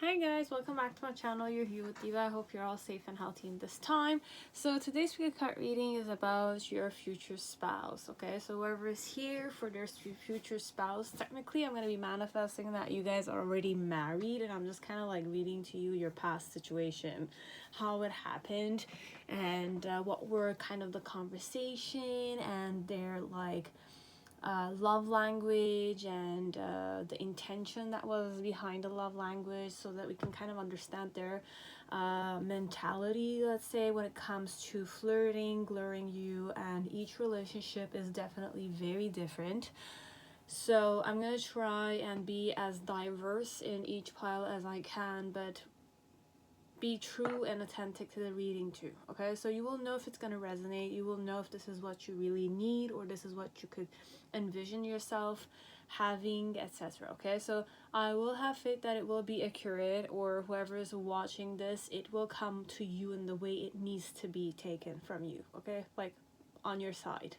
Hi guys, welcome back to my channel. You're here with Diva. I hope you're all safe and healthy in this time. So today's pickacard reading is about your future spouse. Okay, so whoever is here for their future spouse, technically I'm going to be manifesting that you guys are already married, and I'm just kind of like reading to you your past situation, how it happened, and what were kind of the conversation and their like love language and the intention that was behind the love language, so that we can kind of understand their mentality, let's say, when it comes to flirting, luring you. And each relationship is definitely very different, so I'm gonna try and be as diverse in each pile as I can, but be true and authentic to the reading too. Okay, so you will know if it's going to resonate, you will know if this is what you really need or this is what you could envision yourself having, etc. Okay, so I will have faith that it will be accurate, or whoever is watching this, it will come to you in the way it needs to be taken from you. Okay, like on your side.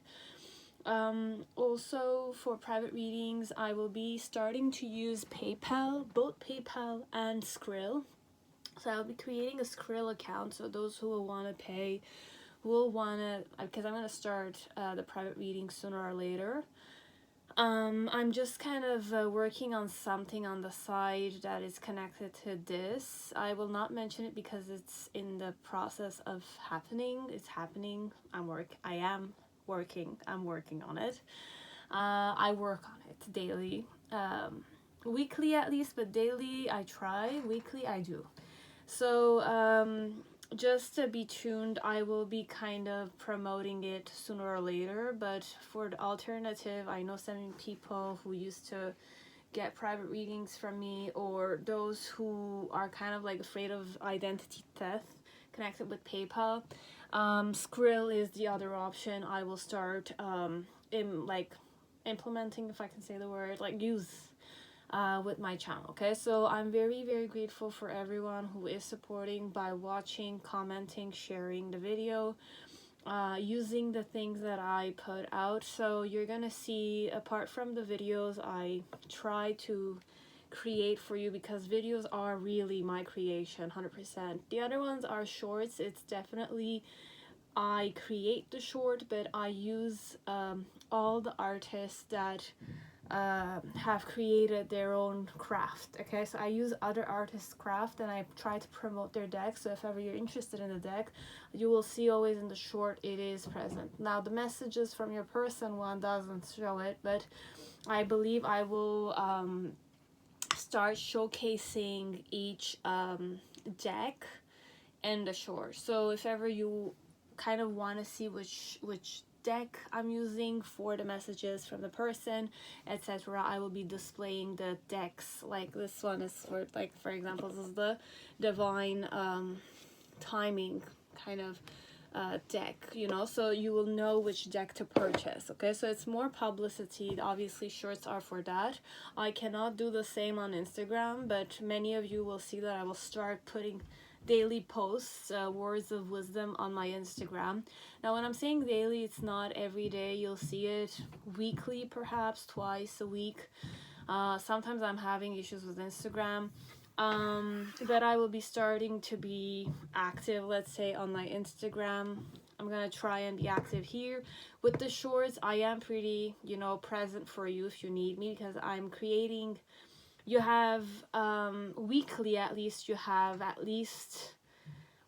Also for private readings, I will be starting to use PayPal, both PayPal and Skrill. So I'll be creating a Skrill account, so those who will want to pay will want to, because I'm going to start the private reading sooner or later. I'm just kind of working on something on the side that is connected to this. I will not mention it because it's in the process of happening. It's happening. I'm working on it. I work on it daily, weekly at least, but daily I try, weekly I do. So just to be tuned, I will be kind of promoting it sooner or later. But for the alternative, I know some people who used to get private readings from me, or those who are kind of like afraid of identity theft connected with PayPal. Skrill is the other option. I will start implementing, if I can say the word, like use with my channel. Okay, so I'm very grateful for everyone who is supporting by watching, commenting, sharing the video, using the things that I put out. So you're gonna see, apart from the videos I try to create for you, because videos are really my creation 100%. The other ones are shorts. It's definitely, I create the short, but I use all the artists that have created their own craft. Okay, so I use other artists' craft and I try to promote their deck. So if ever you're interested in the deck, you will see always in the short it is present. Now the messages from your person one doesn't show it, but I believe I will start showcasing each deck and the short. So if ever you kind of want to see which deck I'm using for the messages from the person, etc., I will be displaying the decks. Like this one is for, like, for example, this is the divine timing kind of deck, you know, so you will know which deck to purchase. Okay, so it's more publicity. Obviously shorts are for that. I cannot do the same on Instagram, but many of you will see that I will start putting daily posts, words of wisdom on my Instagram. Now when I'm saying daily, it's not every day. You'll see it weekly, perhaps twice a week. Sometimes I'm having issues with Instagram, but I will be starting to be active, let's say, on my Instagram. I'm gonna try and be active here. With the shorts, I am pretty, you know, present for you if you need me, because I'm creating, you have weekly, at least you have at least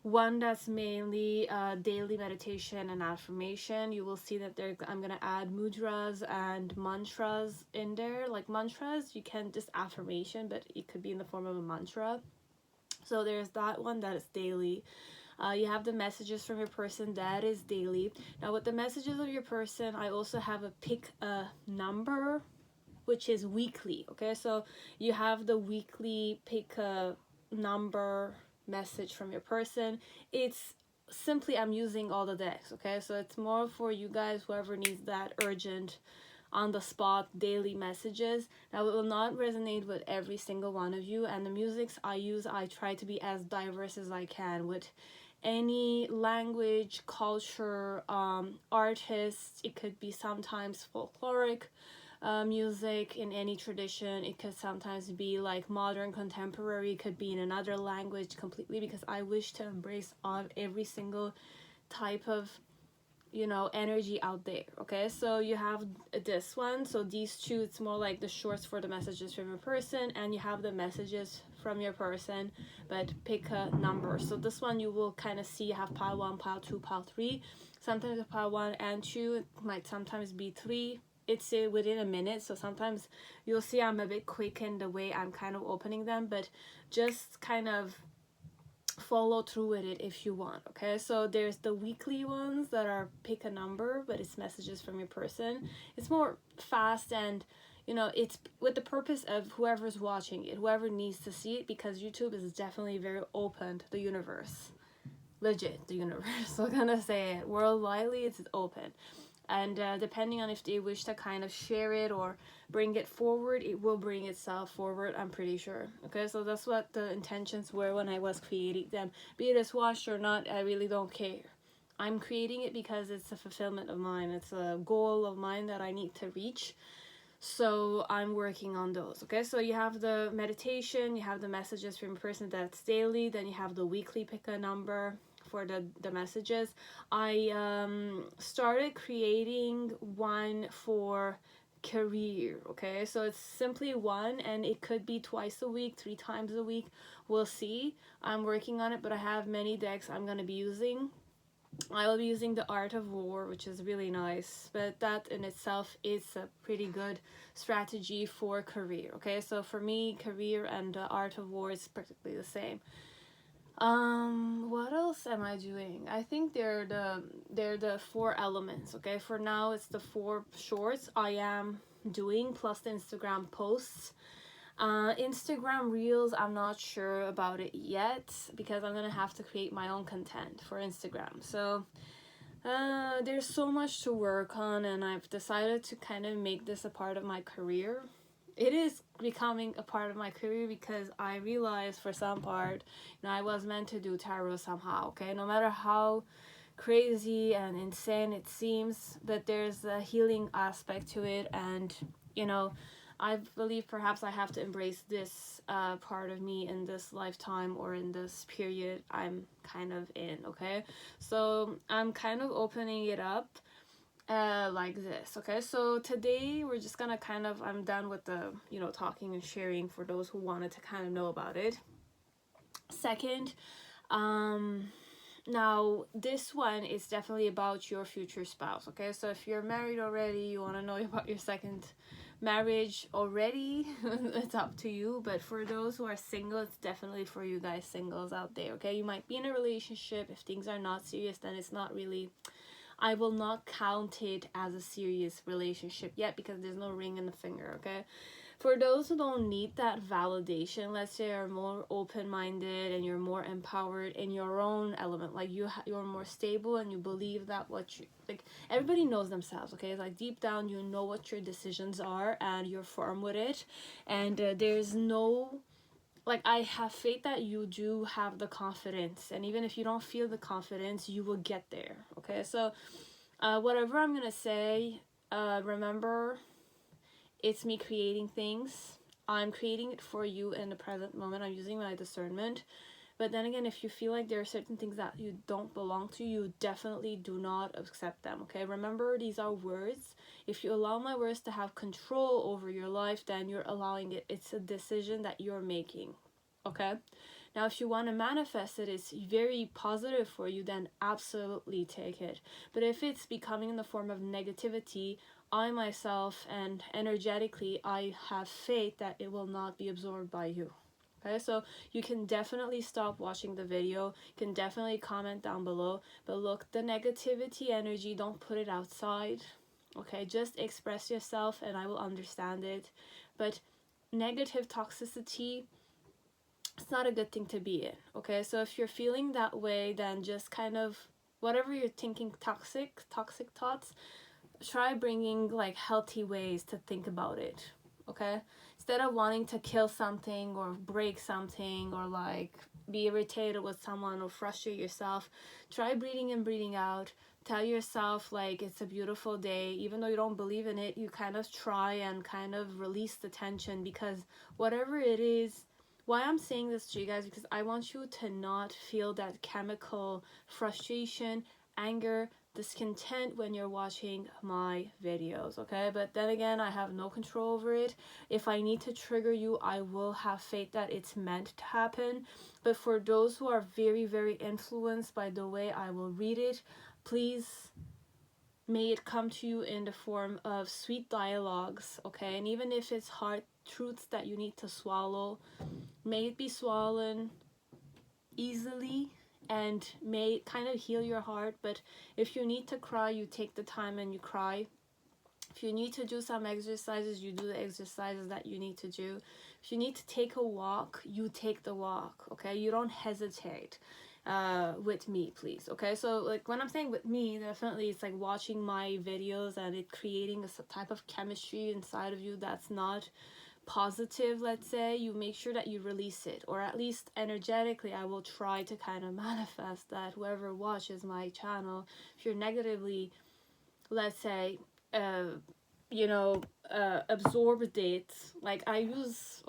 one that's mainly daily meditation and affirmation. You will see that there, I'm gonna add mudras and mantras in there. Like mantras, you can just affirmation, but it could be in the form of a mantra. So there's that one that is daily. You have the messages from your person, that is daily. Now with the messages of your person, I also have a pick a number, which is weekly. Okay, so you have the weekly pick a number message from your person. It's simply, I'm using all the decks. Okay, so it's more for you guys, whoever needs that urgent, on the spot daily messages. Now it will not resonate with every single one of you, and the musics I use, I try to be as diverse as I can with any language, culture, artists. It could be sometimes folkloric, music in any tradition. It could sometimes be like modern contemporary, it could be in another language completely, because I wish to embrace every single type of, you know, energy out there. Okay, so you have this one, so these two, it's more like the shorts for the messages from your person, and you have the messages from your person, but pick a number. So this one you will kind of see you have pile 1, pile 2, pile 3. Sometimes the pile 1 and 2, it might sometimes be 3. It's within a minute, so sometimes you'll see I'm a bit quick in the way I'm kind of opening them, but just kind of follow through with it if you want. Okay, so there's the weekly ones that are pick a number, but it's messages from your person. It's more fast, and you know, it's with the purpose of whoever's watching it, whoever needs to see it, because YouTube is definitely very open to the universe, legit the universe. So I'm gonna say it worldwidely, it's open, and depending on if they wish to kind of share it or bring it forward, it will bring itself forward, I'm pretty sure. Okay, so that's what the intentions were when I was creating them. Be it as watched or not, I really don't care. I'm creating it because it's a fulfillment of mine, it's a goal of mine that I need to reach, so I'm working on those. Okay, so you have the meditation, you have the messages from a person, that's daily, then you have the weekly pick a number for the messages. I started creating one for career. Okay, so it's simply one, and it could be twice a week, 3 times a week, we'll see. I'm working on it, but I have many decks I'm going to be using. I will be using the Art of War, which is really nice, but that in itself is a pretty good strategy for career. Okay, so for me, career and Art of War is practically the same. What else am I doing? I think they're the 4 elements. Okay, for now it's the 4 shorts I am doing, plus the Instagram posts. Instagram reels, I'm not sure about it yet, because I'm gonna have to create my own content for Instagram. So there's so much to work on, and I've decided to kind of make this a part of my career. It is becoming a part of my career because I realized for some part, you know, I was meant to do tarot somehow. Okay, no matter how crazy and insane it seems, that there's a healing aspect to it, and you know, I believe perhaps I have to embrace this part of me in this lifetime, or in this period I'm kind of in. Okay, so I'm kind of opening it up like this. Okay, so today we're just gonna kind of, I'm done with the, you know, talking and sharing for those who wanted to kind of know about it. Second, now this one is definitely about your future spouse. Okay, so if you're married already, you want to know about your second marriage already, it's up to you. But for those who are single, it's definitely for you guys singles out there. Okay, you might be in a relationship. If things are not serious, then it's not really, I will not count it as a serious relationship yet, because there's no ring in the finger. Okay, for those who don't need that validation, let's say you're more open-minded and you're more empowered in your own element, like you're more stable, and you believe that what you, like, everybody knows themselves. Okay, it's like deep down you know what your decisions are, and you're firm with it, and there's no, like, I have faith that you do have the confidence, and even if you don't feel the confidence, you will get there. Okay, so whatever I'm gonna say, remember, it's me creating things. I'm creating it for you in the present moment. I'm using my discernment. But then again, if you feel like there are certain things that you don't belong to, you definitely do not accept them. Okay, remember, these are words. If you allow my words to have control over your life, then you're allowing it. It's a decision that you're making. Okay, now if you want to manifest it, it's very positive for you, then absolutely take it. But if it's becoming in the form of negativity, I myself and energetically, I have faith that it will not be absorbed by you. Okay, so you can definitely stop watching the video. You can definitely comment down below. But look, the negativity energy, don't put it outside. Okay, just express yourself and I will understand it. But negative toxicity, it's not a good thing to be in. Okay, so if you're feeling that way, then just kind of, whatever you're thinking, toxic thoughts, try bringing like healthy ways to think about it. Okay, it's instead of wanting to kill something or break something or like be irritated with someone or frustrate yourself, try breathing in, breathing out. Tell yourself like it's a beautiful day. Even though you don't believe in it, you kind of try and kind of release the tension, because whatever it is, why I'm saying this to you guys, because I want you to not feel that chemical frustration, anger, discontent when you're watching my videos, okay? But then again, I have no control over it. If I need to trigger you, I will have faith that it's meant to happen. But for those who are very, very influenced by the way I will read it, please may it come to you in the form of sweet dialogues, okay? And even if it's hard truths that you need to swallow, may it be swollen easily and may it kind of heal your heart. But if you need to cry, you take the time and you cry. If you need to do some exercises, you do the exercises that you need to do. If you need to take a walk, you take the walk, okay? You don't hesitate with me, please, okay? So like when I'm saying with me, definitely it's like watching my videos and it creating a type of chemistry inside of you that's not positive. Let's say you make sure that you release it, or at least energetically I will try to kind of manifest that whoever watches my channel, if you're negatively, let's say, absorbed it, like I use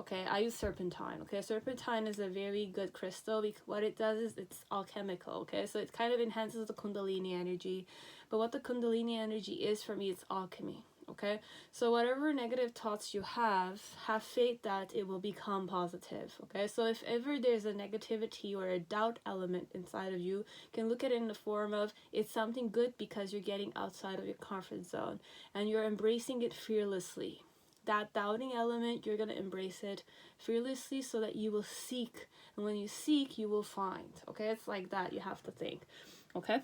serpentine, okay? Serpentine is a very good crystal because what it does is it's alchemical, okay? So it kind of enhances the kundalini energy. But what the kundalini energy is for me, it's alchemy, okay? So whatever negative thoughts you have faith that it will become positive, okay? So if ever there's a negativity or a doubt element inside of you, you can look at it in the form of it's something good because you're getting outside of your comfort zone and you're embracing it fearlessly. That doubting element, you're going to embrace it fearlessly so that you will seek, and when you seek you will find, okay? It's like that, you have to think, okay?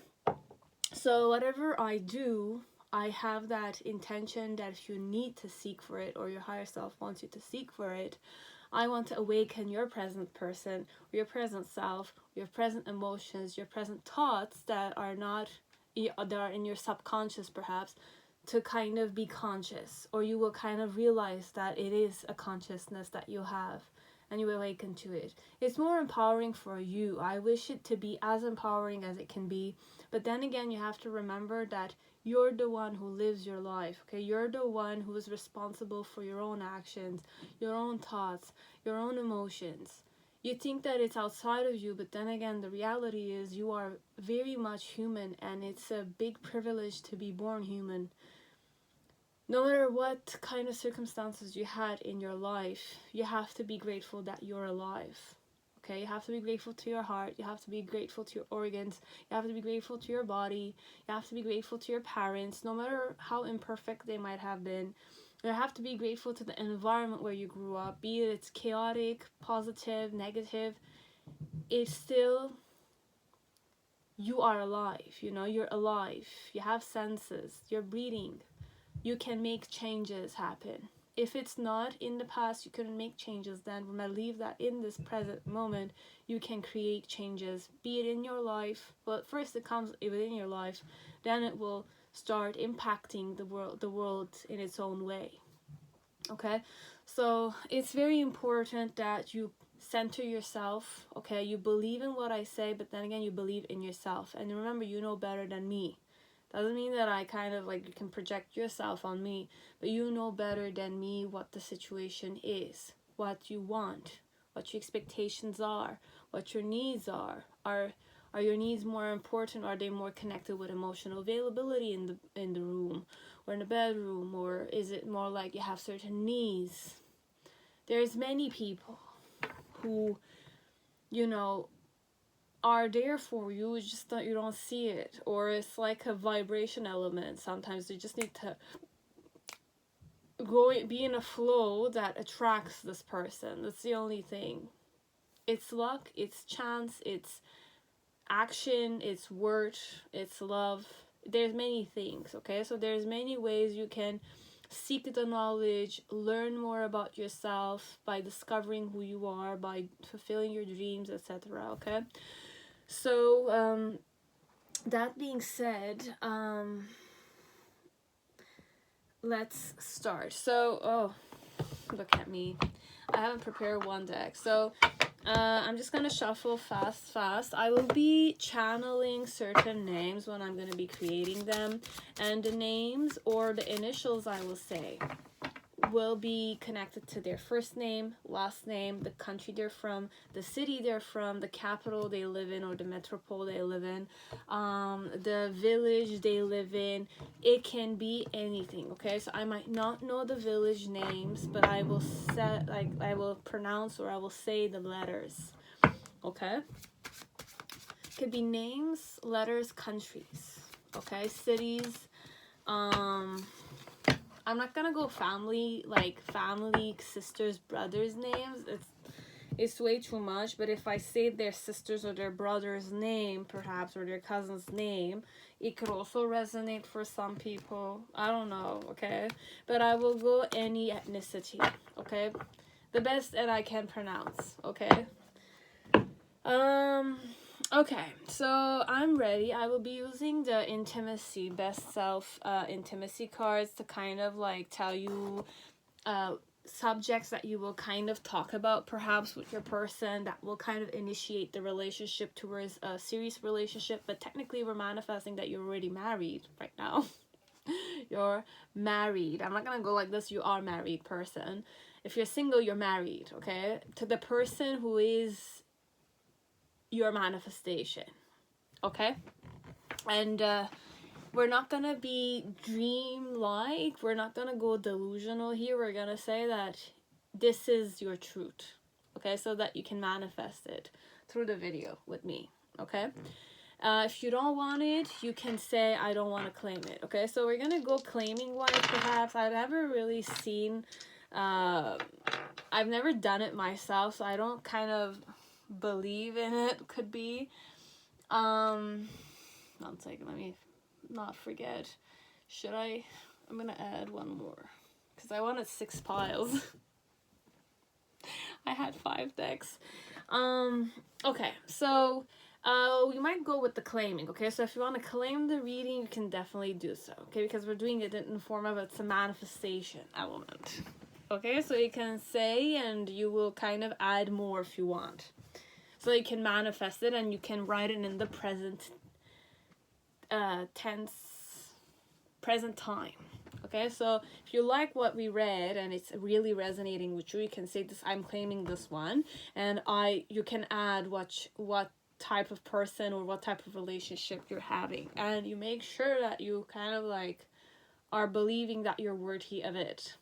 So whatever I do, I have that intention that if you need to seek for it, or your higher self wants you to seek for it, I want to awaken your present person, or your present self, your present emotions, your present thoughts that are not, that are in your subconscious perhaps, to kind of be conscious, or you will kind of realize that it is a consciousness that you have and you awaken to it. It's more empowering for you. I wish it to be as empowering as it can be, but then again you have to remember that you're the one who lives your life, okay? You're the one who is responsible for your own actions, your own thoughts, your own emotions. You think that it's outside of you, but then again the reality is you are very much human, and it's a big privilege to be born human. No matter what kind of circumstances you had in your life, you have to be grateful that you're alive. Okay, you have to be grateful to your heart, you have to be grateful to your organs, you have to be grateful to your body, you have to be grateful to your parents, no matter how imperfect they might have been. You have to be grateful to the environment where you grew up, be it it's chaotic, positive, negative. It's still, you are alive, you know, you're alive, you have senses, you're breathing. You can make changes happen. If it's not in the past, you couldn't make changes, then believe that in this present moment, you can create changes, be it in your life. Well, first it comes within your life, then it will start impacting the world in its own way. Okay, so it's very important that you center yourself, okay? You believe in what I say, but then again, you believe in yourself. And remember, you know better than me. Doesn't mean that I kind of like you can project yourself on me, but you know better than me what the situation is, what you want, what your expectations are, what your needs are. Are your needs more important? Are they more connected with emotional availability in the room or in the bedroom, or is it more like you have certain needs? There's many people who, you know, are there for you, it's just that you don't see it, or it's like a vibration element. Sometimes you just need to be in a flow that attracts this person. That's the only thing. It's luck, it's chance, it's action, it's word, it's love. There's many things, okay? So there's many ways you can seek the knowledge, learn more about yourself by discovering who you are, by fulfilling your dreams, etc. Okay, so that being said, let's start. So Look at me. I haven't prepared one deck. So I'm just going to shuffle fast. I will be channeling certain names when I'm going to be creating them. And the names or the initials I will say will be connected to their first name, last name, the country they're from, the city they're from, the capital they live in or the metropole they live in, the village they live in. It can be anything, okay? So I might not know the village names, but I will I will pronounce or I will say the letters, okay? Could be names, letters, countries, okay? Cities. I'm not gonna go family, like family, sisters, brothers names. It's way too much. But if I say their sisters or their brother's name, perhaps, or their cousin's name, it could also resonate for some people. I don't know, okay? But I will go any ethnicity, okay? The best that I can pronounce, okay? Okay, so I'm ready. I will be using the intimacy, best self intimacy cards to kind of like tell you subjects that you will kind of talk about perhaps with your person that will kind of initiate the relationship towards a serious relationship. But technically we're manifesting that you're already married right now. You're married. I'm not gonna go like this, you are married person. If you're single, you're married, okay? To the person who is your manifestation, okay? And we're not gonna be dream-like, we're not gonna go delusional here. We're gonna say that this is your truth, okay? So that you can manifest it through the video with me, okay? If you don't want it, you can say I don't want to claim it, okay? So we're gonna go claiming wise. Perhaps I've never really seen I've never done it myself, so I don't kind of believe in it. Could be one second, let me not forget. I'm gonna add one more because I wanted 6 piles. I had 5 decks. Okay, so we might go with the claiming, okay? So if you want to claim the reading, you can definitely do so, okay? Because we're doing it in the form of it's a manifestation element, okay? So you can say, and you will kind of add more if you want. So you can manifest it, and you can write it in the present tense, present time. Okay, so if you like what we read and it's really resonating with you, you can say this, I'm claiming this one, and you can add what type of person or what type of relationship you're having, and you make sure that you kind of like are believing that you're worthy of it,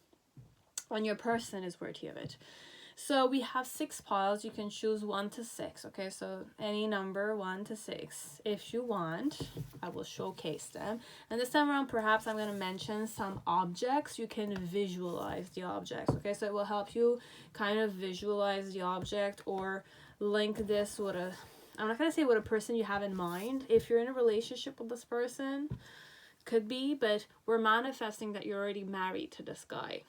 when your person is worthy of it. So we have 6 piles. You can choose 1 to 6. Okay, so any number 1 to 6 if you want. I will showcase them. And this time around, perhaps I'm going to mention some objects. You can visualize the objects. Okay, so it will help you kind of visualize the object or link this with I'm not going to say with a person you have in mind. If you're in a relationship with this person, could be, but we're manifesting that you're already married to this guy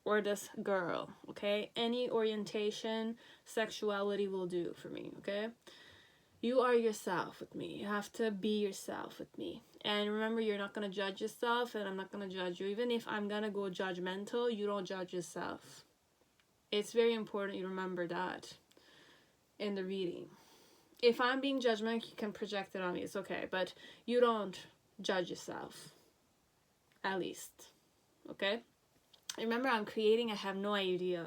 or this girl, okay? Any orientation, sexuality will do for me, okay? You are yourself with me. You have to be yourself with me. And remember, you're not going to judge yourself, and I'm not going to judge you. Even if I'm going to go judgmental, you don't judge yourself. It's very important you remember that in the reading. If I'm being judgmental, you can project it on me. It's okay, but you don't judge yourself, at least, okay? Remember, I'm creating, I have no idea.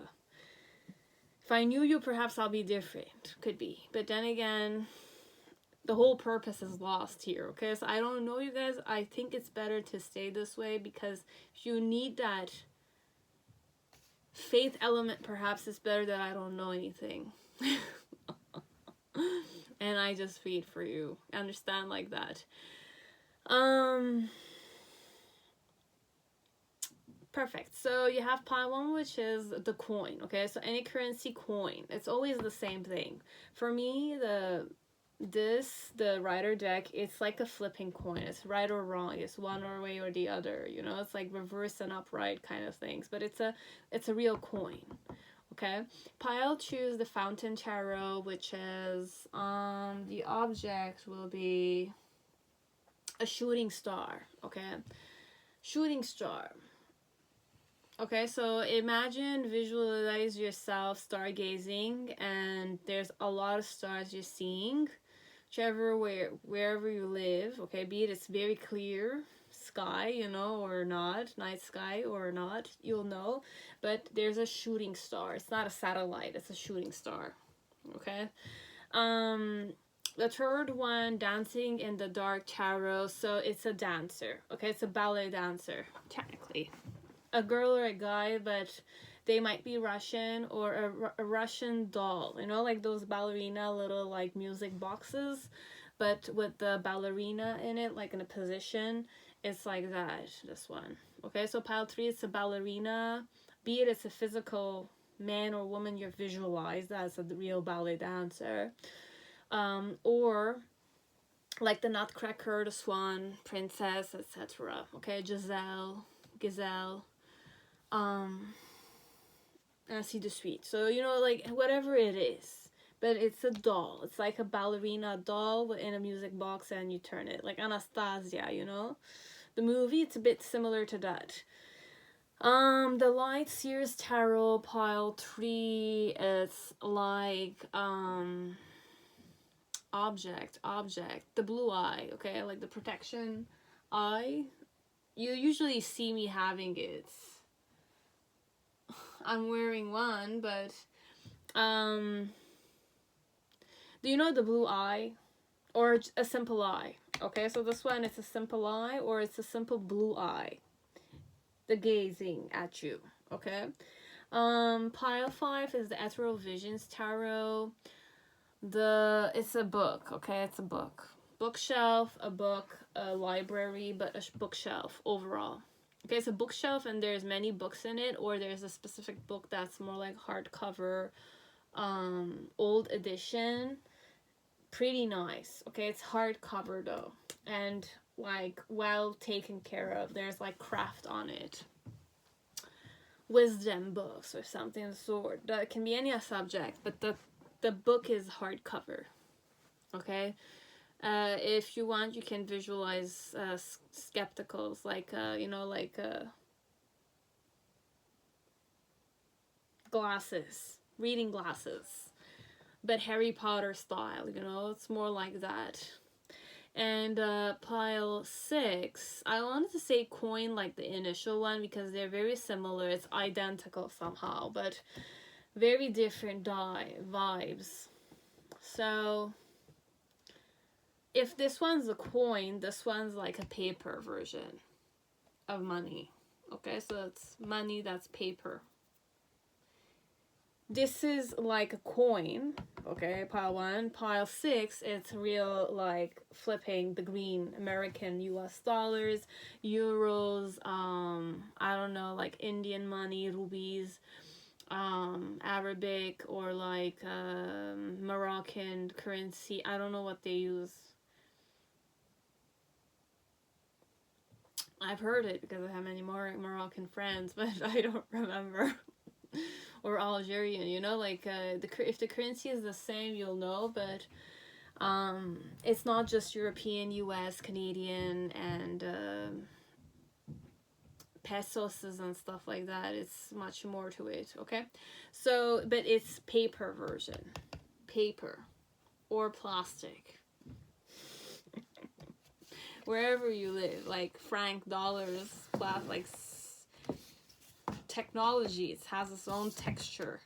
If I knew you, perhaps I'll be different. Could be. But then again, the whole purpose is lost here, okay? So I don't know you guys. I think it's better to stay this way, because if you need that faith element, perhaps it's better that I don't know anything. And I just read for you. Understand, like that. Perfect. So you have pile 1, which is the coin, okay? So any currency coin, it's always the same thing. For me, the Rider deck, it's like a flipping coin. It's right or wrong. It's one way or the other, you know? It's like reverse and upright kind of things, but it's a real coin, okay? Pile 2 is the Fountain Tarot, which is the object will be a shooting star, okay? Shooting star. Okay, so imagine, visualize yourself stargazing, and there's a lot of stars you're seeing, wherever you live. Okay, be it it's very clear sky, you know, or not, night sky or not, you'll know. But there's a shooting star. It's not a satellite, it's a shooting star. Okay. The third one, dancing in the dark tarot. So it's a dancer. Okay, it's a ballet dancer, technically. A girl or a guy, but they might be Russian, or a Russian doll, you know, like those ballerina little like music boxes, but with the ballerina in it, like in a position. It's like that, this one. Okay, so pile 3, it's a ballerina, be it it's a physical man or woman you're visualized as a real ballet dancer, or like the Nutcracker, the Swan, Princess, etc. Okay, Gazelle, ainsi de suite. So, you know, like whatever it is, but it's a doll. It's like a ballerina doll in a music box, and you turn it like Anastasia, you know, the movie. It's a bit similar to that. The Light Seers Tarot, pile 3, it's like object, the blue eye. Okay, like the protection eye. You usually see me having it. I'm wearing one, but do you know the blue eye, or a simple eye? Okay, so this one, it's a simple eye, or it's a simple blue eye, the gazing at you. Okay. Pile 5 is the Ethereal Visions Tarot. It's a book. Okay, it's a book, bookshelf, a book, a library, but a bookshelf overall. Okay, it's a bookshelf, and there's many books in it, or there's a specific book that's more like hardcover, old edition. Pretty nice. Okay, it's hardcover though, and like well taken care of. There's like craft on it. Wisdom books or something of the sort. That can be any subject, but the book is hardcover. Okay. If you want, you can visualize skepticals, like you know, like glasses, reading glasses, but Harry Potter style, you know, it's more like that. And pile 6, I wanted to say coin, like the initial one, because they're very similar. It's identical somehow, but very different vibes. So if this one's a coin, this one's like a paper version of money. Okay, so it's money that's paper. This is like a coin. Okay, pile 1. Pile 6, it's real, like flipping the green American US dollars, euros, I don't know, like Indian money, rupees, Arabic, or like Moroccan currency. I don't know what they use. I've heard it because I have many more Moroccan friends, but I don't remember. Or Algerian, you know, like if the currency is the same, you'll know, but it's not just European, US, Canadian, and pesos and stuff like that. It's much more to it. Okay, so but it's paper version, paper or plastic. Wherever you live, like franc, dollars, like technology, it has its own texture.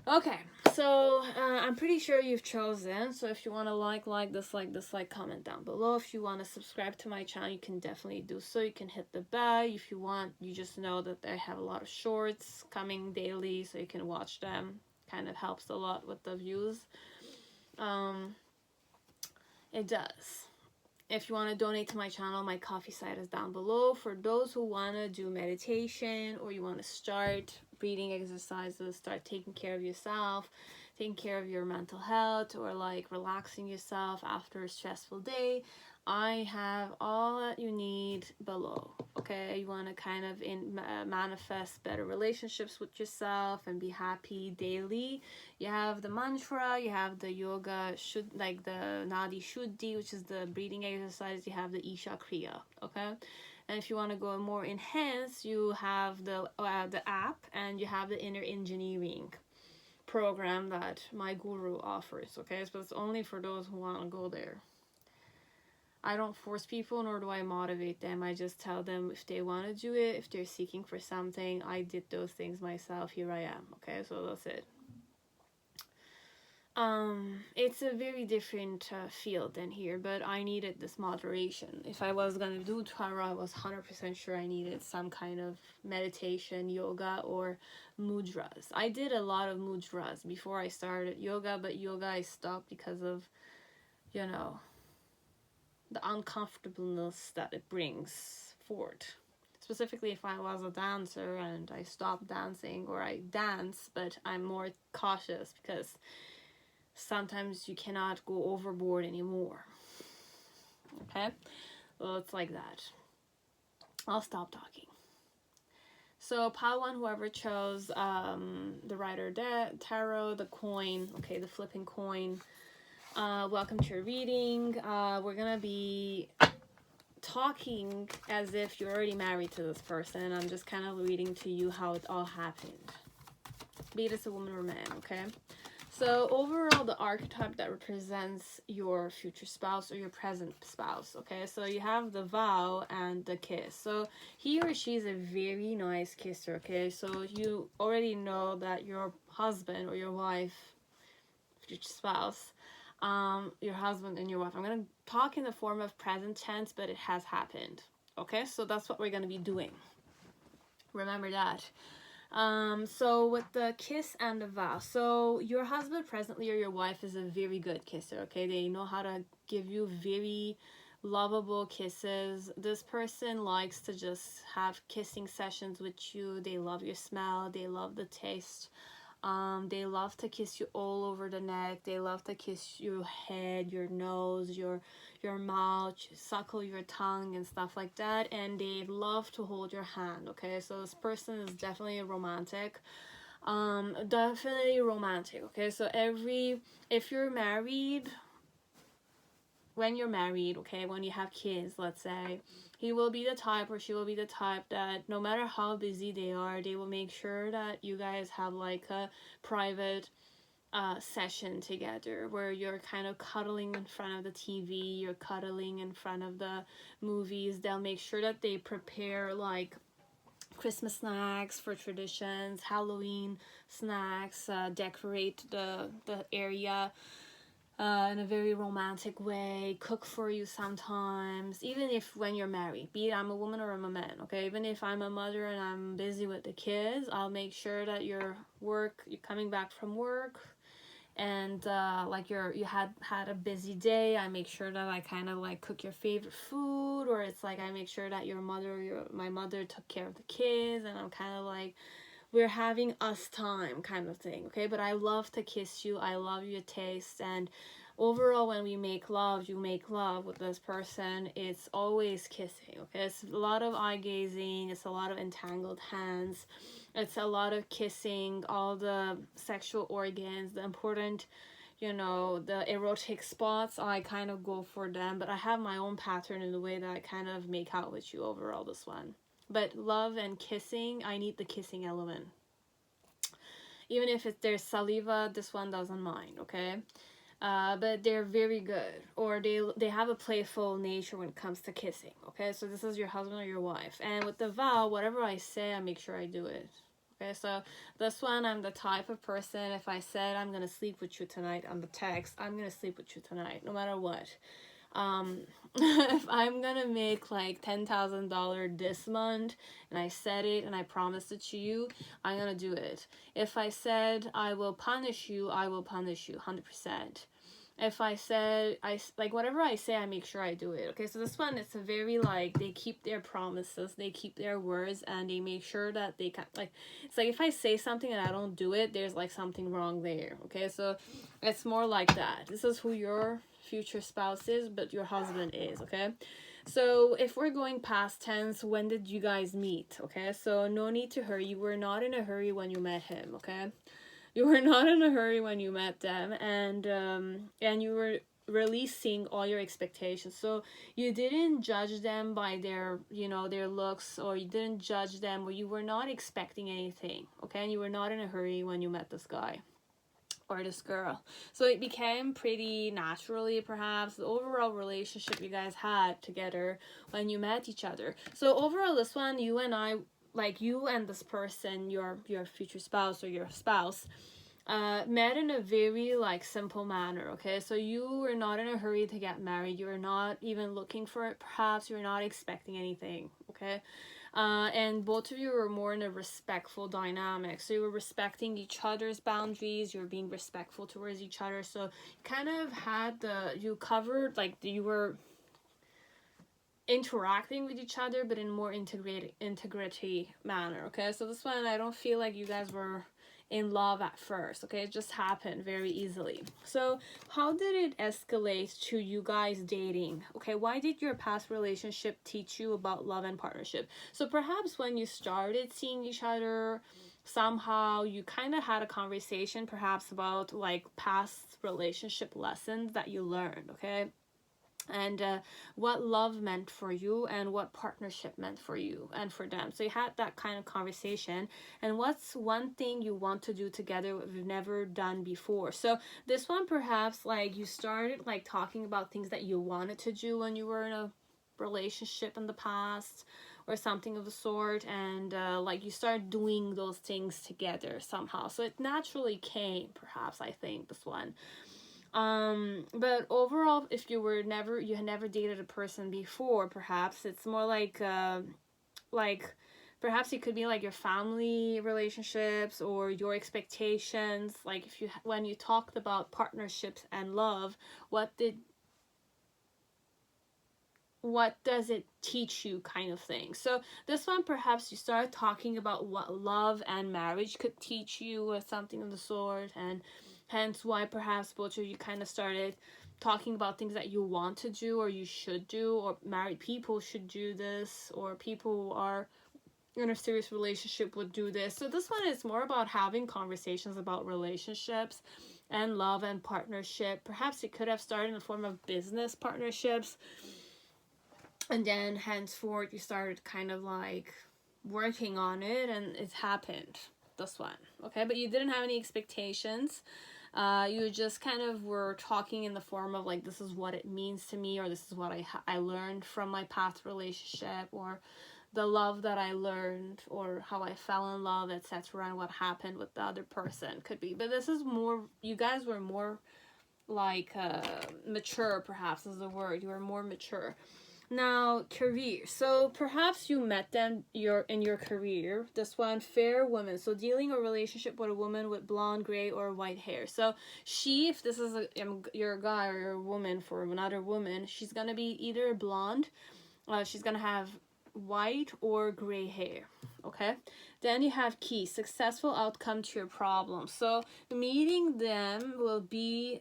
Okay, so I'm pretty sure you've chosen. So if you want to like, dislike, comment down below. If you want to subscribe to my channel, you can definitely do so. You can hit the bell. If you want, you just know that I have a lot of shorts coming daily, so you can watch them. Kind of helps a lot with the views. It does. If you want to donate to my channel, my coffee site is down below. For those who want to do meditation, or you want to start breathing exercises, start taking care of yourself, taking care of your mental health, or like relaxing yourself after a stressful day, I have all that you need below. Okay, you want to kind of manifest better relationships with yourself and be happy daily. You have the mantra, you have the yoga, like the Nadi Shuddhi, which is the breathing exercise. You have the Isha Kriya. Okay, And if you want to go more enhanced, you have the app, and you have the inner engineering program that my guru offers. Okay, so it's only for those who want to go there. I don't force people, nor do I motivate them. I just tell them if they want to do it, if they're seeking for something. I did those things myself. Here I am. Okay, so that's it. It's a very different field than here, but I needed this moderation. If I was gonna do tarot, I was 100% sure I needed some kind of meditation, yoga, or mudras. I did a lot of mudras before I started yoga, but yoga I stopped because of, you know, the uncomfortableness that it brings forth. Specifically, if I was a dancer and I stopped dancing, or I dance, but I'm more cautious because sometimes you cannot go overboard anymore. Okay, well, it's like that. I'll stop talking. So pile one, whoever chose the Rider Tarot, the coin, okay, the flipping coin. Welcome to your reading. We're gonna be talking as if you're already married to this person. I'm just kind of reading to you how it all happened. Be it as a woman or man, okay? So overall, the archetype that represents your future spouse or your present spouse, okay? So you have the vow and the kiss. So he or she is a very nice kisser, okay? So you already know that your husband or your wife, future spouse, your husband and your wife. I'm going to talk in the form of present tense, but it has happened, okay? So that's what we're going to be doing. Remember that. So with the kiss and the vow, so your husband presently or your wife is a very good kisser, okay? They know how to give you very lovable kisses. This person likes to just have kissing sessions with you. They love your smell. They love the taste. They love to kiss you all over the neck. They love to kiss your head, your nose, your mouth, suckle your tongue and stuff like that. And they love to hold your hand, okay? So this person is definitely a romantic. Definitely romantic, okay? So if you're married, when you're married, okay, when you have kids, let's say, he will be the type or she will be the type that no matter how busy they are, they will make sure that you guys have like a private session together where you're kind of cuddling in front of the TV, you're cuddling in front of the movies. They'll make sure that they prepare like Christmas snacks for traditions, Halloween snacks, decorate the area in a very romantic way, cook for you sometimes, even if when you're married, be it I'm a woman or I'm a man, okay? Even if I'm a mother and I'm busy with the kids, I'll make sure that you're coming back from work, and like you had a busy day, I make sure that I kind of like cook your favorite food, or it's like I make sure that my mother took care of the kids, and I'm kind of like, we're having us time kind of thing, okay? But I love to kiss you. I love your taste. And overall, when we make love, you make love with this person, it's always kissing, okay? It's a lot of eye gazing. It's a lot of entangled hands. It's a lot of kissing, all the sexual organs, the important, the erotic spots. I kind of go for them, but I have my own pattern in the way that I kind of make out with you overall, this one. But love and kissing, I need the kissing element. Even if there's saliva, this one doesn't mind, okay? But they're very good. Or they have a playful nature when it comes to kissing, okay? So this is your husband or your wife. And with the vow, whatever I say, I make sure I do it. Okay, so this one, I'm the type of person, if I said I'm going to sleep with you tonight on the text, I'm going to sleep with you tonight, no matter what. If I'm gonna make like $10,000 this month and I said it and I promised it to you, I'm gonna do it. If I said I will punish you, I will punish you 100%. If I said whatever I say, I make sure I do it. Okay, so this one, it's a very like, they keep their promises, they keep their words, and they make sure that they can, like, it's like if I say something and I don't do it, there's like something wrong there. Okay, so it's more like that. This is who your future spouse is, but your husband is, okay? So if we're going past tense, when did you guys meet? Okay, so no need to hurry. You were not in a hurry when you met him, okay? You were not in a hurry when you met them, and you were releasing all your expectations. So you didn't judge them by their, you know, their looks, or you didn't judge them, or you were not expecting anything, okay? And you were not in a hurry when you met this guy or this girl. So it became pretty naturally, perhaps, the overall relationship you guys had together when you met each other. So overall, this one, you and I, like you and this person, your future spouse or your spouse, met in a very like simple manner, okay? So you were not in a hurry to get married. You were not even looking for it. Perhaps you were not expecting anything, okay? And both of you were more in a respectful dynamic. So you were respecting each other's boundaries. You were being respectful towards each other. So you kind of had you covered, like, you were interacting with each other, but in more integrity manner, okay? So this one, I don't feel like you guys were in love at first, okay? It just happened very easily. So how did it escalate to you guys dating? Okay, why did your past relationship teach you about love and partnership? So perhaps when you started seeing each other, somehow you kind of had a conversation perhaps about like past relationship lessons that you learned, okay? And what love meant for you and what partnership meant for you and for them. So you had that kind of conversation, and what's one thing you want to do together that you've never done before. So this one, perhaps like you started like talking about things that you wanted to do when you were in a relationship in the past or something of the sort, and like you started doing those things together somehow. So it naturally came, perhaps, I think, this one. But overall, if you had never dated a person before, perhaps it's more like perhaps it could be like your family relationships or your expectations. Like when you talked about partnerships and love, what does it teach you, kind of thing. So this one, perhaps you start talking about what love and marriage could teach you or something of the sort, and hence why perhaps both of you kind of started talking about things that you want to do or you should do, or married people should do this, or people who are in a serious relationship would do this. So this one is more about having conversations about relationships and love and partnership. Perhaps it could have started in the form of business partnerships, and then henceforth you started kind of like working on it, and it happened, this one, okay? But you didn't have any expectations. You just kind of were talking in the form of like, this is what it means to me, or this is what I learned from my past relationship, or the love that I learned, or how I fell in love, etc., and what happened with the other person could be. But this is more, you guys were more like mature, perhaps is the word. You were more mature. Now, career. So perhaps you met them in your career. This one, fair woman. So dealing a relationship with a woman with blonde, gray, or white hair. So she, if this is you're a guy or you're a woman for another woman, she's gonna be either blonde, she's gonna have white or gray hair, okay? Then you have key, successful outcome to your problem. So meeting them will be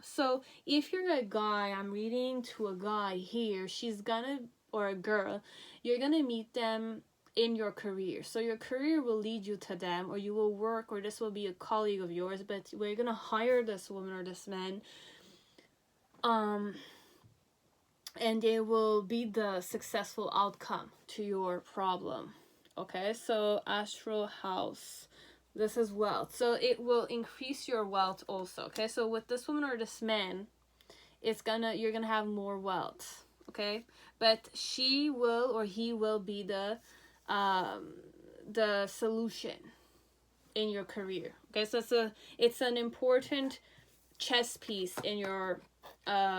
so if you're a guy, I'm reading to a guy here, she's gonna, or a girl, you're gonna meet them in your career. So your career will lead you to them, or you will work, or this will be a colleague of yours, but we're gonna hire this woman or this man, and they will be the successful outcome to your problem, okay? So astral house, this is wealth, so it will increase your wealth also, okay? So with this woman or this man, you're gonna have more wealth, okay? But she will or he will be the solution in your career, okay? So it's an important chess piece in your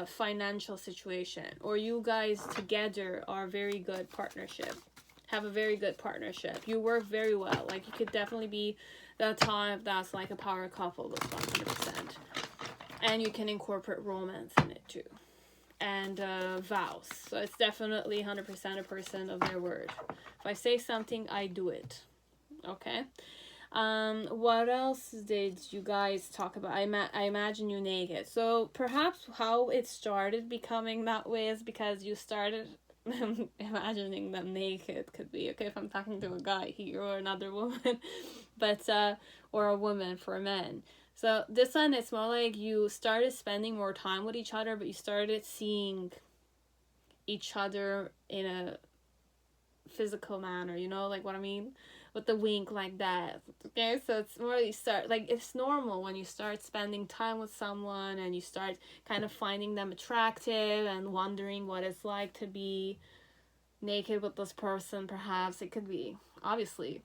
financial situation, or you guys together are very good partnership, have a very good partnership, you work very well, like you could definitely be that time that's like a power couple, this 100%, and you can incorporate romance in it too, and vows. So it's definitely 100% a person of their word. If I say something, I do it, okay? What else did you guys talk about? I imagine you naked. So perhaps how it started becoming that way is because you started imagining them naked, could be, okay, if I'm talking to a guy here or another woman, but or a woman for men. So this one, it's more like you started spending more time with each other, but you started seeing each other in a physical manner, you know, like what I mean? With the wink like that. Okay, so it's more you start, like, it's normal when you start spending time with someone and you start kind of finding them attractive and wondering what it's like to be naked with this person. Perhaps it could be, obviously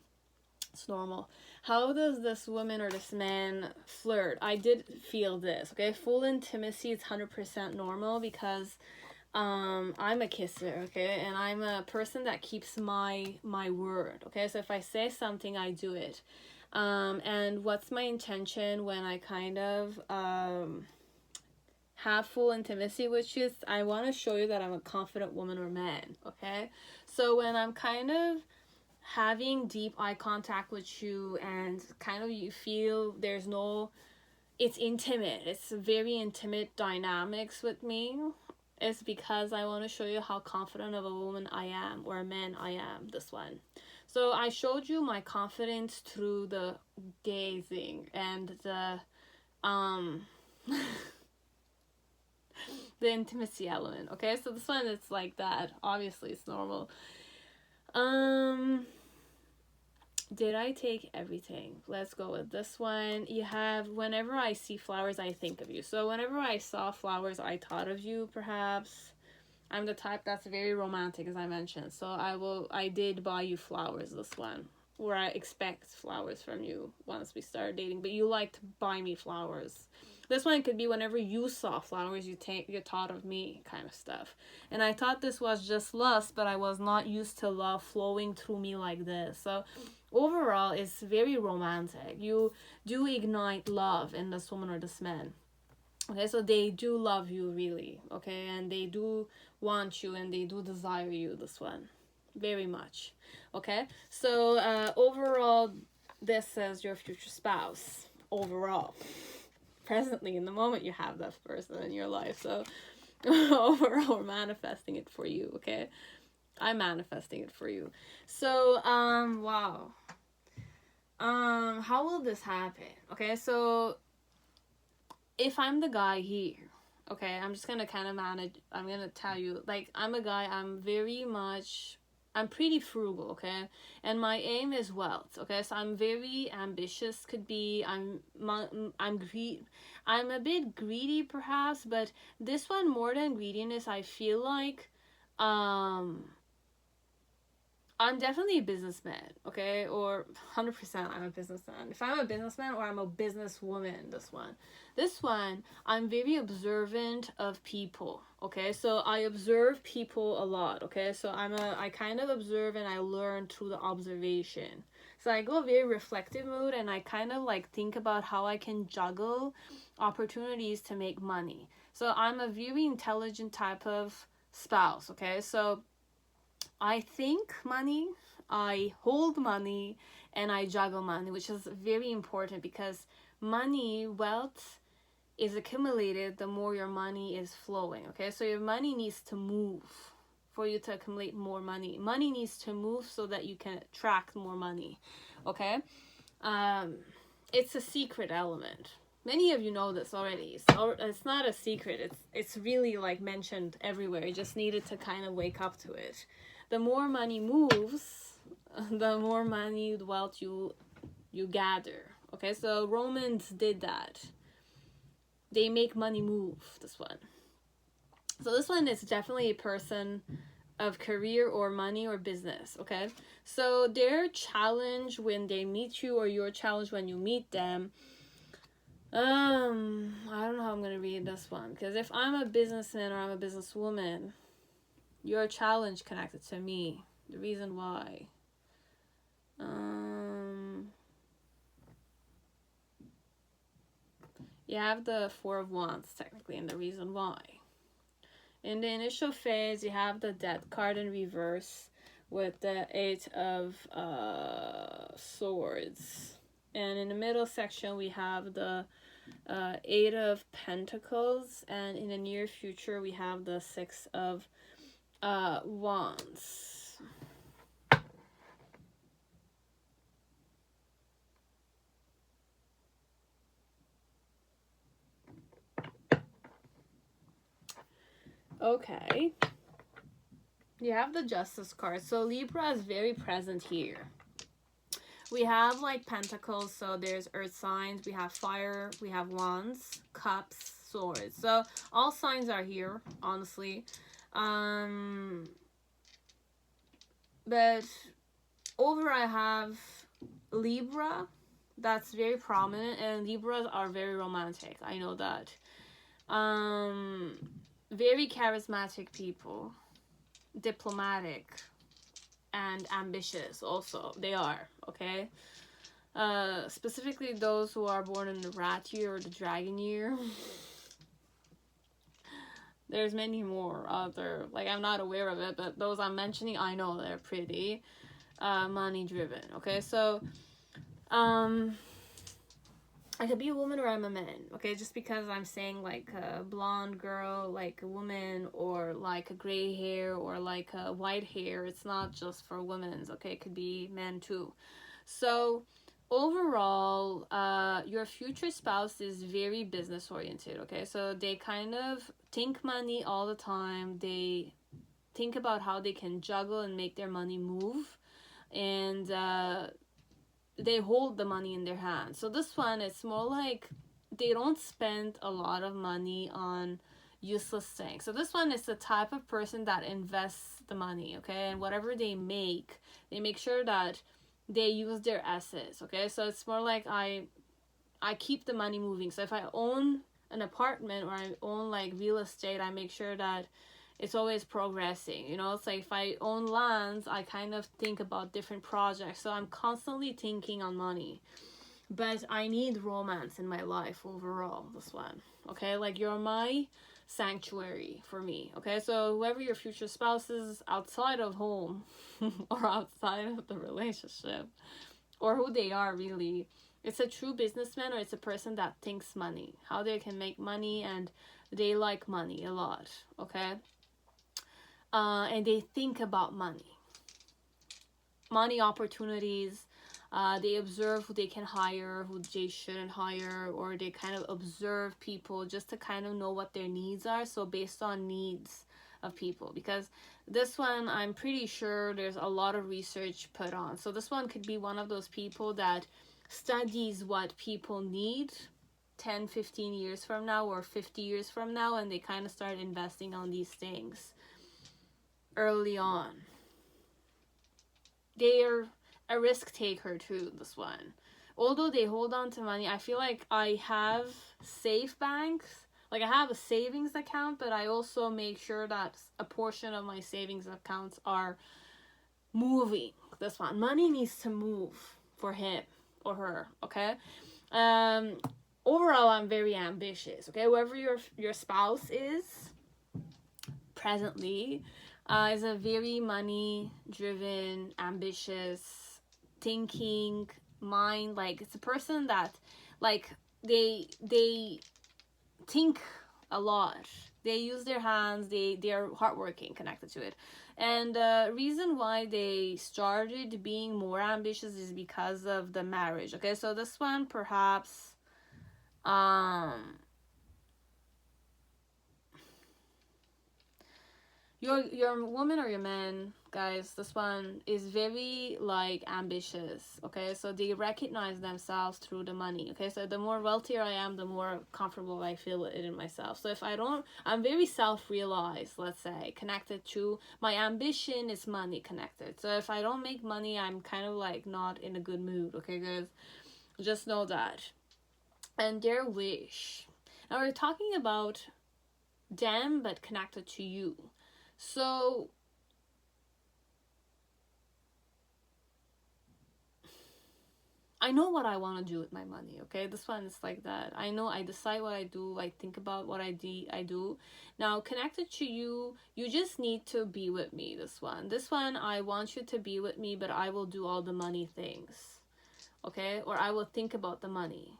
it's normal. How does this woman or this man flirt? I did feel this. Okay, full intimacy is 100% normal, because I'm a kisser, okay, and I'm a person that keeps my word, okay. So if I say something, I do it. And what's my intention when I kind of have full intimacy with you? I want to show you that I'm a confident woman or man, okay. So when I'm kind of having deep eye contact with you and kind of you feel there's no, it's intimate, it's very intimate dynamics with me, it's because I want to show you how confident of a woman I am, or a man I am, this one. So I showed you my confidence through the gazing and the the intimacy element, okay. So this one, it's like that, obviously it's normal. Did I take everything? Let's go with this one. You have, whenever I see flowers, I think of you. So whenever I saw flowers, I thought of you, perhaps. I'm the type that's very romantic, as I mentioned. So I did buy you flowers, this one. Or I expect flowers from you once we start dating. But you like to buy me flowers. This one could be whenever you saw flowers, you thought of me, kind of stuff. And I thought this was just lust, but I was not used to love flowing through me like this. So overall, it's very romantic. You do ignite love in this woman or this man. Okay, so they do love you, really, okay, and they do want you and they do desire you, this one, very much, okay. So overall, this says your future spouse, overall, presently, in the moment, you have that person in your life. So overall, we're manifesting it for you, okay. I'm manifesting it for you. So wow, how will this happen? Okay, so if I'm the guy here, okay, I'm just gonna kind of manage, I'm gonna tell you, like, I'm a guy, I'm pretty frugal, okay, and my aim is wealth, okay, so I'm very ambitious, could be, I'm a bit greedy, perhaps, but this one, more than greediness, I feel like, I'm definitely a businessman, okay, or 100% I'm a businessman. If I'm a businessman, or I'm a businesswoman, this one, I'm very observant of people, okay, so I observe people a lot, okay, so I kind of observe and I learn through the observation. So I go very reflective mood, and I kind of like think about how I can juggle opportunities to make money. So I'm a very intelligent type of spouse, okay, so I think money, I hold money, and I juggle money, which is very important, because money, wealth, is accumulated the more your money is flowing, okay? So your money needs to move for you to accumulate more money. Money needs to move so that you can attract more money, okay? It's a secret element. Many of you know this already. So it's not a secret. It's really like mentioned everywhere. You just needed to kind of wake up to it. The more money moves, the more money, the wealth you gather. Okay, so Romans did that. They make money move, this one. So this one is definitely a person of career or money or business, okay? So their challenge when they meet you, or your challenge when you meet them, I don't know how I'm going to read this one, because if I'm a businessman or I'm a businesswoman, your challenge connected to me. The reason why. You have the Four of Wands, technically, and the reason why. In the initial phase, you have the Death card in reverse with the Eight of Swords. And in the middle section, we have the Eight of Pentacles. And in the near future, we have the Six of Wands. Okay. You have the Justice card. So Libra is very present here. We have like pentacles, so there's earth signs, we have fire, we have wands, cups, swords. So all signs are here, honestly. But over I have Libra. That's very prominent, and Libras are very romantic. I know that. Very charismatic people, diplomatic, and ambitious also. They are, okay? Specifically those who are born in the rat year or the dragon year. There's many more out there. Like, I'm not aware of it, but those I'm mentioning, I know they're pretty money driven, okay? So, I could be a woman or I'm a man, okay? Just because I'm saying like a blonde girl, like a woman, or like a gray hair, or like a white hair, it's not just for women's, okay? It could be men too. So overall, your future spouse is very business oriented, okay? So they kind of think money all the time. They think about how they can juggle and make their money move. And they hold the money in their hands. So this one, it's more like they don't spend a lot of money on useless things. So this one is the type of person that invests the money, okay? And whatever they make sure that they use their assets, okay? So it's more like I keep the money moving. So if I own an apartment or I own like real estate, I make sure that it's always progressing, you know? It's like if I own lands, I kind of think about different projects. So I'm constantly thinking on money. But I need romance in my life overall, this one, okay? Like, you're my sanctuary for me, okay? So whoever your future spouse is outside of home or outside of the relationship, or who they are really, it's a true businessman, or it's a person that thinks money, how they can make money, and they like money a lot, okay? And they think about money opportunities. They observe who they can hire, who they shouldn't hire, or they kind of observe people just to kind of know what their needs are. So based on needs of people, because this one, I'm pretty sure there's a lot of research put on. So this one could be one of those people that studies what people need 10, 15 years from now or 50 years from now, and they kind of start investing on these things early on. They're a risk taker too, this one. Although they hold on to money, I feel like I have safe banks. Like, I have a savings account, but I also make sure that a portion of my savings accounts are moving. This one, money needs to move for him or her, okay? Overall, I'm very ambitious, okay? Whoever your spouse is presently, is a very money-driven, ambitious, thinking mind. Like, it's a person that, like, they think a lot. They use their hands. They are hardworking, connected to it. And the reason why they started being more ambitious is because of the marriage. Okay, so this one perhaps your woman or your man, guys, this one is very like ambitious, okay? So they recognize themselves through the money, okay? So the more wealthier I am, the more comfortable I feel with it in myself. So if I don't, I'm very self-realized, let's say, connected to my ambition is money connected. So if I don't make money, I'm kind of like not in a good mood, okay, guys? Just know that. And their wish. Now we're talking about them, but connected to you. So I know what I want to do with my money, okay? This one is like that. I know, I decide what I do. I think about what I do. Now, connected to you, you just need to be with me, this one. This one, I want you to be with me, but I will do all the money things, okay? Or I will think about the money.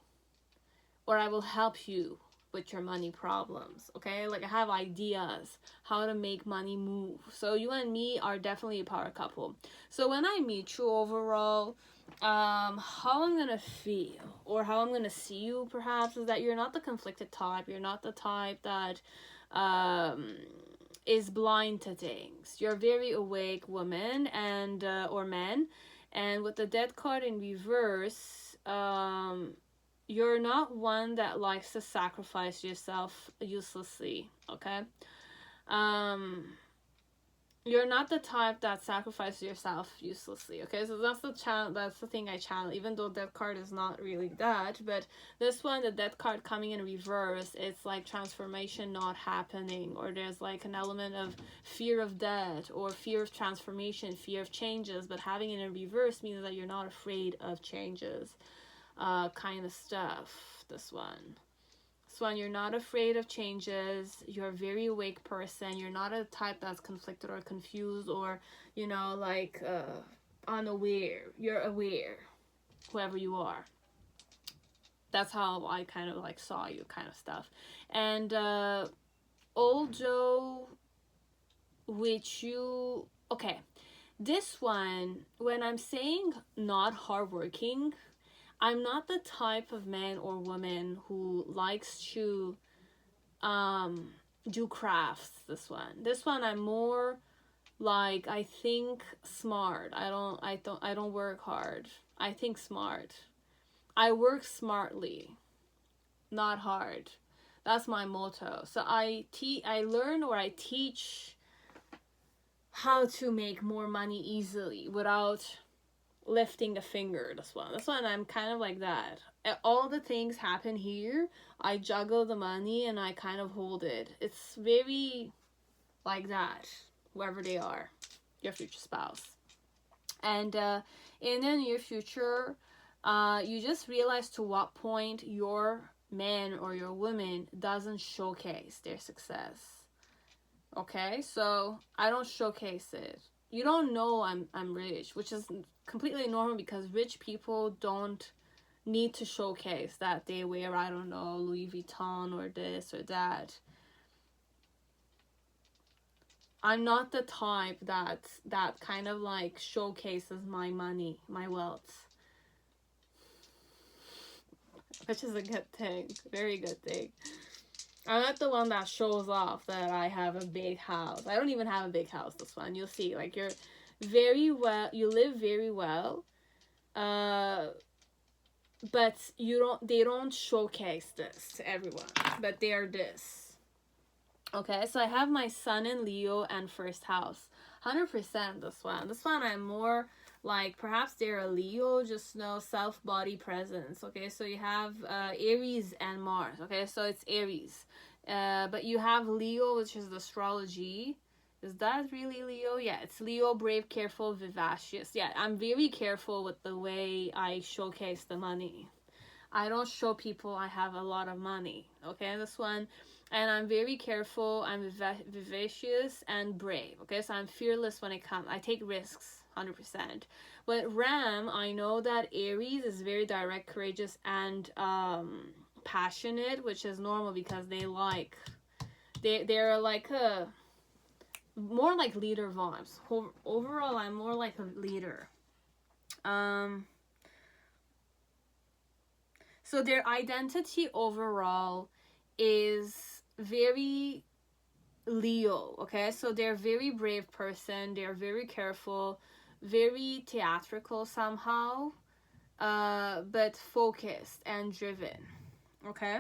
Or I will help you with your money problems, okay? Like, I have ideas how to make money move. So you and me are definitely a power couple. So when I meet you overall, how I'm gonna feel, or how I'm gonna see you perhaps, is that you're not the conflicted type. You're not the type that is blind to things. You're very awake woman and or man. And with the Death card in reverse, you're not one that likes to sacrifice yourself uselessly, okay? You're not the type that sacrifices yourself uselessly, okay? So that's the thing I channel, even though that card is not really that. But this one, the Death card coming in reverse, it's like transformation not happening, or there's like an element of fear of death, or fear of transformation, fear of changes. But having it in reverse means that you're not afraid of changes, kind of stuff. This one, you're not afraid of changes. You're a very awake person. You're not a type that's conflicted or confused, or, you know, like unaware. You're aware, whoever you are. That's how I kind of like saw you, kind of stuff. And although with you, okay, this one, when I'm saying not hardworking, I'm not the type of man or woman who likes to do crafts. This one I'm more like, I think smart. I don't work hard. I think smart. I work smartly, not hard. That's my motto. So I learn, or I teach how to make more money easily without lifting a finger. This one I'm kind of like that. All the things happen here, I juggle the money and I kind of hold it. It's very like that, whoever they are, your future spouse. And in the near future, you just realize to what point your man or your woman doesn't showcase their success. Okay, so I don't showcase it. You don't know I'm rich, which is completely normal, because rich people don't need to showcase that they wear, I don't know, Louis Vuitton or this or that. I'm not the type that kind of like showcases my money, my wealth, which is a good thing, very good thing. I'm not the one that shows off that I have a big house. I don't even have a big house. This one, you'll see, like, you're very well, you live very well, but they don't showcase this to everyone, but they are this. Okay, so I have my sun in Leo and first house, 100% this one I'm more like, perhaps they're a Leo, just know self body presence. Okay, so you have Aries and Mars. Okay, so it's Aries, but you have Leo, which is the astrology. Is that really Leo? Yeah, it's Leo, brave, careful, vivacious. Yeah, I'm very careful with the way I showcase the money. I don't show people I have a lot of money. Okay, this one. And I'm very careful. I'm vivacious and brave. Okay, so I'm fearless when it comes. I take risks, 100%. But Ram, I know that Aries is very direct, courageous, and passionate, which is normal, because they're like a more like leader vibes. Overall, I'm more like a leader. So their identity overall is very Leo, okay? So they're a very brave person. They're very careful, very theatrical somehow, but focused and driven, okay?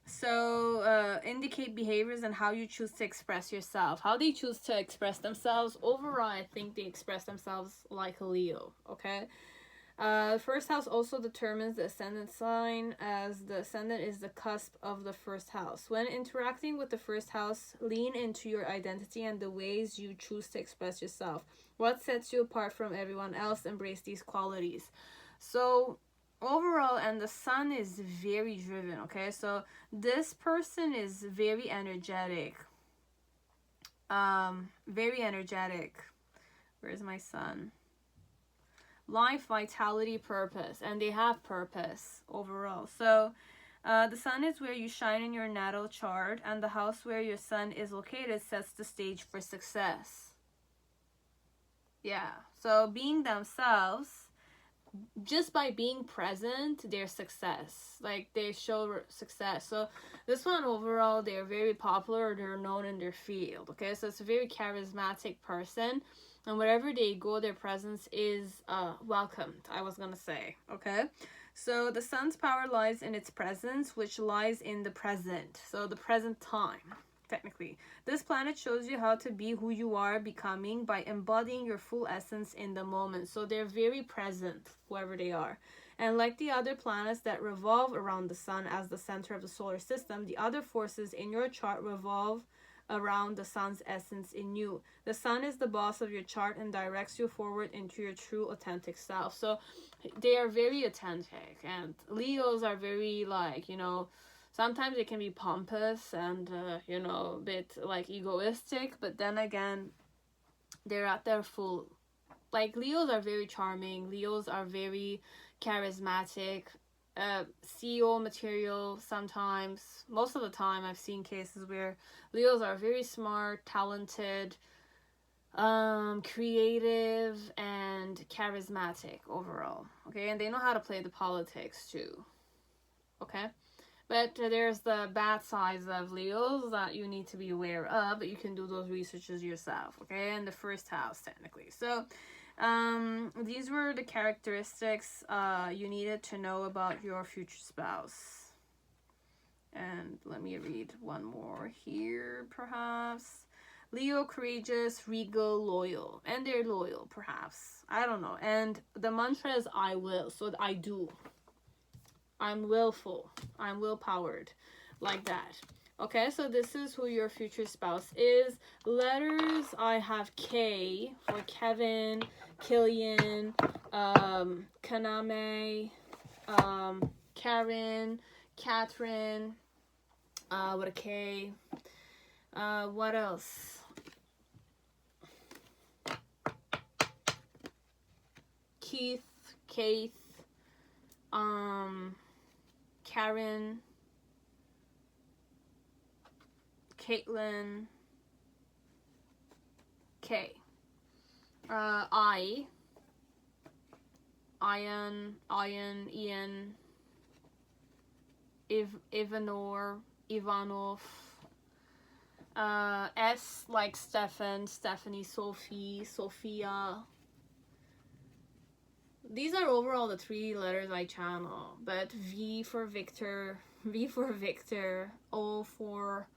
So indicate behaviors and how you choose to express yourself. How they choose to express themselves. Overall, I think they express themselves like a Leo, okay? First house also determines the ascendant sign, as the ascendant is the cusp of the first house. When interacting with the first house, lean into your identity and the ways you choose to express yourself. What sets you apart from everyone else? Embrace these qualities. So overall, and the sun is very driven, okay? So this person is very energetic. Very energetic. Where's my sun? Life, vitality, purpose, and they have purpose overall. So the sun is where you shine in your natal chart, and the house where your sun is located sets the stage for success. Yeah, so being themselves, just by being present, their success, like they show success. So this one overall, they're very popular, they're known in their field. Okay, so it's a very charismatic person, and wherever they go, their presence is welcomed, I was gonna say. Okay, so the sun's power lies in its presence, which lies in the present, so the present time. Technically, this planet shows you how to be who you are becoming by embodying your full essence in the moment. So they're very present, whoever they are. And like the other planets that revolve around the sun as the center of the solar system, the other forces in your chart revolve around the sun's essence in you. The sun is the boss of your chart and directs you forward into your true authentic self. So they are very authentic, and Leos are very, like, you know, sometimes it can be pompous and, you know, a bit, like, egoistic. But then again, they're at their full. Like, Leos are very charming. Leos are very charismatic. CEO material sometimes. Most of the time, I've seen cases where Leos are very smart, talented, creative, and charismatic overall. Okay, and they know how to play the politics too. Okay. But there's the bad sides of Leos that you need to be aware of, but you can do those researches yourself, okay? In the first house, technically. So, these were the characteristics you needed to know about your future spouse. And let me read one more here, perhaps. Leo, courageous, regal, loyal. And they're loyal, perhaps. I don't know. And the mantra is I will, so I do. I'm willful. I'm will-powered. Like that. Okay, so this is who your future spouse is. Letters, I have K for Kevin, Killian, Kaname, Karen, Catherine, with a K. What else? Keith, Karen, Caitlin, K. Ian, Ivanor, Ivanov. S like Stefan, Stephanie, Sophie, Sophia. These are overall the 3 letters I channel, but V for Victor, O for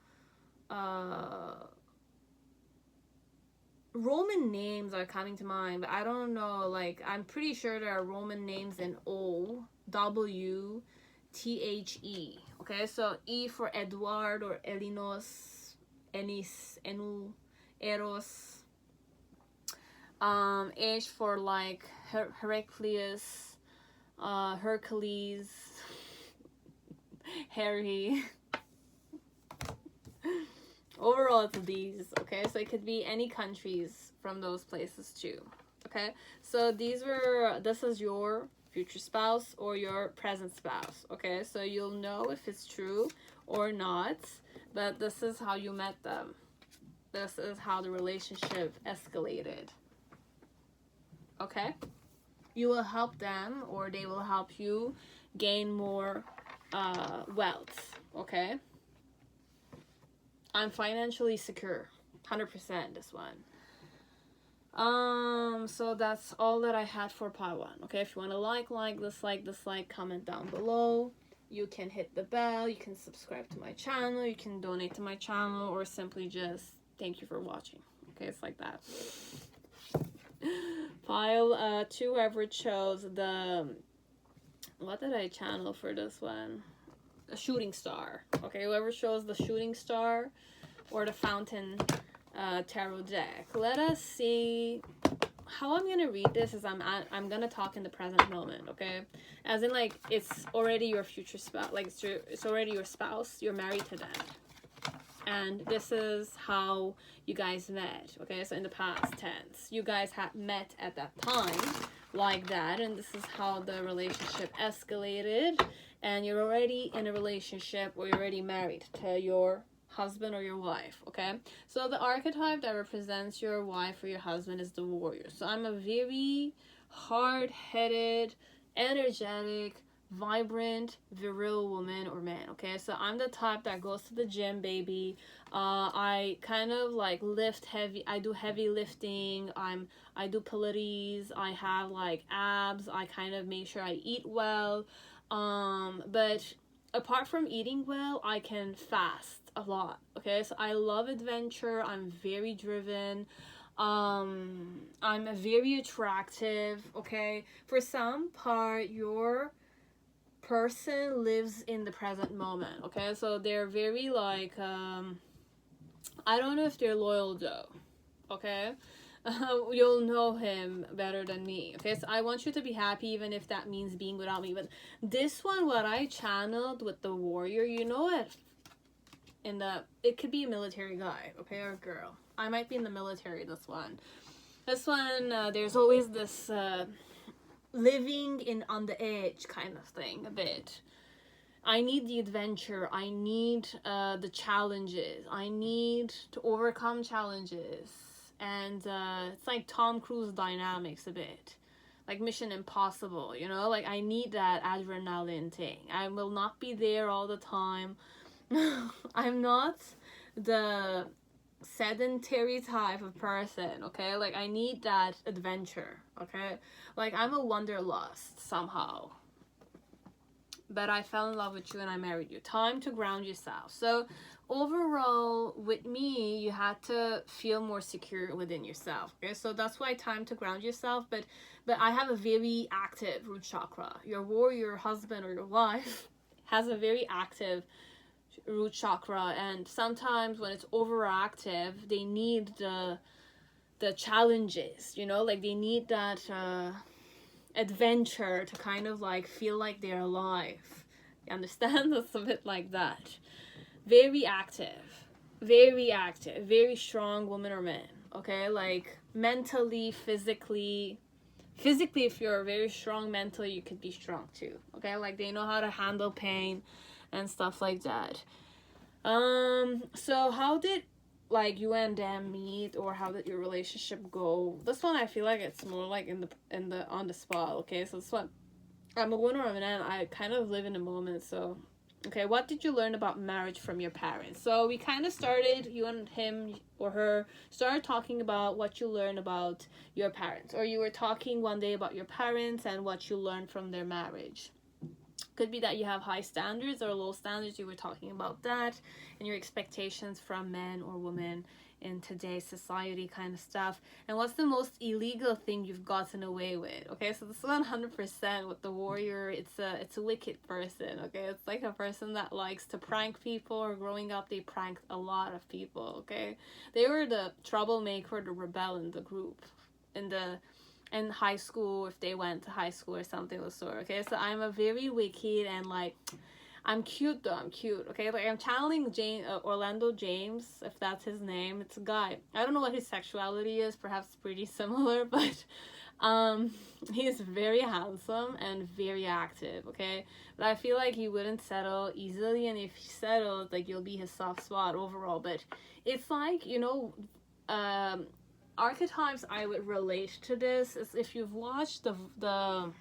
Roman names are coming to mind, but I don't know, like, I'm pretty sure there are Roman names in O, W, T-H-E. Okay, so E for Edward or Elinos, Enis, Enu, Eros. H for, like, Heraclius, Hercules, Harry. Overall, it's these, okay? So it could be any countries from those places too, okay? So this is your future spouse or your present spouse, okay? So you'll know if it's true or not, but this is how you met them. This is how the relationship escalated, okay? You will help them, or they will help you gain more wealth, okay? I'm financially secure, 100% this one. So that's all that I had for part 1, okay? If you want to dislike, comment down below. You can hit the bell, you can subscribe to my channel, you can donate to my channel, or simply just thank you for watching, okay? It's like that. Pile 2, whoever chose the, what did I channel for this one? A shooting star, okay? Whoever shows the shooting star or the fountain tarot deck. Let us see how I'm gonna read this. Is I'm gonna talk in the present moment, okay? As in, like, it's already your future spouse, like it's already your spouse, you're married to them, and this is how you guys met, okay? So in the past tense, you guys had met at that time like that, and this is how the relationship escalated, and you're already in a relationship, or you're already married to your husband or your wife, okay? So the archetype that represents your wife or your husband is the warrior. So I'm a very hard-headed, energetic, vibrant, virile woman or man. Okay, so I'm the type that goes to the gym, baby. I kind of like lift heavy. I do heavy lifting. I do pilates. I have like abs. I kind of make sure I eat well. But apart from eating well, I can fast a lot. Okay, so I love adventure. I'm very driven. I'm very attractive. Okay, for some part, your person lives in the present moment. Okay, so they're very like I don't know if they're loyal though. Okay, you'll know him better than me. Okay, so I want you to be happy even if that means being without me. But this one, what I channeled with the warrior, you know it. It could be a military guy, okay, or a girl. I might be in the military. This one, there's always this living in on the edge kind of thing a bit. I need the adventure. I need the challenges. I need to overcome challenges. And it's like Tom Cruise dynamics a bit. Like Mission Impossible, you know? Like I need that adrenaline thing. I will not be there all the time. I'm not the sedentary type of person, okay? Like I need that adventure, okay? Like I'm a wanderlust somehow. But I fell in love with you and I married you. Time to ground yourself. So overall, with me, you had to feel more secure within yourself. Okay, so that's why time to ground yourself. But I have a very active root chakra. Your warrior husband or your wife has a very active root chakra, and sometimes when it's overactive, they need the challenges. You know, like they need that adventure to kind of like feel like they're alive. You understand? It's a bit like that. Very active, very strong woman or man. Okay, like mentally, physically, if you're very strong mentally, you could be strong too. Okay, like they know how to handle pain and stuff like that. So how did like you and them meet, or how did your relationship go? This one I feel like it's more like in the on the spot. Okay, so this one, I'm a woman or a man. I kind of live in the moment. So okay, what did you learn about marriage from your parents? So we kind of started, you and him or her started talking about what you learned about your parents, or you were talking one day about your parents and what you learned from their marriage. Could be that you have high standards or low standards. You were talking about that and your expectations from men or women in today's society kind of stuff. And what's the most illegal thing you've gotten away with? Okay, so this is 100% with the warrior. It's a wicked person. Okay, it's like a person that likes to prank people, or growing up they pranked a lot of people. Okay, they were the troublemaker, the rebel in the group, in high school, if they went to high school or something of the sort. Okay, so I'm a very wicked, and like I'm cute though. I'm cute. Okay, like I'm channeling Orlando James, if that's his name. It's a guy. I don't know what his sexuality is. Perhaps pretty similar, but he's very handsome and very active. Okay, but I feel like he wouldn't settle easily, and if he settled, like you'll be his soft spot overall. But it's like, you know, archetypes I would relate to this is if you've watched the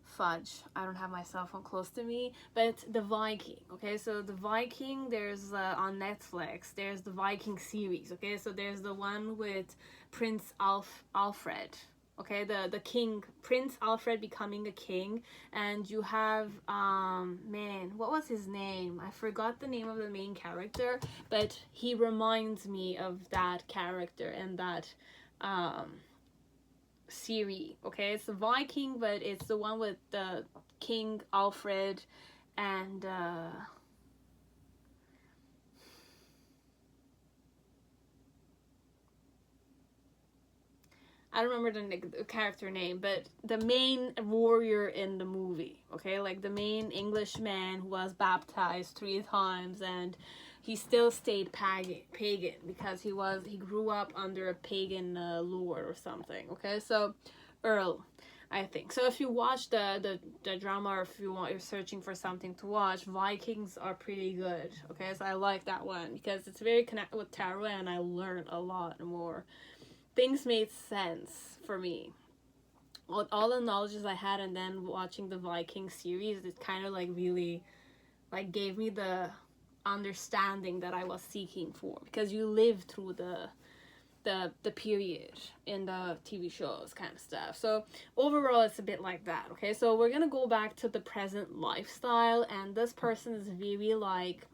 fudge, I don't have my cell phone close to me, but the Viking. Okay, so the Viking, there's on Netflix, there's the Viking series. Okay, so there's the one with Prince Alfred. Okay, the king, Prince Alfred becoming a king, and you have man, what was his name? I forgot the name of the main character, but he reminds me of that character and that series. Okay, it's the Viking, but it's the one with the King Alfred and I don't remember the character name, but the main warrior in the movie. Okay, like the main Englishman who was baptized 3 times, and he still stayed pagan because he grew up under a pagan lore or something. Okay, so Earl, I think. So if you watch the drama, or if you're searching for something to watch, Vikings are pretty good. Okay, so I like that one because it's very connected with tarot, and I learned a lot more. Things made sense for me. all the knowledges I had, and then watching the Viking series, it kind of like really like gave me the understanding that I was seeking for, because you live through the period in the TV shows kind of stuff. So overall it's a bit like that. Okay, so we're gonna go back to the present lifestyle, and this person is very like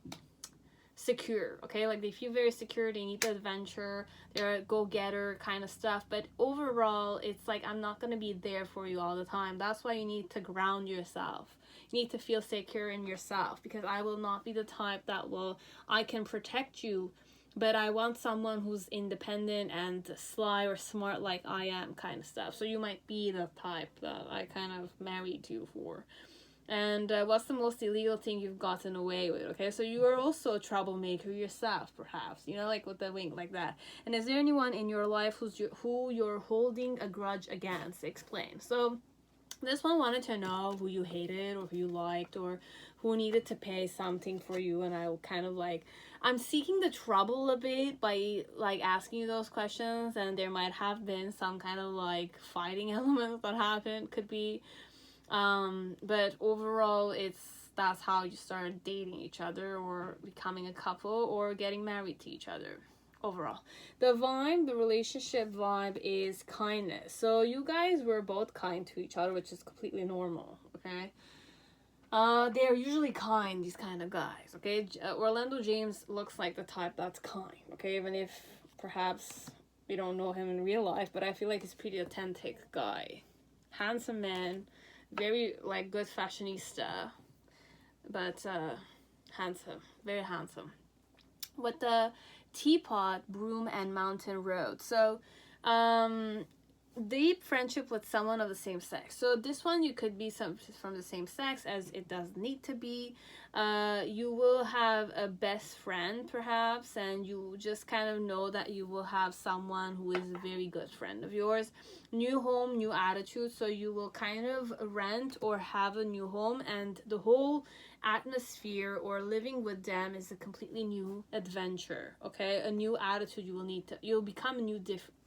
secure. Okay, like they feel very secure, they need the adventure, they're a go-getter kind of stuff, but overall it's like, I'm not gonna be there for you all the time. That's why you need to ground yourself. You need to feel secure in yourself, because I will not be the type that will, I can protect you, but I want someone who's independent and sly or smart like I am kind of stuff. So you might be the type that I kind of married you for. And what's the most illegal thing you've gotten away with? Okay, so you are also a troublemaker yourself, perhaps, you know, like with the wink like that. And is there anyone in your life who you're holding a grudge against? Explain. So this one wanted to know who you hated or who you liked, or who needed to pay something for you. And I kind of like, I'm seeking the trouble a bit by like asking you those questions, and there might have been some kind of like fighting elements that happened, could be. But overall that's how you start dating each other, or becoming a couple, or getting married to each other. Overall, the relationship vibe is kindness. So you guys were both kind to each other, which is completely normal. Okay, they're usually kind, these kind of guys. Okay, Orlando James looks like the type that's kind. Okay, even if perhaps we don't know him in real life, but I feel like he's a pretty authentic guy, handsome man, very like good fashionista, but handsome, very handsome. With the teapot, broom, and mountain road. So deep friendship with someone of the same sex. So this one, you could be from the same sex, as it does need to be. You will have a best friend perhaps, and you just kind of know that you will have someone who is a very good friend of yours. New home, new attitude. So you will kind of rent or have a new home, and the whole atmosphere or living with them is a completely new adventure. Okay, a new attitude. You'll become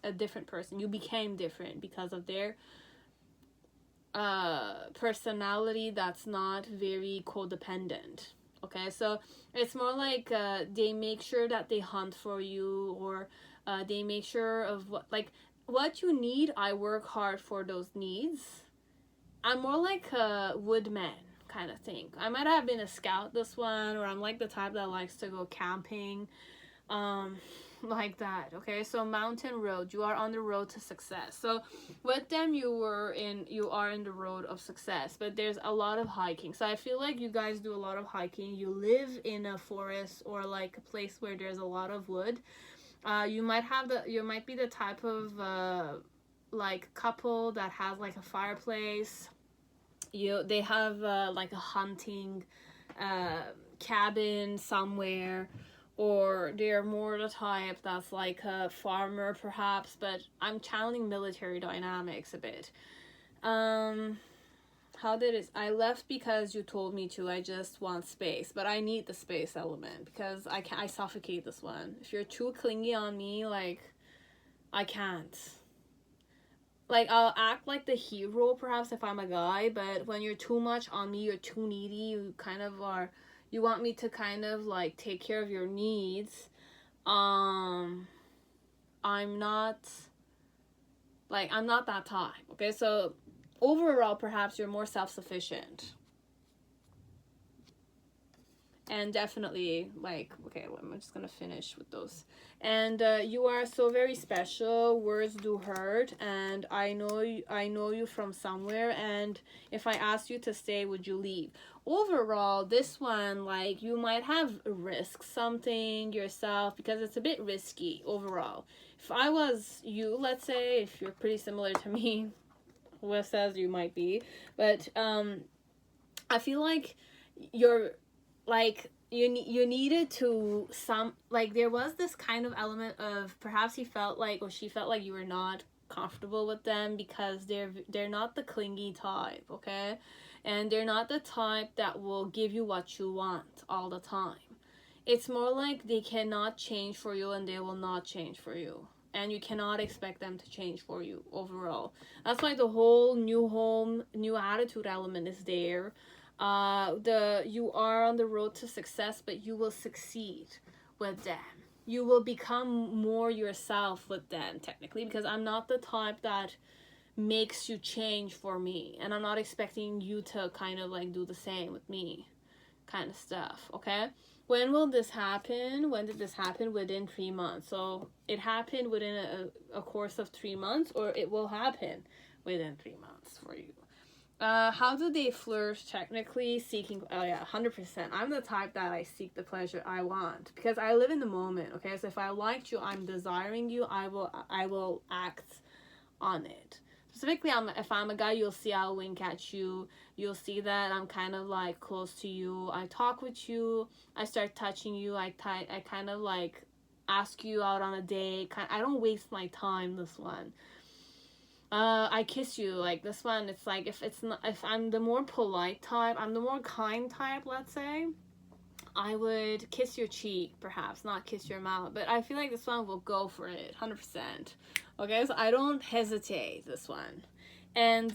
a different person. You became different because of their personality that's not very codependent. Okay, so it's more like they make sure that they hunt for you, or they make sure of what you need. I work hard for those needs. I'm more like a woodman kind of thing. I might have been a scout this one, or I'm like the type that likes to go camping, like that. Okay, so mountain road, you are on the road to success. So with them, you are in the road of success, but there's a lot of hiking. So I feel like you guys do a lot of hiking. You live in a forest, or like a place where there's a lot of wood. You might be the type of like couple that has like a fireplace. They have like a hunting cabin somewhere, or they're more the type that's like a farmer perhaps, but I'm channeling military dynamics a bit. I left because you told me to. I just want space, but I need the space element, because I suffocate this one. If you're too clingy on me, like, I can't. Like, I'll act like the hero perhaps if I'm a guy, but when you're too much on me, you're too needy, you want me to kind of like take care of your needs. I'm not that type. Okay, so overall perhaps you're more self-sufficient. And definitely, like, okay, well, I'm just gonna finish with those. And you are so very special. Words do hurt, and I know you from somewhere. And if I asked you to stay, would you leave? Overall, this one, like, you might have risked something yourself, because it's a bit risky overall. If I was you, let's say, if you're pretty similar to me, who says you might be, but I feel like you're like you needed to there was this kind of element of perhaps he felt like, or she felt like, you were not comfortable with them, because they're not the clingy type. Okay, and they're not the type that will give you what you want all the time. It's more like they cannot change for you, and they will not change for you. and you cannot expect them to change for you overall. That's why the whole new home, new attitude element is there. You are on the road to success, but you will succeed with them. You will become more yourself with them, technically, because I'm not the type that makes you change for me, and I'm not expecting you to kind of like do the same with me, kind of stuff. Okay, when will this happen? When did this happen? Within 3 months. So it happened within a course of 3 months, or it will happen within 3 months for you. How do they flourish? Technically seeking, oh yeah, 100%. I'm the type that I seek the pleasure I want, because I live in the moment. Okay, so if I liked you, I'm desiring you, I will act on it. Specifically, if I'm a guy, you'll see I'll wink at you. You'll see that I'm kind of like close to you. I talk with you. I start touching you. I kind of like ask you out on a date. I don't waste my time. This one. I kiss you. Like this one, it's like if I'm the more polite type, I'm the more kind type, let's say, I would kiss your cheek, perhaps, not kiss your mouth. But I feel like this one will go for it, 100%. Okay, so I don't hesitate, this one. And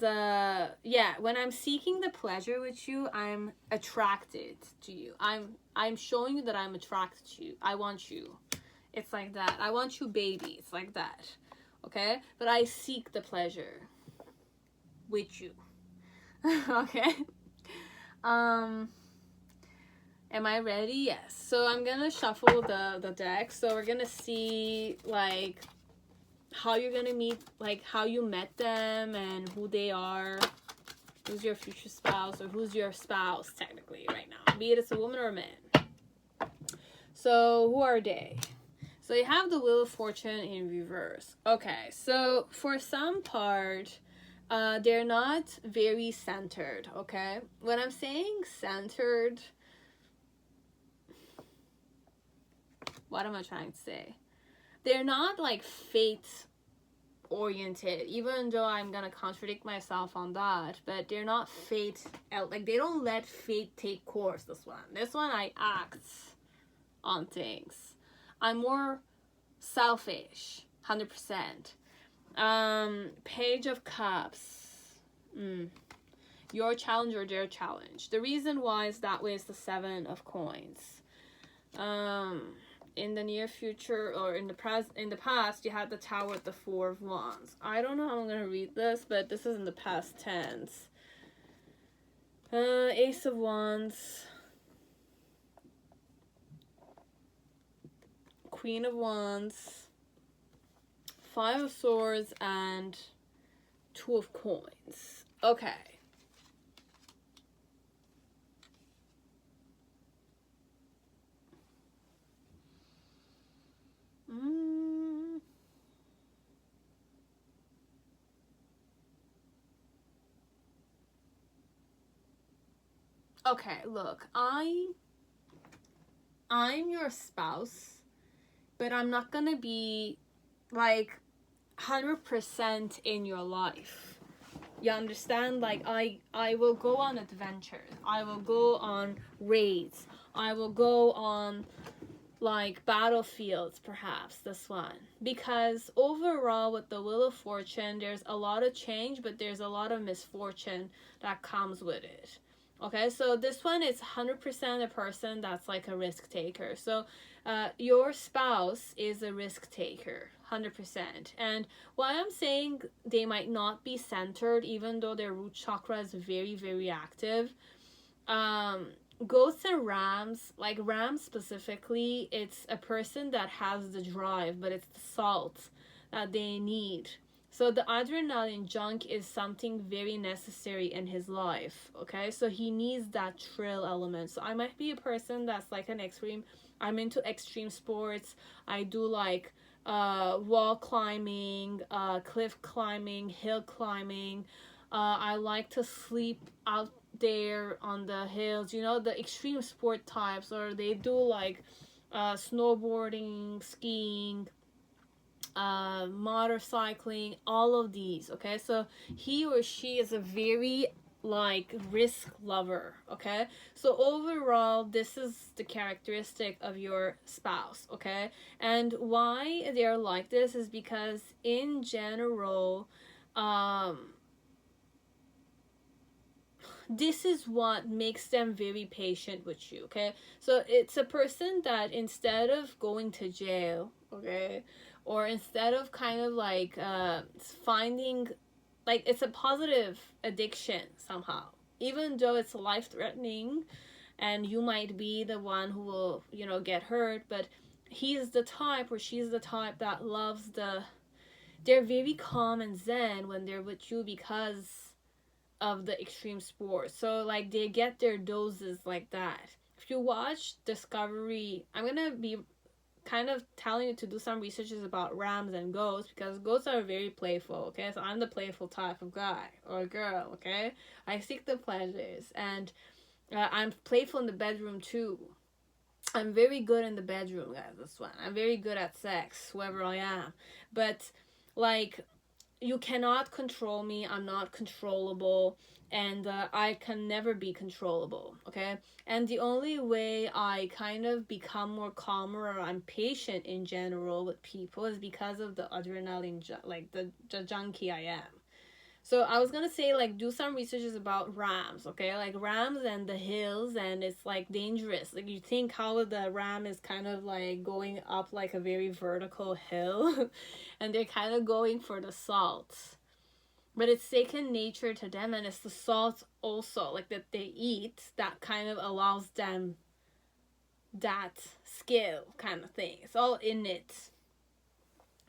yeah, when I'm seeking the pleasure with you, I'm attracted to you. I'm showing you that I'm attracted to you. I want you. It's like that. I want you, baby. It's like that. Okay? But I seek the pleasure with you. Okay? Am I ready? Yes. So I'm gonna shuffle the deck. So we're gonna see like how you're gonna meet, like how you met them and who they are. Who's your future spouse, or who's your spouse technically right now, be it it's a woman or a man. So who are they? So you have the Wheel of Fortune in reverse. Okay, so for some part, they're not very centered. Okay, when I'm saying centered, what am I trying to say? They're not like fate oriented, even though I'm gonna contradict myself on that, but they're not fate, like they don't let fate take course. This one I act on things. I'm more selfish, 100%. Page of Cups. Your challenge or their challenge. The reason why is that way is the 7 of Coins. In the near future, or in the past, you had the Tower with the 4 of Wands. I don't know how I'm gonna read this, but this is in the past tense. Ace of Wands, Queen of Wands, 5 of Swords, and 2 of Coins. Okay. Okay, look, I'm your spouse, but I'm not gonna be like 100% in your life. You understand? Like I will go on adventures. I will go on raids. I will go on like battlefields, perhaps, this one. Because overall with the Wheel of Fortune, there's a lot of change, but there's a lot of misfortune that comes with it. Okay, so this one is 100% a person that's like a risk taker. So your spouse is a risk taker, 100%. And why I'm saying they might not be centered, even though their root chakra is very, very active. Ghosts and Rams, like Rams specifically, it's a person that has the drive, but it's the salt that they need. So the adrenaline junk is something very necessary in his life, okay? So he needs that thrill element. So I might be a person that's like an extreme, I'm into extreme sports. I do like wall climbing, cliff climbing, hill climbing. I like to sleep out there on the hills, you know, the extreme sport types, or they do like snowboarding, skiing, motorcycling, all of these. Okay, so he or she is a very like risk lover. Okay, so overall this is the characteristic of your spouse. Okay, and why they're like this is because in general, this is what makes them very patient with you. Okay, so it's a person that instead of going to jail, okay, or instead of kind of like finding, like, it's a positive addiction somehow, even though it's life threatening and you might be the one who will, you know, get hurt, but he's the type or she's the type that loves they're very calm and zen when they're with you because of the extreme sport. So like they get their doses like that. If you watch Discovery, I'm gonna be kind of telling you to do some researches about rams and goats, because goats are very playful. Okay, so I'm the playful type of guy or girl. Okay, I seek the pleasures, and I'm playful in the bedroom too. I'm very good in the bedroom, guys. This one, I'm very good at sex, whoever I am. But like, you cannot control me. I'm not controllable, and I can never be controllable. Okay, and the only way I kind of become more calmer or I'm patient in general with people is because of the adrenaline, like the junkie I am. So I was gonna say, like, do some researches about rams, okay? Like rams and the hills, and it's like dangerous. Like, you think how the ram is kind of like going up like a very vertical hill and they're kind of going for the salt. But it's second nature to them, and it's the salt also, like, that they eat that kind of allows them that skill kind of thing. It's all in it,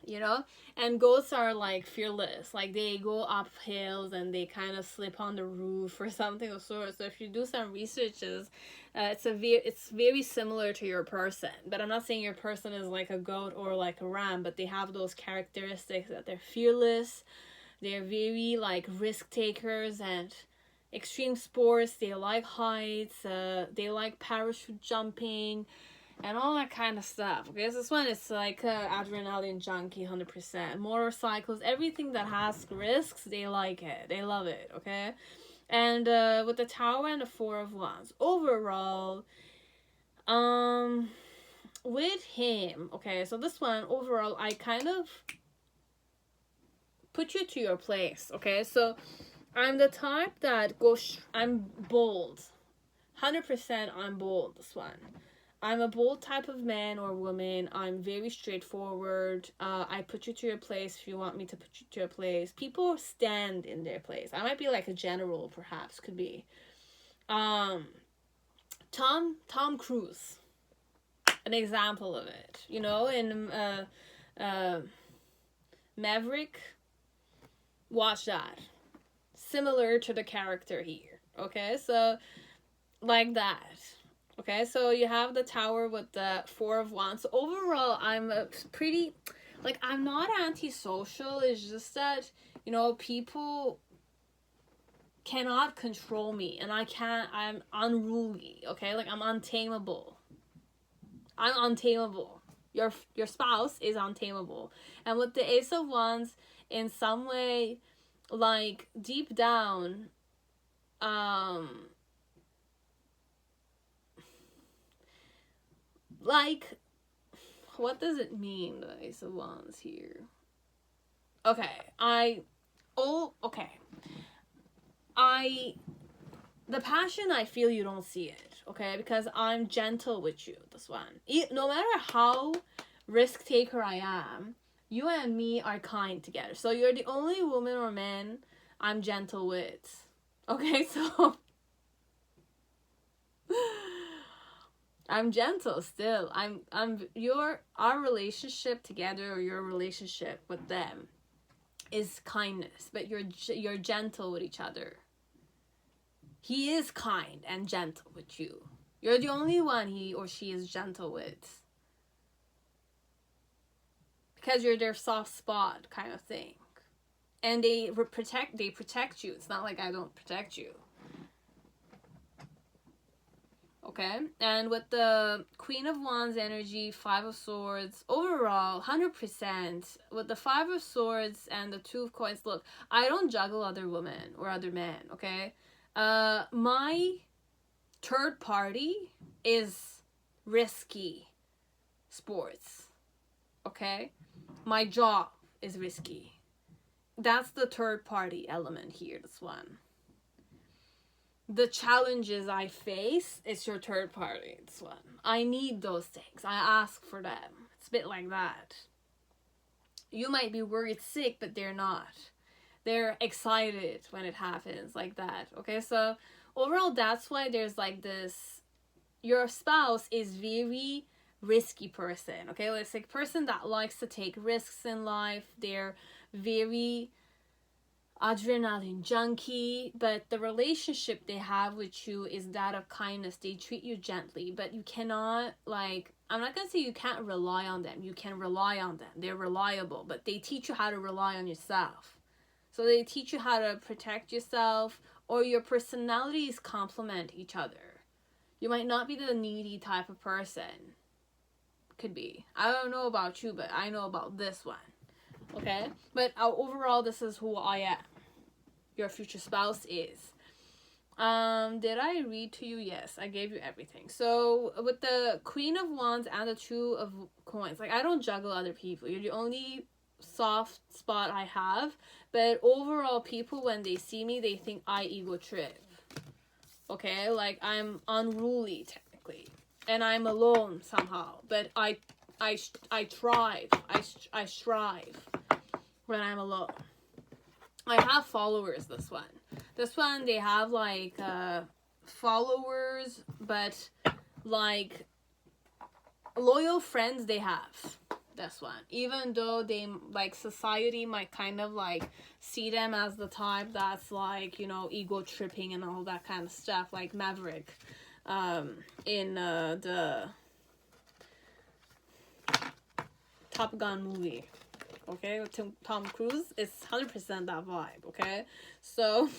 you know. And goats are like fearless, like they go up hills and they kind of slip on the roof or something of sort. So if you do some researches, it's very similar to your person. But I'm not saying your person is like a goat or like a ram, but they have those characteristics that they're fearless, they're very like risk takers and extreme sports. They like heights, they like parachute jumping and all that kind of stuff. Okay, so this one is like adrenaline junkie, 100%. Motorcycles, everything that has risks, they like it, they love it. Okay, and with the Tower and the Four of Wands, overall, with him, okay, so this one overall, I kind of put you to your place. Okay, so I'm the type that I'm bold, 100%. I'm bold. This one, I'm a bold type of man or woman. I'm very straightforward. I put you to your place if you want me to put you to your place. People stand in their place. I might be like a general, perhaps, could be. Tom Cruise, an example of it. You know, in Maverick, watch that. Similar to the character here. Okay, so like that. Okay, so you have the Tower with the Four of Wands. So overall, I'm a pretty, like, I'm not antisocial. It's just that, you know, people cannot control me, and I'm unruly. Okay, like, I'm untamable. I'm untamable. Your spouse is untamable. And with the Ace of Wands, in some way, like, deep down, like, what does it mean, the Ace of Wands here? Okay, the passion, I feel you don't see it, okay? Because I'm gentle with you, this one. No matter how risk taker I am, you and me are kind together. So you're the only woman or man I'm gentle with. Okay, so I'm gentle still. Our relationship together, or your relationship with them, is kindness, but you're gentle with each other. He is kind and gentle with you. You're the only one he or she is gentle with, because you're their soft spot kind of thing. And they protect you. It's not like I don't protect you. Okay, and with the Queen of Wands energy, Five of Swords, overall, 100%. With the Five of Swords and the Two of Coins, look, I don't juggle other women or other men, okay? My third party is risky sports. Okay? My job is risky. That's the third party element here, this one. The challenges I face is your third party, this one. I need those things. I ask for them. It's a bit like that. You might be worried sick, but they're not. They're excited when it happens, like that. Okay, so overall, that's why there's like this, your spouse is very risky person. Okay, it's like person that likes to take risks in life. They're very adrenaline junkie, but the relationship they have with you is that of kindness. They treat you gently, but you cannot, like, I'm not gonna say you can't rely on them. You can rely on them. They're reliable, but they teach you how to rely on yourself. So they teach you how to protect yourself, or your personalities complement each other. You might not be the needy type of person. Could be. I don't know about you, but I know about this one. Okay? But overall, this is who I am. Your future spouse is. Did I read to you? Yes, I gave you everything. So with the Queen of Wands and the Two of Coins, like, I don't juggle other people. You're the only soft spot I have. But overall, people, when they see me, they think I ego trip. Okay? Like, I'm unruly, technically. And I'm alone somehow. But I thrive. I strive when I'm alone. I have followers, this one. This one, they have, like, followers, but, like, loyal friends they have. This one. Even though they, like, society might kind of, like, see them as the type that's, like, you know, ego tripping and all that kind of stuff, like Maverick in the Top Gun movie. Okay, with Tom Cruise, it's 100% that vibe. Okay, so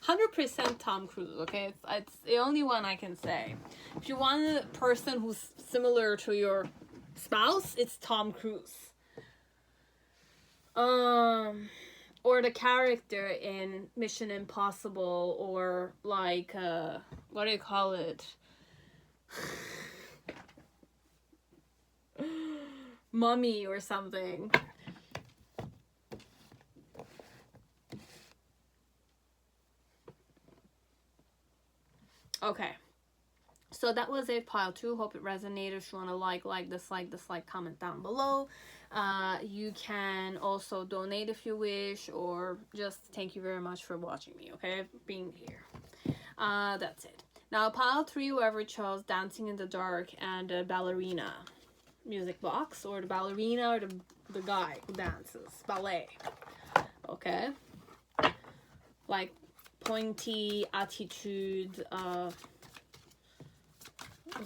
100% Tom Cruise. Okay, it's the only one I can say. If you want a person who's similar to your spouse, it's Tom Cruise. Or the character in Mission Impossible, or like what do you call it? Mummy or something. Okay. So that was it, pile 2. Hope it resonated. If you want to dislike, comment down below. You can also donate if you wish, or just thank you very much for watching me, okay? Being here. That's it. Now, pile 3, whoever chose Dancing in the Dark and Ballerina music box, or the ballerina, or the guy who dances ballet. Okay? Like pointy attitude,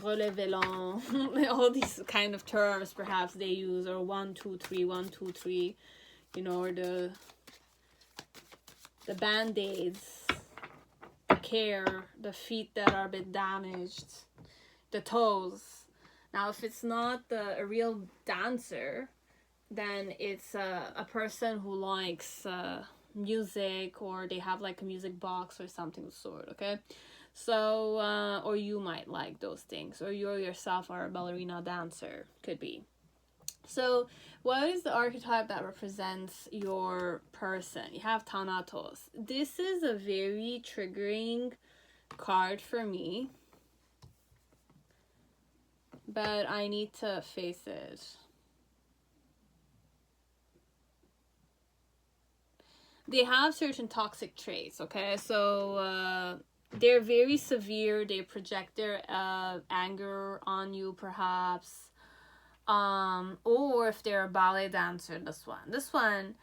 relevant, all these kind of terms perhaps they use, or 1 2 3 1 2 3, you know, or the band-aids, the care, the feet that are a bit damaged, the toes. Now, if it's not a real dancer, then it's a person who likes music, or they have like a music box or something of the sort, okay? So, or you might like those things, or you yourself are a ballerina dancer, could be. So, what is the archetype that represents your person? You have Thanatos. This is a very triggering card for me, but I need to face it. They have certain toxic traits, okay? So, they're very severe. They project their anger on you, perhaps. Or if they're a ballet dancer, this one,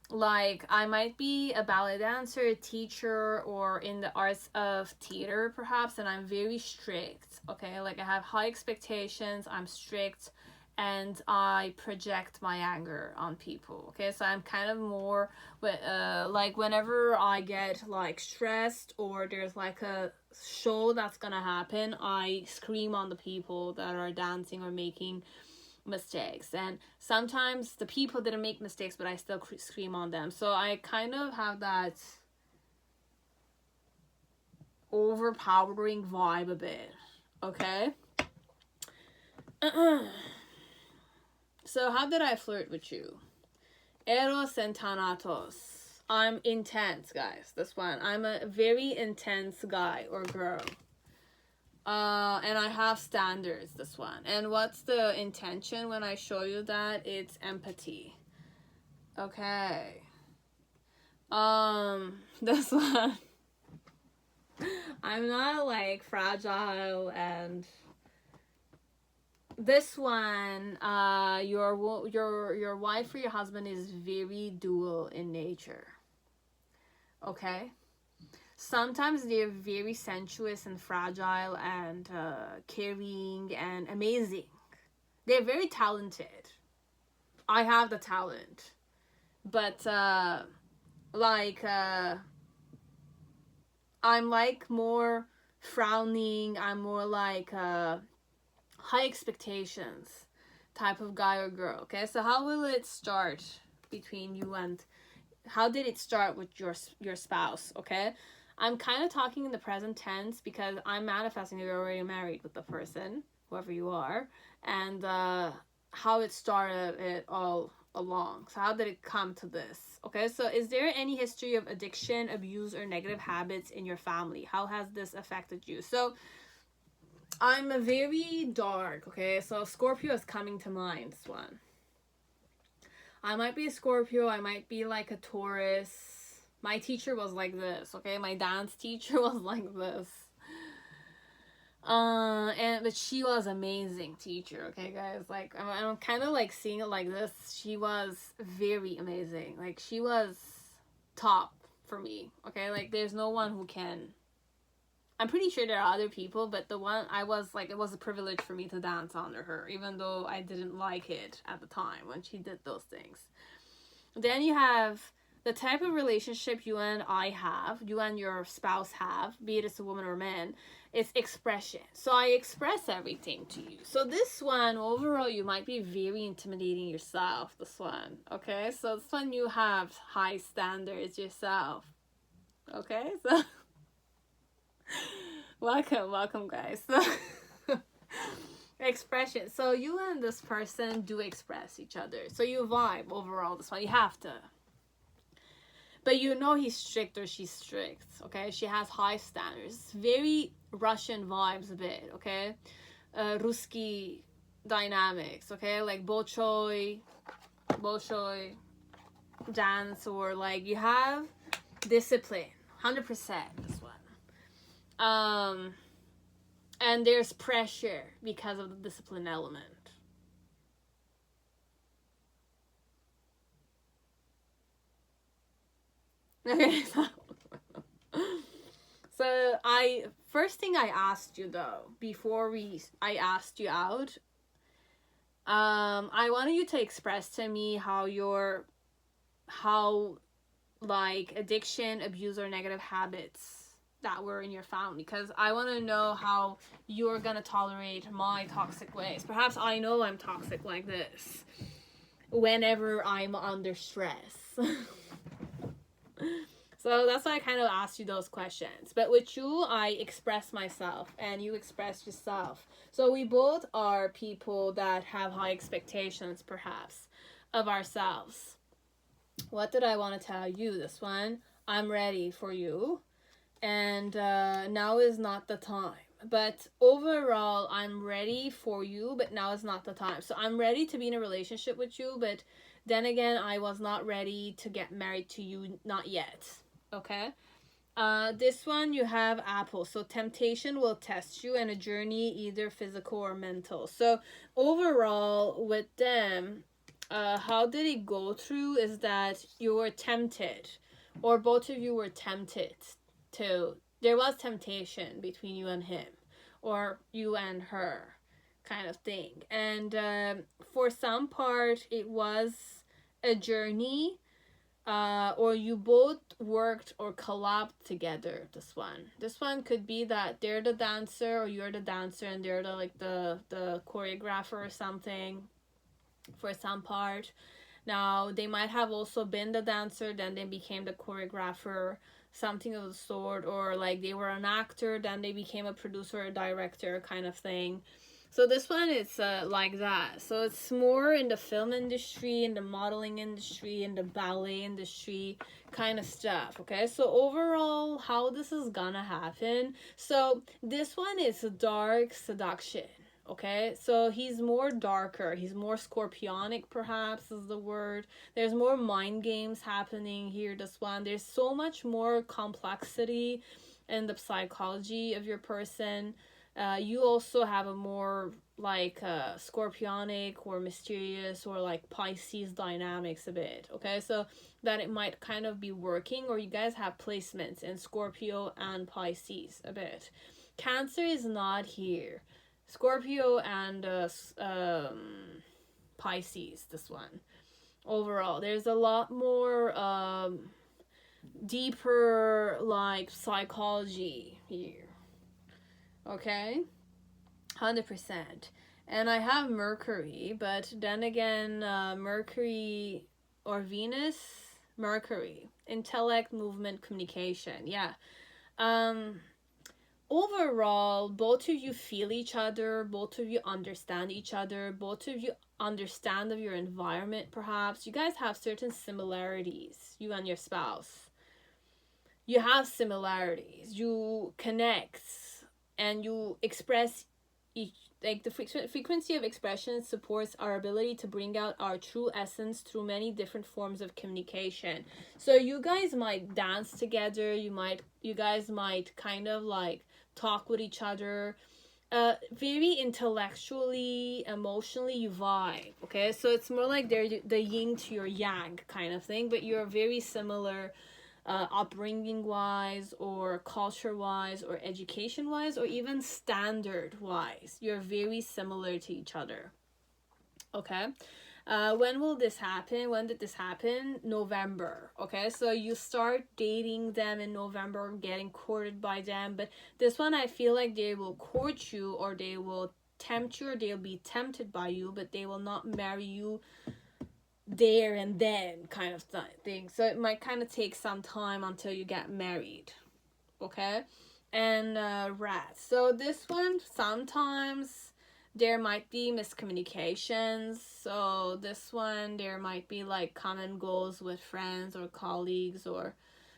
like, I might be a ballet dancer, a teacher, or in the arts of theater, perhaps, and I'm very strict, okay? Like, I have high expectations, I'm strict, and I project my anger on people, okay? So I'm kind of more, like, whenever I get, like, stressed, or there's, like, a show that's gonna happen, I scream on the people that are dancing or making mistakes. And sometimes the people didn't make mistakes, but I still scream on them. So I kind of have that overpowering vibe a bit, okay? So how did I flirt with you? Eros and Thanatos. I'm intense, guys. This one. I'm a very intense guy or girl. And I have standards, this one. And what's the intention when I show you that? It's empathy. Okay. This one. I'm not like fragile, and this one, your wife or your husband is very dual in nature. Okay? Sometimes they're very sensuous and fragile and caring and amazing. They're very talented. I have the talent. But, I'm like more frowning. I'm more like high expectations type of guy or girl. Okay, so how will it start between you, and how did it start with your spouse? Okay, I'm kind of talking in the present tense because I'm manifesting you're already married with the person, whoever you are, and how it started it all along. So how did it come to this? Okay, so is there any history of addiction, abuse, or negative habits in your family? How has this affected you? So I'm a very dark, okay? So Scorpio is coming to mind, this one. I might be a Scorpio, I might be like a Taurus. My teacher was like this, okay? My dance teacher was like this. But she was amazing teacher, okay, guys? Like, I'm kind of like seeing it like this. She was very amazing. Like, she was top for me, okay? Like, there's no one who can. I'm pretty sure there are other people, but the one I was like, it was a privilege for me to dance under her, even though I didn't like it at the time when she did those things. Then you have the type of relationship you and I have, you and your spouse have, be it it's a woman or man, it's expression. So I express everything to you. So this one, overall, you might be very intimidating yourself, this one, okay? So this one, you have high standards yourself, okay? So welcome guys. So expression. So you and this person do express each other. So you vibe overall, this one, you have to. But you know he's strict or she's strict, okay? She has high standards. Very Russian vibes a bit, okay? Ruski dynamics, okay? Like bolshoi dance, or like you have discipline, 100% this one. And there's pressure because of the discipline element. Okay, so first thing I asked you though, before I asked you out, I wanted you to express to me how like addiction, abuse, or negative habits that were in your family, because I want to know how you're gonna tolerate my toxic ways. Perhaps I know I'm toxic like this whenever I'm under stress. So that's why I kind of asked you those questions. But with you, I express myself and you express yourself. So we both are people that have high expectations, perhaps, of ourselves. What did I want to tell you? This one, I'm ready for you. And now is not the time. But overall, I'm ready for you, but now is not the time. So I'm ready to be in a relationship with you, but then again, I was not ready to get married to you, not yet. Okay? This one, you have Apple. So temptation will test you, and a journey, either physical or mental. So overall, with them, how did it go through is that you were tempted, or both of you were tempted to, there was temptation between you and him, or you and her, kind of thing. And for some part, it was a journey, or you both worked or collabed together. This one could be that they're the dancer, or you're the dancer, and they're the choreographer or something for some part. Now they might have also been the dancer, then they became the choreographer. something of the sort, or like they were an actor, then they became a producer or a director kind of thing. So this one is like that. So it's more in the film industry, in the modeling industry, in the ballet industry kind of stuff, okay? So overall, how this is gonna happen. So this one is dark seduction, okay? So he's more darker. He's more scorpionic, perhaps is the word. There's more mind games happening here, this one. There's so much more complexity in the psychology of your person. You also have a more like scorpionic or mysterious or like Pisces dynamics a bit, okay? So that it might kind of be working, or you guys have placements in Scorpio and Pisces a bit. Cancer is not here. Scorpio and Pisces, this one. Overall, there's a lot more deeper like psychology here. Okay, 100%. And I have Mercury, but then again, Mercury or Venus, Mercury, intellect, movement, communication. Yeah. Overall, both of you feel each other, both of you understand each other, both of you understand of your environment, perhaps. You guys have certain similarities, you and your spouse. You have similarities, you connect, and you express each, like the frequency of expression supports our ability to bring out our true essence through many different forms of communication. So you guys might dance together, you guys might kind of like talk with each other, very intellectually, emotionally, you vibe, okay? So it's more like they're the yin to your yang kind of thing, but you're very similar upbringing wise, or culture wise, or education wise, or even standard wise. You're very similar to each other, okay? When will this happen? When did this happen? November, okay? So you start dating them in November, getting courted by them, but this one I feel like they will court you, or they will tempt you, or they'll be tempted by you, but they will not marry you there and then kind of thing. So it might kind of take some time until you get married, okay? And rats. So this one, sometimes there might be miscommunications. So this one, there might be like common goals with friends or colleagues, or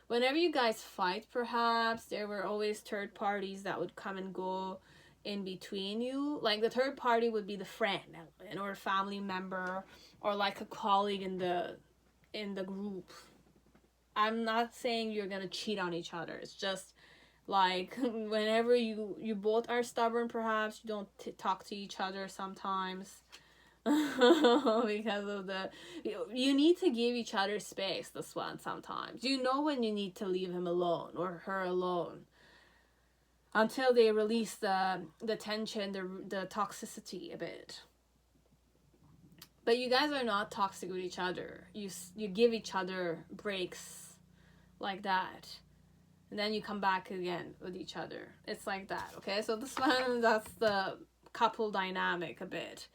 whenever you guys fight, perhaps there were always third parties that would come and go in between you. Like the third party would be the friend or a family member, or like a colleague in the group. I'm not saying you're gonna cheat on each other. It's just like whenever you both are stubborn, perhaps you don't talk to each other sometimes because of you need to give each other space. This one, sometimes you know when you need to leave him alone or her alone until they release the tension, the toxicity a bit. But you guys are not toxic with each other. You give each other breaks like that. And then you come back again with each other. It's like that, okay? So this one, that's the couple dynamic a bit.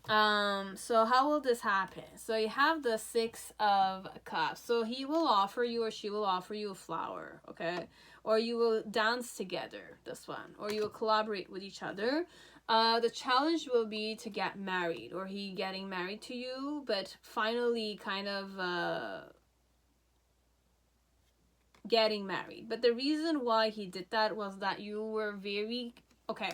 So how will this happen? So you have the Six of Cups. So he will offer you, or she will offer you a flower, okay? Or you will dance together, this one. Or you will collaborate with each other. The challenge will be to get married, or he getting married to you, but finally kind of getting married. But the reason why he did that was that you were very, okay,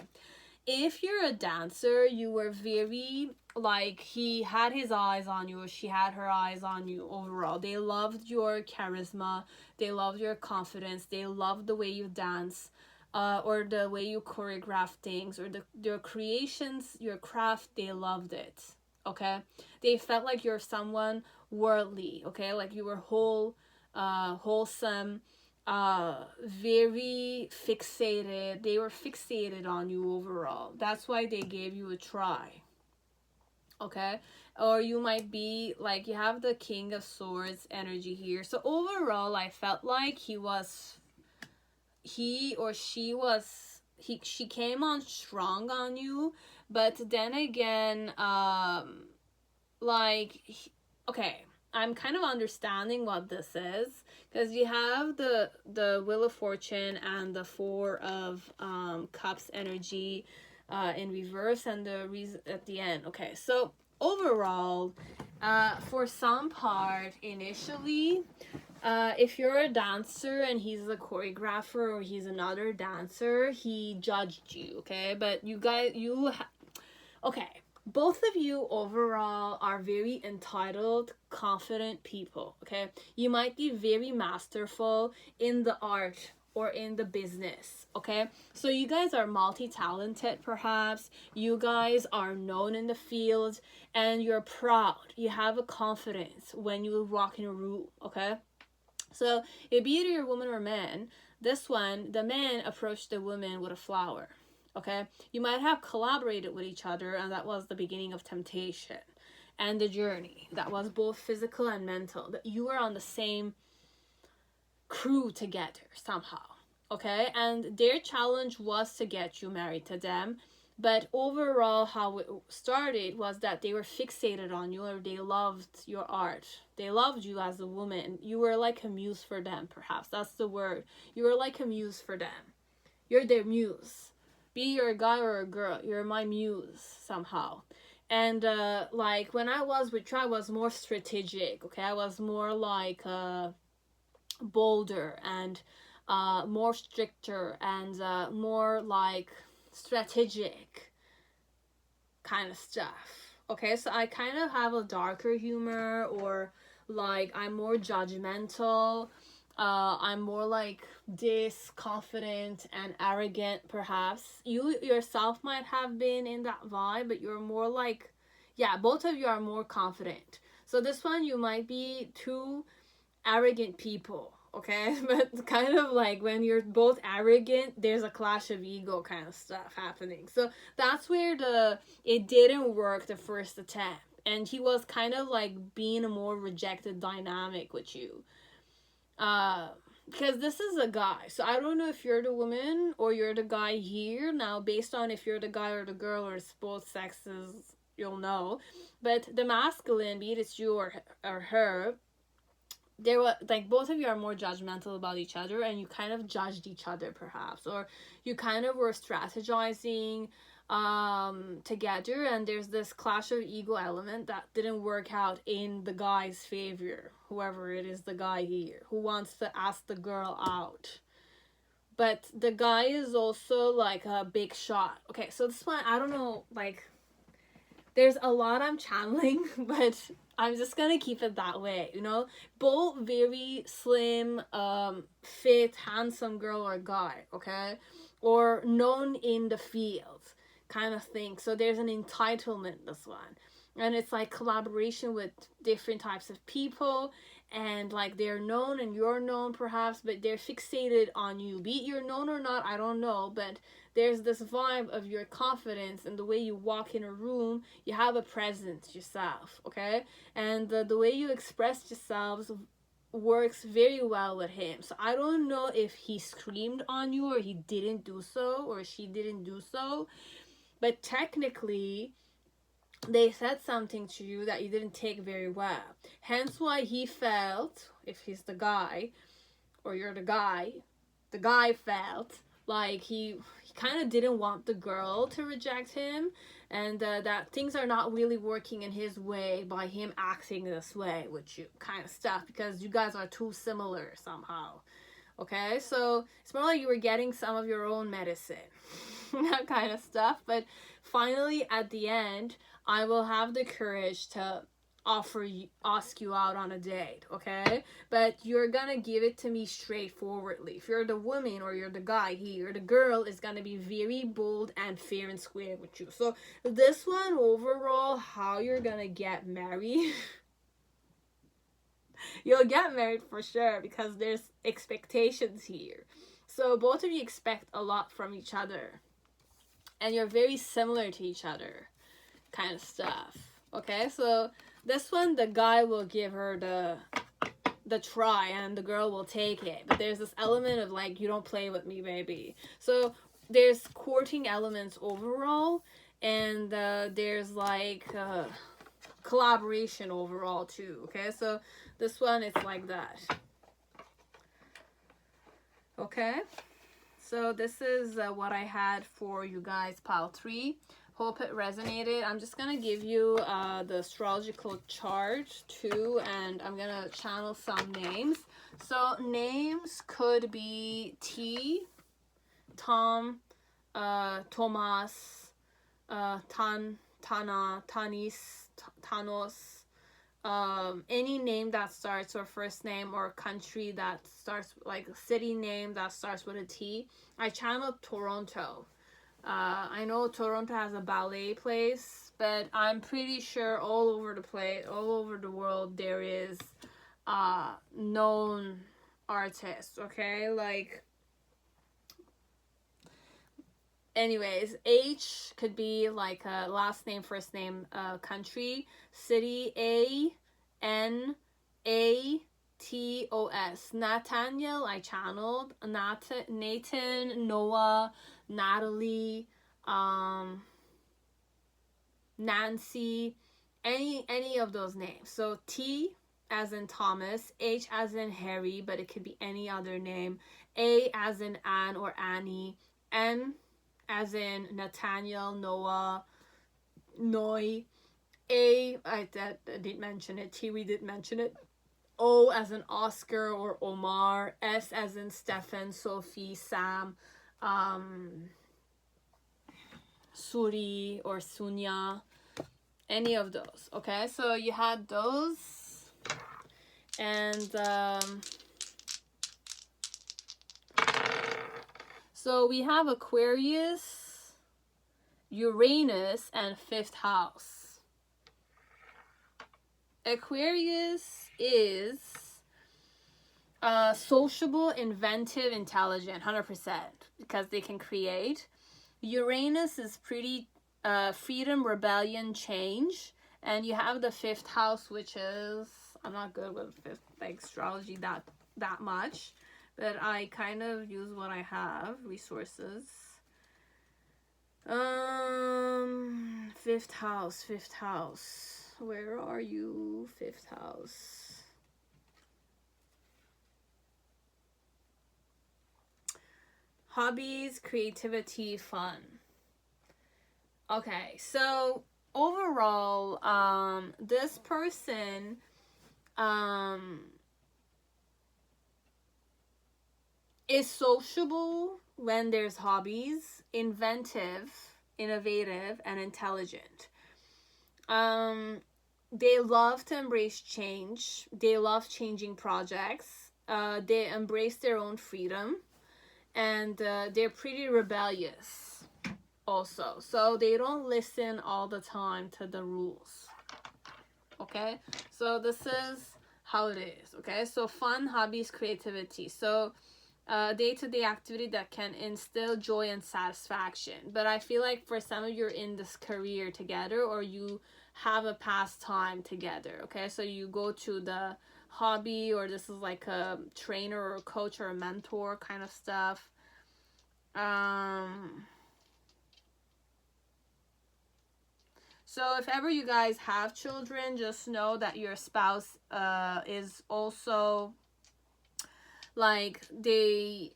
if you're a dancer, you were very, like, he had his eyes on you, or she had her eyes on you overall. They loved your charisma, they loved your confidence, they loved the way you dance. Or the way you choreograph things, or your creations, your craft, they loved it, okay? They felt like you're someone worldly, okay? Like you were wholesome, very fixated. They were fixated on you overall. That's why they gave you a try, okay? Or you might be, like, you have the King of Swords energy here. So overall, I felt like she came on strong on you, but then again, okay, I'm kind of understanding what this is, because you have the Wheel of Fortune and the Four of Cups energy in reverse, and the reason at the end. Okay, so overall, for some part initially, if you're a dancer and he's a choreographer or he's another dancer, he judged you, okay? But you guys, okay, both of you overall are very entitled, confident people, okay? You might be very masterful in the art or in the business, okay? So you guys are multi-talented, perhaps. You guys are known in the field, and you're proud. You have a confidence when you walk in a room, okay? So it be either a woman or man. This one, the man approached the woman with a flower, okay? You might have collaborated with each other, and that was the beginning of temptation and the journey. That was both physical and mental. That you were on the same crew together somehow, okay? And their challenge was to get you married to them. But overall, how it started was that they were fixated on you, or they loved your art. They loved you as a woman. You were like a muse for them, perhaps. That's the word. You were like a muse for them. You're their muse. Be you're a guy or a girl, you're my muse somehow. And like when I was with you, I was more strategic, okay? I was more like bolder and more stricter and more like strategic kind of stuff, okay? So I kind of have a darker humor, or like I'm more judgmental. I'm more like this, confident and arrogant, perhaps. You yourself might have been in that vibe, but you're more like, yeah, both of you are more confident. So this one, you might be two arrogant people, okay? But kind of like when you're both arrogant, there's a clash of ego kind of stuff happening. So that's where it didn't work the first attempt. And he was kind of like being a more rejected dynamic with you. Because this is a guy. So I don't know if you're the woman or you're the guy here. Now, based on if you're the guy or the girl, or it's both sexes, you'll know. But the masculine, be it it's you or her, there was like both of you are more judgmental about each other, and you kind of judged each other, perhaps, or you kind of were strategizing together, and there's this clash of ego element that didn't work out in the guy's favor, whoever it is, the guy here who wants to ask the girl out. But the guy is also like a big shot. Okay, so this one, I don't know, like there's a lot I'm channeling, but I'm just gonna keep it that way, you know? Both very slim, fit, handsome girl or guy, okay? Or known in the field kind of thing. So there's an entitlement, this one. And it's like collaboration with different types of people, and like they're known and you're known perhaps, but they're fixated on you. Be it you're known or not, I don't know, but there's this vibe of your confidence and the way you walk in a room. You have a presence yourself, okay? And the way you express yourselves works very well with him. So I don't know if he screamed on you or he didn't do so, or she didn't do so, but technically they said something to you that you didn't take very well. Hence why he felt, if he's the guy or you're the guy felt like he kind of didn't want the girl to reject him, and that things are not really working in his way by him acting this way with you kind of stuff, because you guys are too similar somehow, okay? So it's more like you were getting some of your own medicine, that kind of stuff. But finally at the end, I will have the courage to ask you out on a date, okay? But you're gonna give it to me straightforwardly. If you're the woman or you're the guy here, the girl is gonna be very bold and fair and square with you. So this one overall, how you're gonna get married, you'll get married for sure, because there's expectations here. So both of you expect a lot from each other, and you're very similar to each other kind of stuff, okay? So this one, the guy will give her the try and the girl will take it, but there's this element of like, you don't play with me, baby. So there's courting elements overall, and there's like collaboration overall too. Okay, so this one is like that. Okay, so this is what I had for you guys, pile 3. Hope it resonated. I'm just gonna give you the astrological chart too, and I'm gonna channel some names. So names could be T, Tom, Thomas, Tana, Tanis, Thanos, any name that starts, or first name, or country that starts, like a city name that starts with a T. I channeled Toronto. I know Toronto has a ballet place, but I'm pretty sure all over the world, there is known artists, okay? Like, anyways, H could be like a last name, first name, country, city, Nathos. Nathaniel, I channeled. Nathan, Noah, Natalie, Nancy, any of those names. So T as in Thomas, H as in Harry, but it could be any other name, A as in Anne or Annie, N as in Nathaniel, Noah, Noi, I didn't mention it, T, we did mention it, O as in Oscar or Omar, S as in Stefan, Sophie, Sam, Suri or Sunya, any of those. Okay, so you had those, and so we have Aquarius, Uranus, and 5th house. Aquarius is sociable, inventive, intelligent, 100%, because they can create. Uranus is pretty freedom, rebellion, change. And you have the 5th house, which is, I'm not good with like astrology that much, but I kind of use what I have, resources. 5th house. Where are you, 5th house? Hobbies, creativity, fun. Okay, so overall, this person, is sociable when there's hobbies, inventive, innovative, and intelligent. They love to embrace change. They love changing projects. They embrace their own freedom, and they're pretty rebellious also. So they don't listen all the time to the rules. Okay, so this is how it is. Okay, so fun, hobbies, creativity. So day-to-day activity that can instill joy and satisfaction. But I feel like for some of you, you're in this career together, or you have a pastime together. Okay, so you go to the hobby, or this is like a trainer or a coach or a mentor kind of stuff. So if ever you guys have children, just know that your spouse is also like, your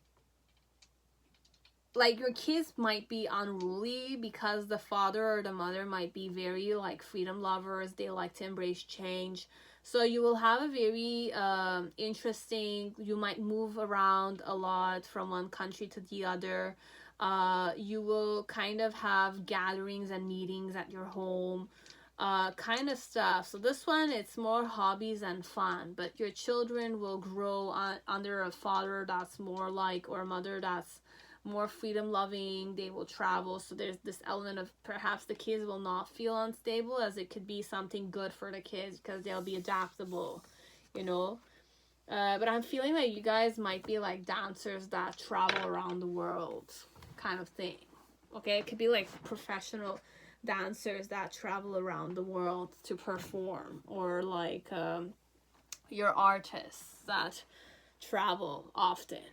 kids might be unruly because the father or the mother might be very like freedom lovers. They like to embrace change. So you will have a very interesting, you might move around a lot from one country to the other. You will kind of have gatherings and meetings at your home, kind of stuff. So this one, it's more hobbies and fun, but your children will grow under a father that's more like, or a mother that's more freedom loving. They will travel, so there's this element of perhaps the kids will not feel unstable, as it could be something good for the kids because they'll be adaptable, you know. But I'm feeling like you guys might be like dancers that travel around the world kind of thing. Okay, it could be like professional dancers that travel around the world to perform, or like your artists that travel often,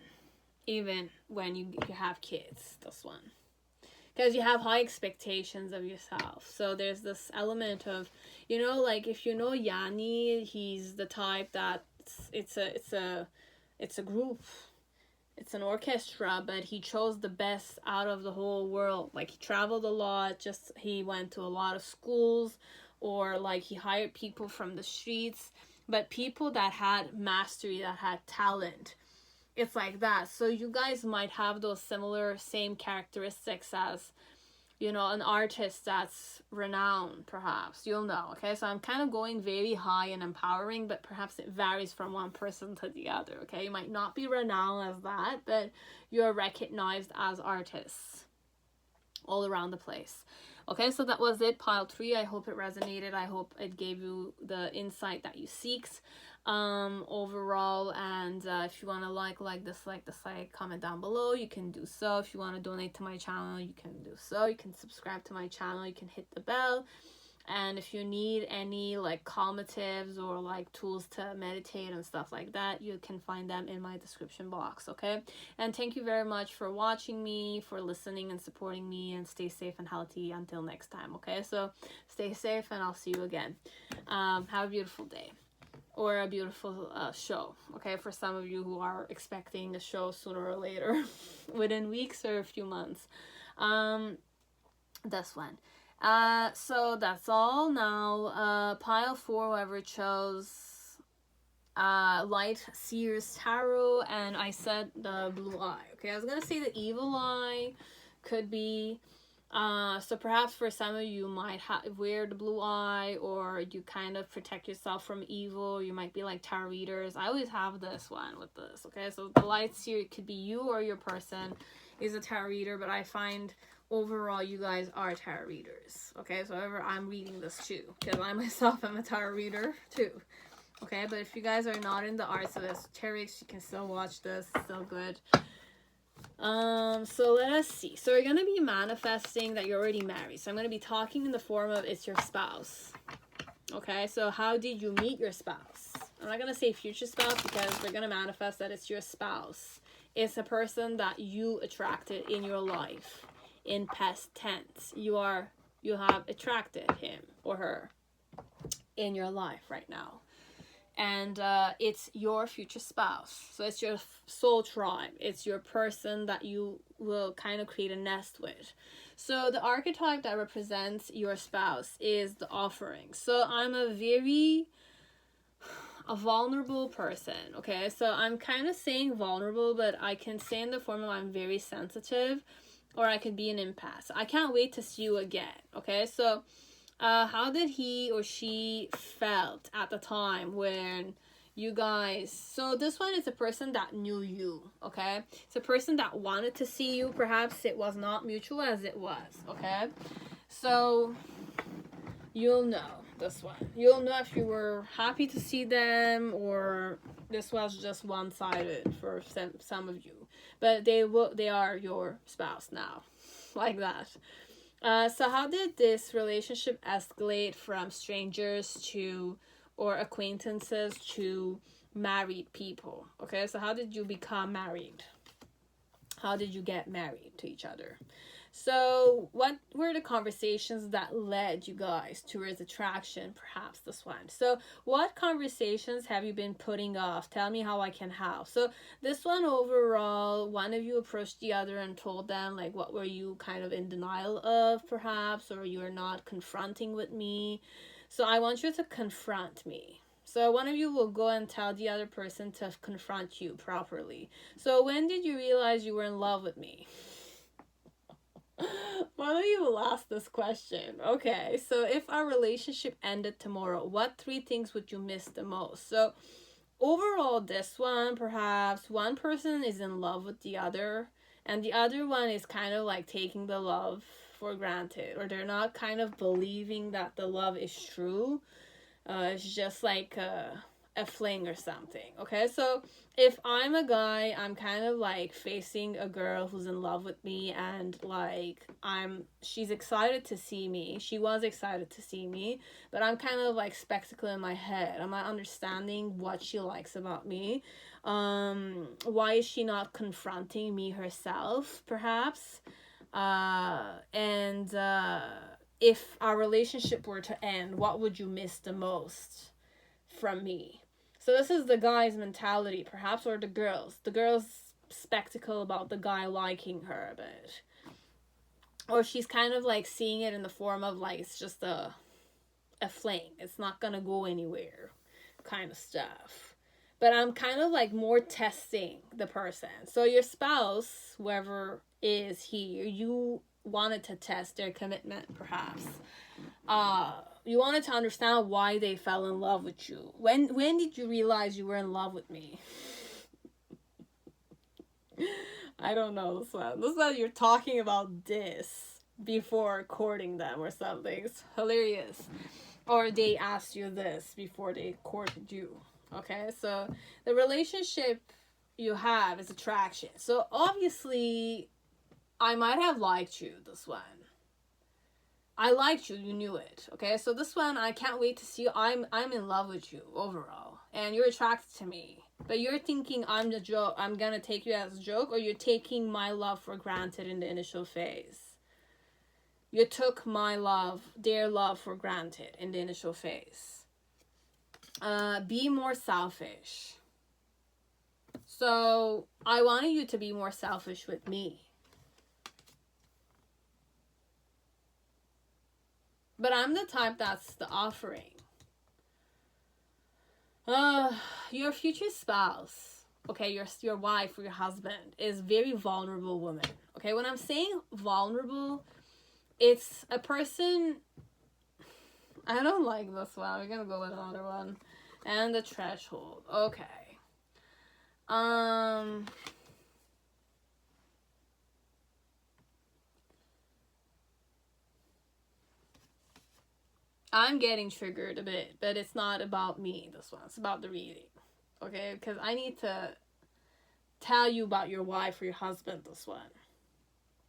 even when you have kids. This one because you have high expectations of yourself. So there's this element of, you know, like if you know Yanni, he's the type that it's a group, it's an orchestra, but he chose the best out of the whole world. Like he traveled a lot, just he went to a lot of schools, or like he hired people from the streets, but people that had mastery, that had talent. It's like that. So you guys might have those similar same characteristics as, you know, an artist that's renowned, perhaps. You'll know, okay? So I'm kind of going very high and empowering, but perhaps it varies from one person to the other, okay? You might not be renowned as that, but you're recognized as artists all around the place. Okay, so that was it, pile 3. I hope it resonated. I hope it gave you the insight that you seek overall. And if you want to like the site, comment down below. You can do so. If you want to donate to my channel, you can do so. You can subscribe to my channel. You can hit the bell. And if you need any like calmatives or like tools to meditate and stuff like that, you can find them in my description box, okay? And thank you very much for watching me, for listening and supporting me, and stay safe and healthy until next time, okay? So stay safe and I'll see you again. Have a beautiful day or a beautiful show, okay? For some of you who are expecting a show sooner or later, within weeks or a few months. This one. So that's all. Now pile 4, whoever chose light Seer's tarot, and I said the blue eye. Okay, I was gonna say the evil eye could be so perhaps for some of you might wear the blue eye, or you kind of protect yourself from evil. You might be like tarot readers. I always have this one with this, okay? So the light Seer, it could be you or your person is a tarot reader, but I find overall you guys are tarot readers, okay? So however, I'm reading this too, because I myself am a tarot reader too, okay? But if you guys are not in the arts of esoterics, you can still watch this, still good. So let us see. So we're gonna be manifesting that you're already married. So I'm gonna be talking in the form of it's your spouse, okay? So how did you meet your spouse? I'm not gonna say future spouse, because we're gonna manifest that it's your spouse. It's a person that you attracted in your life. In past tense, you have attracted him or her in your life right now, and it's your future spouse. So it's your soul tribe. It's your person that you will kind of create a nest with. So the archetype that represents your spouse is the offering. So I'm a vulnerable person, okay? So I'm kind of saying vulnerable, but I can say in the form of I'm very sensitive, or I could be an empath. I can't wait to see you again, okay? So how did he or she felt at the time when you guys... So this one is a person that knew you, okay? It's a person that wanted to see you. Perhaps it was not mutual as it was, okay? So you'll know this one. You'll know if you were happy to see them, or this was just one-sided for some of you. But they are your spouse now, like that. So how did this relationship escalate from strangers to, or acquaintances to married people? Okay, so how did you become married? How did you get married to each other? So what were the conversations that led you guys towards attraction? Perhaps this one. So what conversations have you been putting off? Tell me how I can help. So this one overall, one of you approached the other and told them like, what were you kind of in denial of perhaps, or you are not confronting with me. So I want you to confront me. So one of you will go and tell the other person to confront you properly. So when did you realize you were in love with me? One of you will ask this question. Okay, so if our relationship ended tomorrow, what 3 things would you miss the most? So overall, this one, perhaps one person is in love with the other, and the other one is kind of like taking the love for granted, or they're not kind of believing that the love is true. It's just like a fling or something, okay? So if I'm a guy, I'm kind of like facing a girl who's in love with me, and like she's excited to see me. She was excited to see me, but I'm kind of like spectacle in my head. I'm not understanding what she likes about me. Why is she not confronting me herself, perhaps? And if our relationship were to end, what would you miss the most from me? So this is the guy's mentality, perhaps, or the girl's. The girl's spectacle about the guy liking her a bit. Or she's kind of like seeing it in the form of like, it's just a fling. It's not gonna go anywhere kind of stuff. But I'm kind of like more testing the person. So your spouse, whoever is here, you wanted to test their commitment, perhaps. You wanted to understand why they fell in love with you. When did you realize you were in love with me? I don't know this one. This one, you're talking about this before courting them or something. It's hilarious. Or they asked you this before they courted you. Okay, so the relationship you have is attraction. So obviously, I might have liked you, this one. I liked you, you knew it. Okay, so this one, I can't wait to see you. I'm in love with you overall. And you're attracted to me. But you're thinking I'm the joke. I'm gonna take you as a joke, or you're taking my love for granted in the initial phase. You took my love, their love for granted in the initial phase. Be more selfish. So I wanted you to be more selfish with me. But I'm the type that's the offering. Your future spouse, okay, your wife or your husband is very vulnerable woman. Okay, when I'm saying vulnerable, it's a person. I don't like this one. We're gonna go with another one. And the threshold. Okay. I'm getting triggered a bit, but it's not about me, this one. It's about the reading. Okay? Because I need to tell you about your wife or your husband, this one.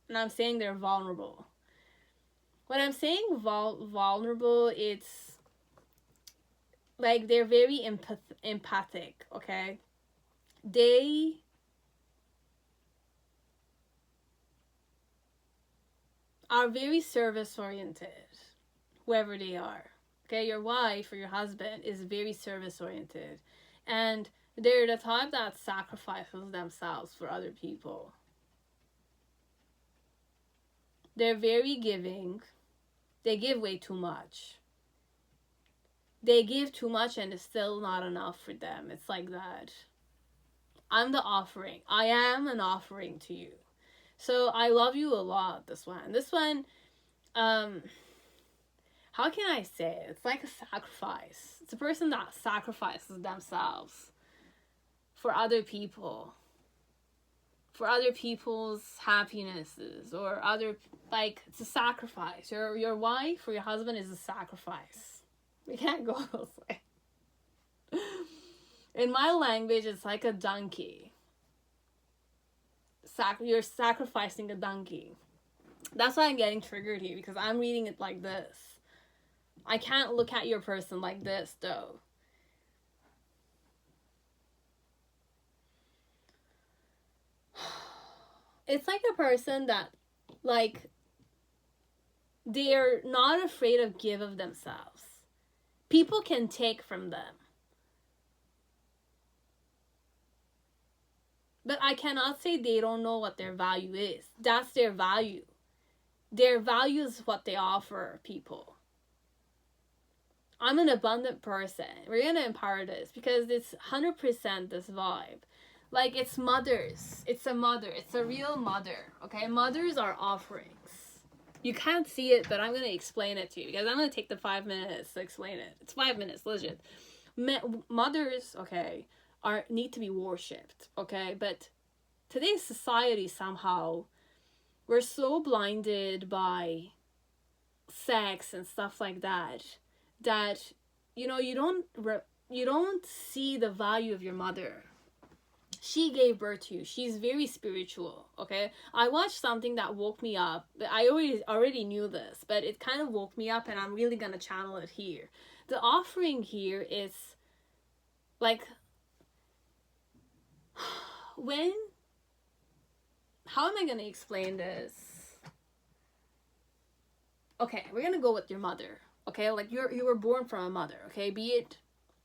And I'm saying they're vulnerable. When I'm saying vulnerable, it's like they're very empathic, okay? They are very service-oriented, whoever they are. Okay, your wife or your husband is very service-oriented. And they're the type that sacrifices themselves for other people. They're very giving. They give way too much. They give too much and it's still not enough for them. It's like that. I'm the offering. I am an offering to you. So I love you a lot, this one. This one, how can I say it? It's like a sacrifice. It's a person that sacrifices themselves for other people. For other people's happinesses or other, like, it's a sacrifice. Your wife or your husband is a sacrifice. We can't go this way. In my language, it's like a donkey. You're sacrificing a donkey. That's why I'm getting triggered here, because I'm reading it like this. I can't look at your person like this, though. It's like a person that, like, they're not afraid of give of themselves. People can take from them. But I cannot say they don't know what their value is. That's their value. Their value is what they offer people. I'm an abundant person. We're going to empower this because it's 100% this vibe. Like, it's mothers. It's a mother. It's a real mother. Okay? Mothers are offerings. You can't see it, but I'm going to explain it to you because I'm going to take the 5 minutes to explain it. It's 5 minutes, legit. Mothers, okay, need to be worshipped, okay? But today's society, somehow, we're so blinded by sex and stuff like that, that, you know, you don't see the value of your mother. She gave birth to you. She's very spiritual, okay? I watched something that woke me up. I already knew this, but it kind of woke me up, and I'm really going to channel it here. The offering here is, like, how am I going to explain this? okay, we're gonna go with your mother. Okay, like you were born from a mother. Okay, be it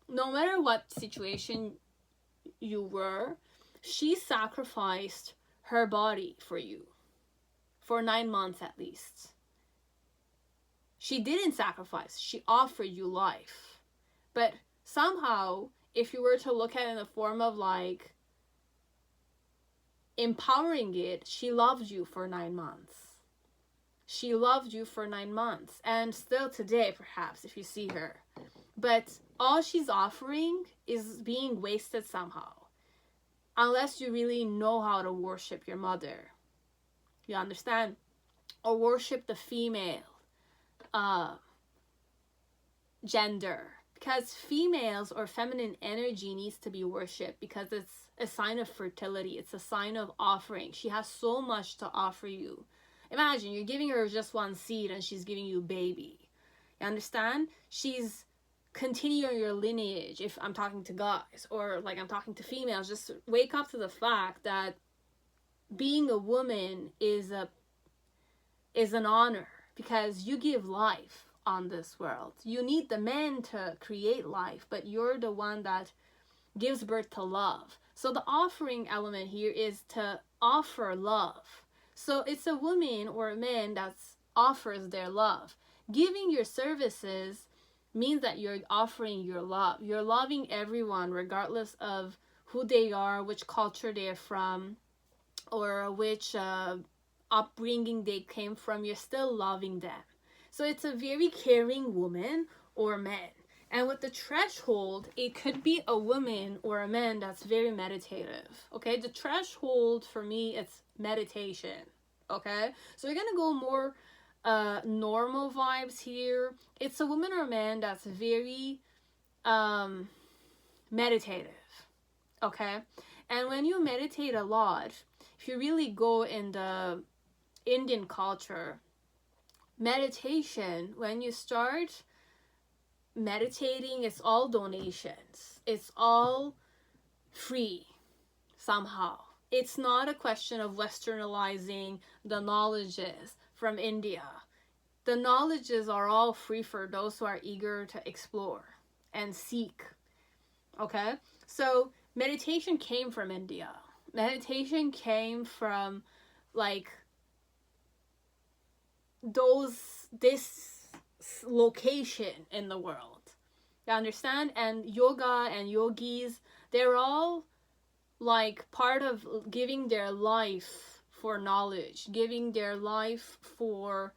no matter what situation you were, she sacrificed her body for you for 9 months at least. She didn't sacrifice, she offered you life. But somehow, if you were to look at it in the form of like empowering it, she loved you for 9 months. She loved you for 9 months, and still today, perhaps, if you see her. But all she's offering is being wasted somehow. Unless you really know how to worship your mother. You understand? Or worship the female gender. Because females or feminine energy needs to be worshipped because it's a sign of fertility. It's a sign of offering. She has so much to offer you. Imagine you're giving her just one seed and she's giving you a baby. You understand? She's continuing your lineage. If I'm talking to guys or like I'm talking to females, just wake up to the fact that being a woman is an honor because you give life on this world. You need the men to create life, but you're the one that gives birth to love. So the offering element here is to offer love. So it's a woman or a man that offers their love. Giving your services means that you're offering your love. You're loving everyone regardless of who they are, which culture they're from, or which upbringing they came from. You're still loving them. So it's a very caring woman or man. And with the threshold, it could be a woman or a man that's very meditative. Okay, the threshold for me, it's meditation. Okay, so we're gonna go more normal vibes here. It's a woman or a man that's very meditative. Okay, and when you meditate a lot, if you really go in the Indian culture, meditation, when you start meditating, it's all donations. It's all free somehow. It's not a question of westernizing the knowledges from India. The knowledges are all free for those who are eager to explore and seek. Okay? So meditation came from India. Meditation came from like this location in the world. You understand? And yoga and yogis, they're all like part of giving their life for knowledge, giving their life for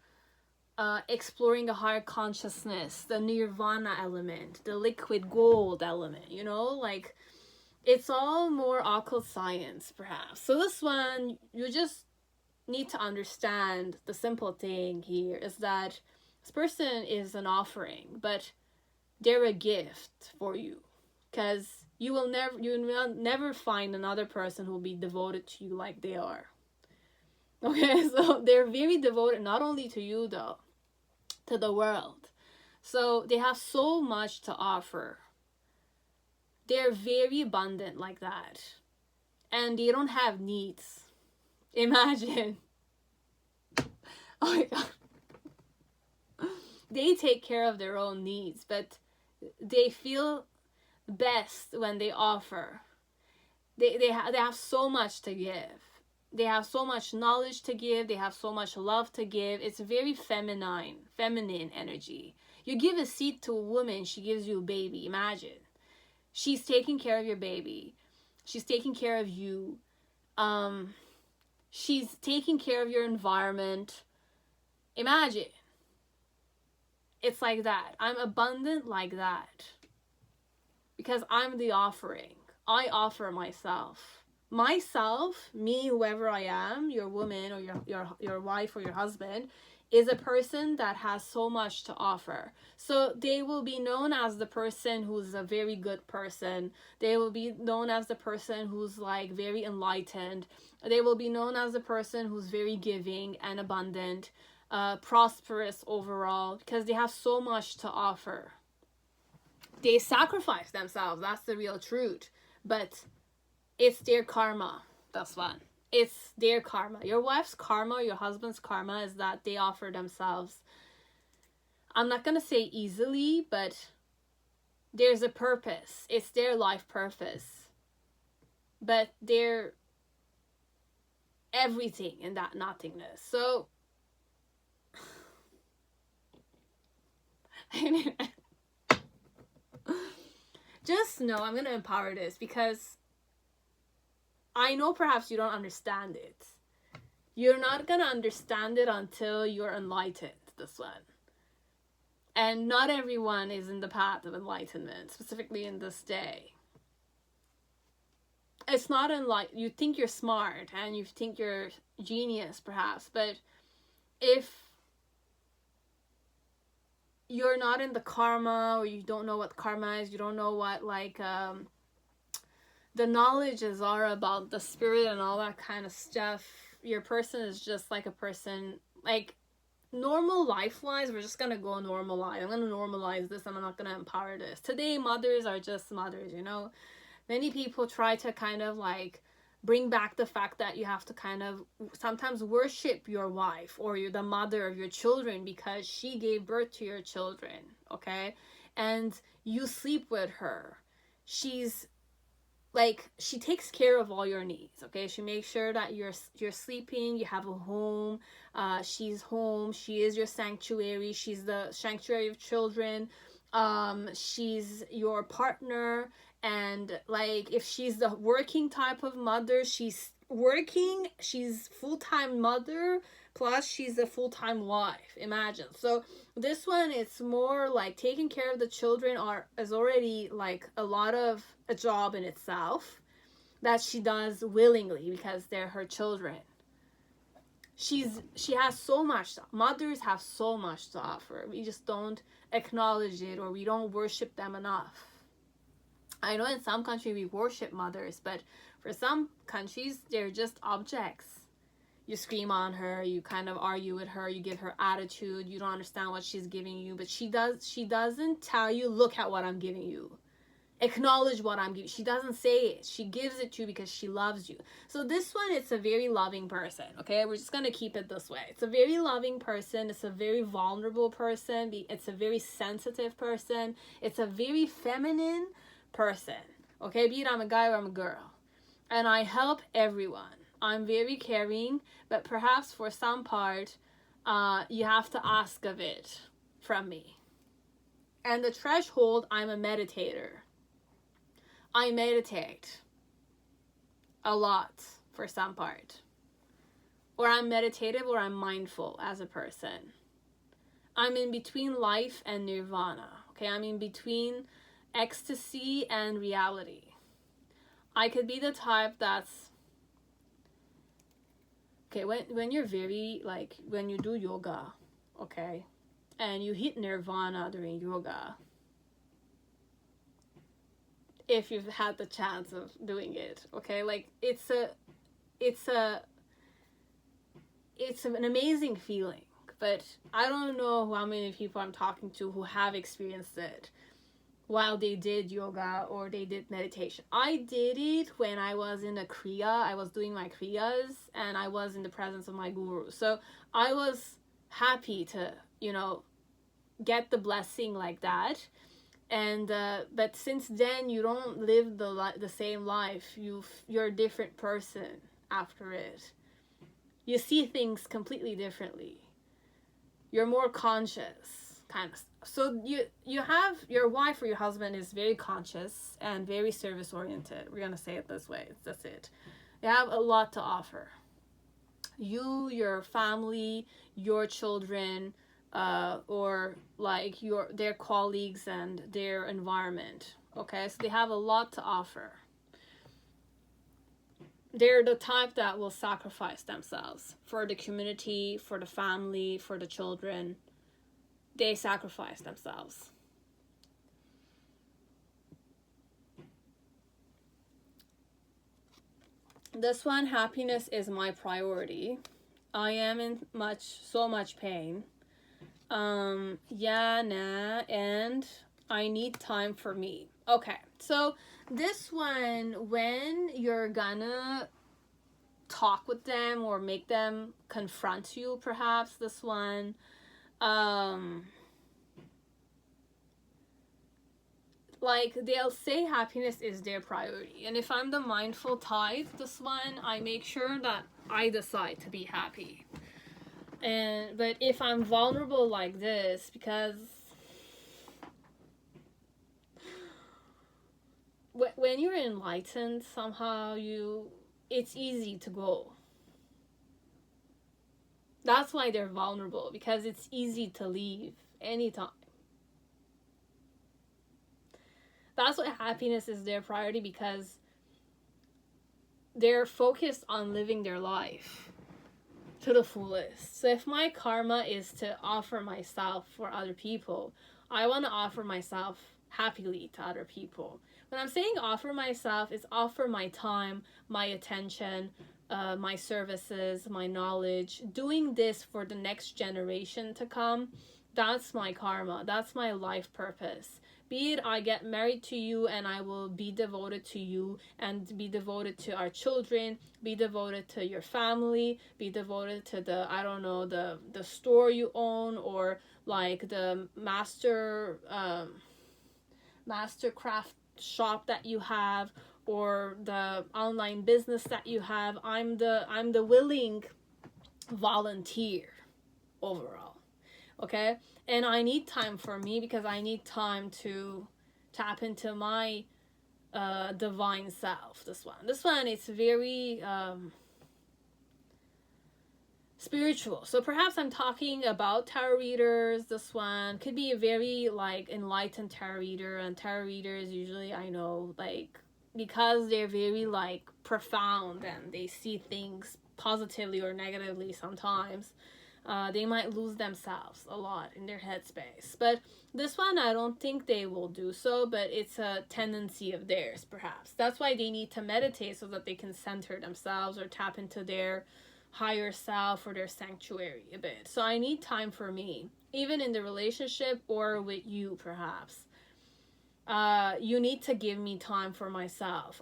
exploring a higher consciousness, the nirvana element, the liquid gold element, you know, like it's all more occult science perhaps. So this one, you just need to understand the simple thing here is that this person is an offering, but they're a gift for you, because you will never find another person who will be devoted to you like they are. Okay, so they're very devoted not only to you though, to the world. So they have so much to offer. They're very abundant like that, and they don't have needs. Imagine. Oh my god. They take care of their own needs, but they feel best when they offer. They have so much to give. They have so much knowledge to give. They have so much love to give. It's very feminine energy. You give a seed to a woman, she gives you a baby. Imagine. She's taking care of your baby. She's taking care of you. She's taking care of your environment. Imagine. It's like that. I'm abundant like that. Because I'm the offering. I offer myself. Myself, me, whoever I am, your woman or your wife or your husband, is a person that has so much to offer. So they will be known as the person who's a very good person. They will be known as the person who's like very enlightened. They will be known as the person who's very giving and abundant, prosperous overall, because they have so much to offer. They sacrifice themselves, that's the real truth. But it's their karma. That's one. It's their karma. Your wife's karma, your husband's karma is that they offer themselves I'm not gonna say easily, but there's a purpose. It's their life purpose. But they're everything in that nothingness. So just know, I'm gonna empower this because I know perhaps you don't understand it. You're not gonna understand it until you're enlightened, this one. And not everyone is in the path of enlightenment, specifically in this day. It's not you think you're smart and you think you're genius perhaps, but if you're not in the karma, or you don't know what karma is, you don't know what the knowledges are about the spirit and all that kind of stuff, your person is just like a person, like normal life wise, we're just gonna go normal life. I'm gonna normalize this, I'm not gonna empower this. Today mothers are just mothers, you know. Many people try to kind of like bring back the fact that you have to kind of sometimes worship your wife or the mother of your children because she gave birth to your children, okay? And you sleep with her. She's like, she takes care of all your needs, okay? She makes sure that you're sleeping, you have a home, she's home, she is your sanctuary, she's the sanctuary of children, she's your partner. And like, if she's the working type of mother, she's working, she's full-time mother, plus she's a full-time wife, imagine. So this one, it's more like taking care of the children is already like a job in itself that she does willingly because they're her children. She has so much, mothers have so much to offer. We just don't acknowledge it, or we don't worship them enough. I know in some countries we worship mothers, but for some countries, they're just objects. You scream on her, you kind of argue with her, you give her attitude, you don't understand what she's giving you, but she doesn't tell you, look at what I'm giving you. Acknowledge what I'm giving. She doesn't say it. She gives it to you because she loves you. So this one, it's a very loving person, okay? We're just going to keep it this way. It's a very loving person. It's a very vulnerable person. It's a very sensitive person. It's a very feminine person, okay? Be it I'm a guy or I'm a girl. And I help everyone. I'm very caring, but perhaps for some part, you have to ask of it from me. And the threshold, I'm a meditator. I meditate a lot for some part. Or I'm meditative, or I'm mindful as a person. I'm in between life and nirvana, okay? I'm in between ecstasy and reality. I could be the type that's okay when you're very like when you do yoga, okay, and you hit nirvana during yoga, if you've had the chance of doing it, okay, like it's an amazing feeling. But I don't know how many people I'm talking to who have experienced it while they did yoga or they did meditation. I did it when I was in a kriya. I was doing my kriyas and I was in the presence of my guru. So I was happy to, you know, get the blessing like that. And but since then you don't live the same life. You're a different person after it. You see things completely differently. You're more conscious, kind of. So you have your wife or your husband is very conscious and very service oriented. We're gonna say it this way. That's it. They have a lot to offer. You, your family, your children, or like their colleagues and their environment. Okay, so they have a lot to offer. They're the type that will sacrifice themselves for the community, for the family, for the children. They sacrifice themselves. This one, happiness is my priority. I am in so much pain. And I need time for me. Okay, so this one, when you're gonna talk with them or make them confront you, perhaps, this one, Like, they'll say happiness is their priority. And if I'm the mindful type, this one, I make sure that I decide to be happy. But if I'm vulnerable like this, because when you're enlightened, somehow it's easy to go. That's why they're vulnerable, because it's easy to leave anytime. That's why happiness is their priority, because they're focused on living their life to the fullest. So if my karma is to offer myself for other people, I want to offer myself happily to other people. When I'm saying offer myself, it's offer my time, my attention, my services, my knowledge, doing this for the next generation to come. That's my karma. That's my life purpose. Be it I get married to you and I will be devoted to you and be devoted to our children, be devoted to your family, be devoted to the store you own, or like the master craft shop that you have, or the online business that you have. I'm the willing volunteer overall. Okay? And I need time for me, because I need time to tap into my divine self. This one, it's very spiritual. So perhaps I'm talking about tarot readers. This one could be a very like enlightened tarot reader, and tarot readers usually, I know, like, because they're very like profound and they see things positively or negatively sometimes, they might lose themselves a lot in their headspace. But this one, I don't think they will do so, but it's a tendency of theirs, perhaps. That's why they need to meditate, so that they can center themselves or tap into their higher self or their sanctuary a bit. So I need time for me, even in the relationship or with you, perhaps. You need to give me time for myself.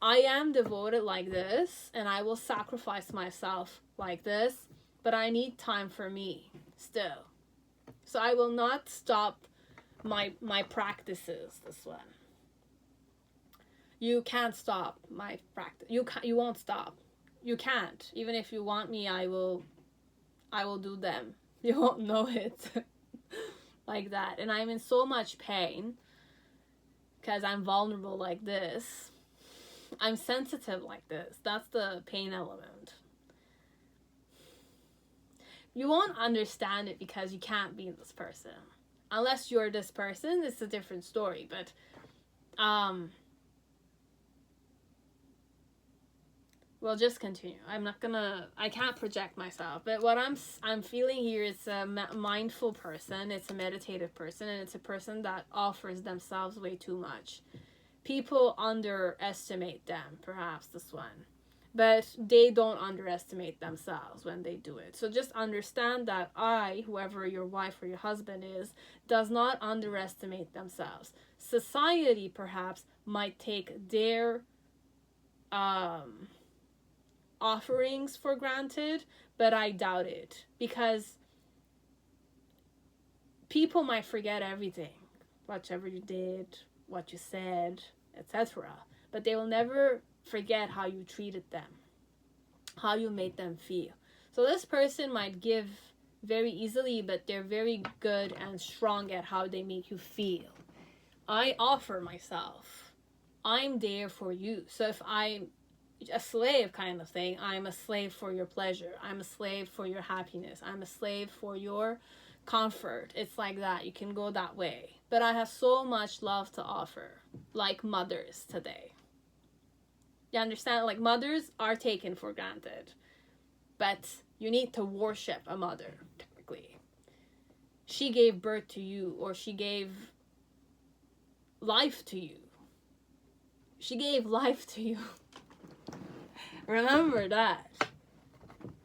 I am devoted like this, and I will sacrifice myself like this, but I need time for me still. So I will not stop my practices. This one, you can't stop my practice. You won't stop. You can't. Even if you want me, I will do them. You won't know it. Like that. And I'm in so much pain because I'm vulnerable like this. I'm sensitive like this. That's the pain element. You won't understand it because you can't be this person. Unless you're this person, it's a different story. But we'll just continue. I can't project myself. But what I'm feeling here is a mindful person. It's a meditative person. And it's a person that offers themselves way too much. People underestimate them, perhaps, this one. But they don't underestimate themselves when they do it. So just understand that whoever your wife or your husband is, does not underestimate themselves. Society, perhaps, might take their offerings for granted, but I doubt it. Because people might forget everything. Whatever you did, what you said, etc. But they will never forget how you treated them, how you made them feel. So this person might give very easily, but they're very good and strong at how they make you feel. I offer myself. I'm there for you. So if I'm a slave kind of thing, I'm a slave for your pleasure. I'm a slave for your happiness. I'm a slave for your comfort. It's like that. You can go that way. But I have so much love to offer, like mothers today. You understand? Like, mothers are taken for granted. But you need to worship a mother, technically. She gave birth to you, or she gave life to you. She gave life to you. Remember that.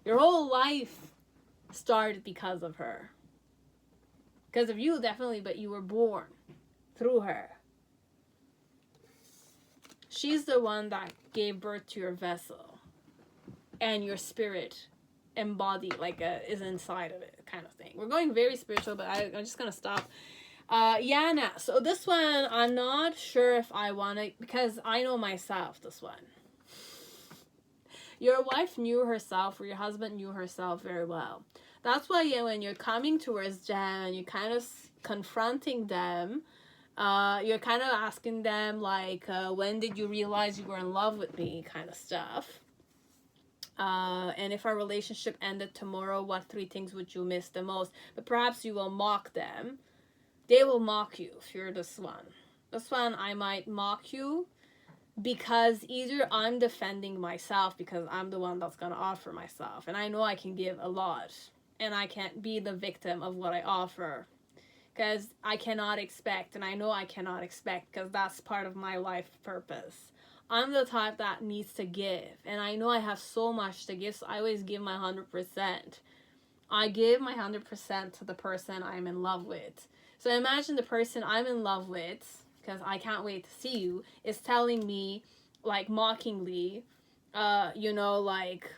Your whole life started because of her. Because of you, definitely, but you were born through her. She's the one that gave birth to your vessel. And your spirit embodied, is inside of it, kind of thing. We're going very spiritual, but I'm just going to stop. Yeah, nah. So this one, I'm not sure if I want to, because I know myself, this one. Your wife knew herself, or your husband knew herself very well. That's why, yeah, when you're coming towards them and you're kind of confronting them, you're kind of asking them, like, when did you realize you were in love with me, kind of stuff. And if our relationship ended tomorrow, what 3 things would you miss the most? But perhaps you will mock them. They will mock you if you're this one. This one, I might mock you because either I'm defending myself because I'm the one that's going to offer myself. And I know I can give a lot. And I can't be the victim of what I offer. Because I cannot expect, and I know I cannot expect because that's part of my life purpose. I'm the type that needs to give. And I know I have so much to give, so I always give my 100%. I give my 100% to the person I'm in love with. So imagine the person I'm in love with, because I can't wait to see you, is telling me, like, mockingly, you know, like,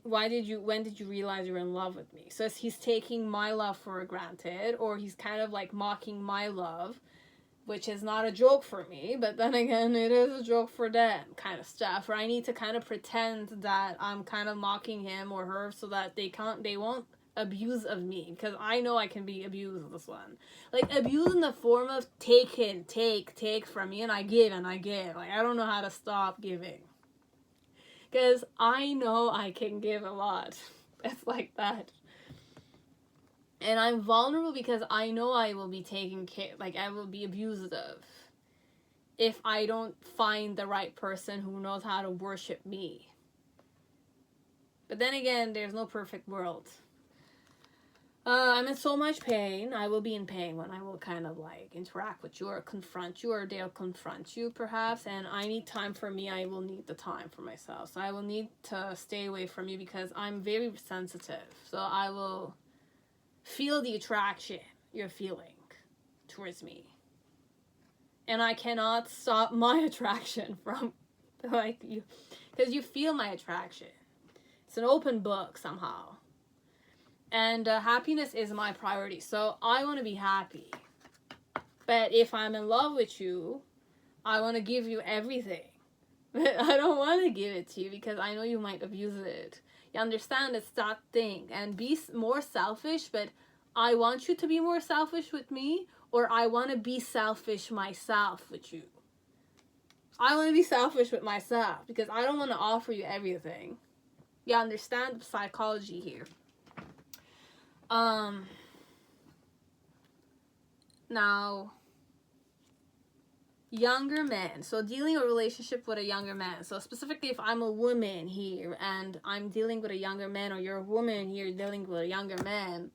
when did you realize you were in love with me? So he's taking my love for granted, or he's kind of like mocking my love, which is not a joke for me, but then again, it is a joke for them, kind of stuff. Or I need to kind of pretend that I'm kind of mocking him or her so that they won't abuse of me, because I know I can be abused with this one. Like, abuse in the form of take from me, and I give. Like, I don't know how to stop giving. Because I know I can give a lot. It's like that. And I'm vulnerable because I know I will be taken care, like I will be abused of, if I don't find the right person who knows how to worship me. But then again, there's no perfect world. I'm in so much pain. I will be in pain when I will kind of like interact with you or confront you, or they'll confront you perhaps. And I need time for me. I will need the time for myself. So I will need to stay away from you because I'm very sensitive. So I will feel the attraction you're feeling towards me. And I cannot stop my attraction from like you, because you feel my attraction. It's an open book somehow. And happiness is my priority. So I want to be happy. But if I'm in love with you, I want to give you everything. But I don't want to give it to you because I know you might abuse it. You understand? It's that thing. And be more selfish, but I want you to be more selfish with me, or I want to be selfish myself with you. I want to be selfish with myself because I don't want to offer you everything. You understand the psychology here? Now, younger men. So dealing a relationship with a younger man. So specifically if I'm a woman here and I'm dealing with a younger man, or you're a woman here dealing with a younger man.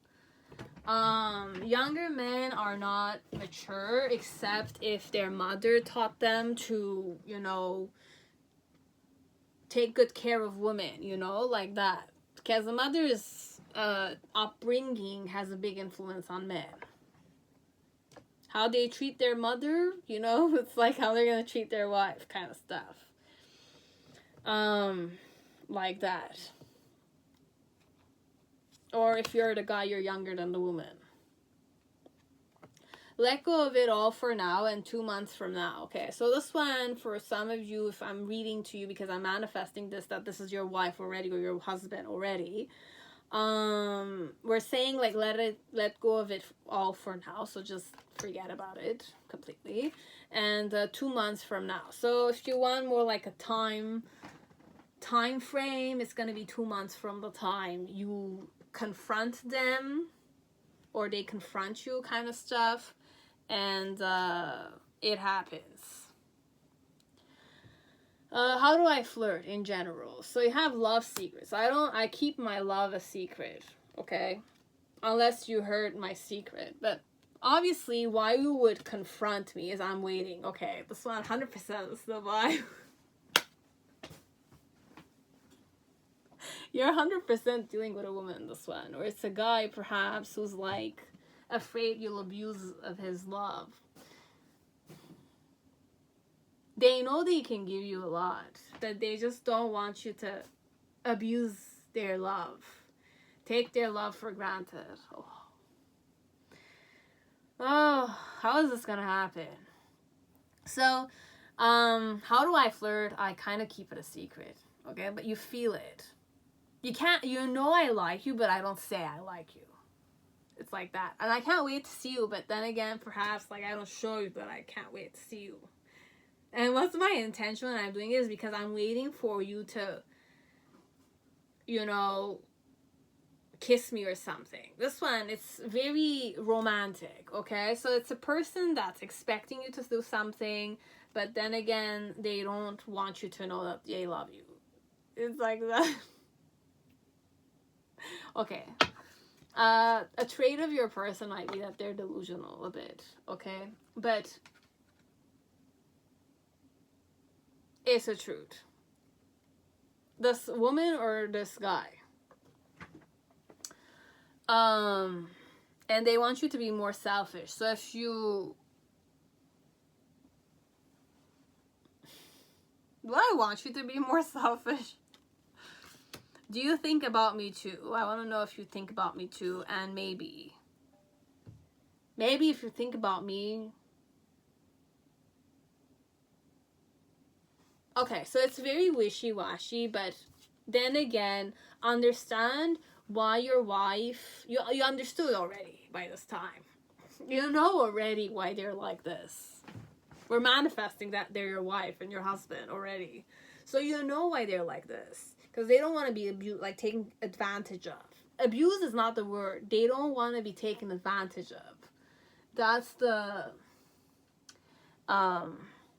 Younger men are not mature except if their mother taught them to, you know, take good care of women, you know, like that. Because the mother's upbringing has a big influence on men. How they treat their mother, you know, it's like how they're gonna treat their wife, kind of stuff. Like that. Or if you're the guy, you're younger than the woman. Let go of it all for now and 2 months from now. Okay, so this one, for some of you, if I'm reading to you because I'm manifesting this, that this is your wife already or your husband already. We're saying like let go of it all for now. So just forget about it completely. And 2 months from now. So if you want more like a time frame, it's going to be 2 months from the time you confront them or they confront you, kind of stuff. And it happens. How do I flirt in general? So you have love secrets. I keep my love a secret, okay? Unless you heard my secret. But obviously why you would confront me is I'm waiting. Okay, this one 100% is the vibe. You're 100% dealing with a woman, this one. Or it's a guy, perhaps, who's like afraid you'll abuse of his love. They know they can give you a lot, but they just don't want you to abuse their love. Take their love for granted. Oh. Oh, how is this gonna happen? So, how do I flirt? I kind of keep it a secret, okay? But you feel it. You can't, you know I like you, but I don't say I like you. It's like that. And I can't wait to see you, but then again, perhaps, like, I don't show you that I can't wait to see you. And what's my intention when I'm doing it is because I'm waiting for you to, you know, kiss me or something. This one, it's very romantic, okay? So it's a person that's expecting you to do something, but then again, they don't want you to know that they love you. It's like that. Okay. A trait of your person might be that they're delusional a bit, okay? But it's a truth. This woman or this guy, and they want you to be more selfish. So if you, do I want you to be more selfish? Do you think about me too? I want to know if you think about me too, and maybe if you think about me. Okay, so it's very wishy-washy, but then again, understand why your wife, you understood already by this time. You know already why they're like this. We're manifesting that they're your wife and your husband already. So you know why they're like this. Because they don't want to be abused, like taken advantage of. Abuse is not the word. They don't want to be taken advantage of. That's the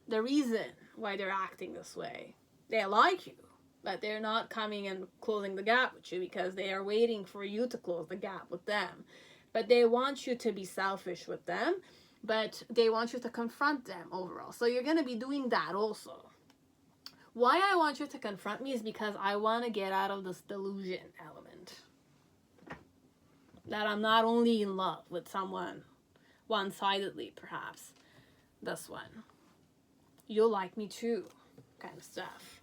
reason why they're acting this way. They like you, but they're not coming and closing the gap with you because they are waiting for you to close the gap with them. But they want you to be selfish with them, but they want you to confront them overall. So you're going to be doing that also. Why I want you to confront me is because I want to get out of this delusion element. That I'm not only in love with someone one-sidedly, perhaps. This one. You'll like me too, kind of stuff.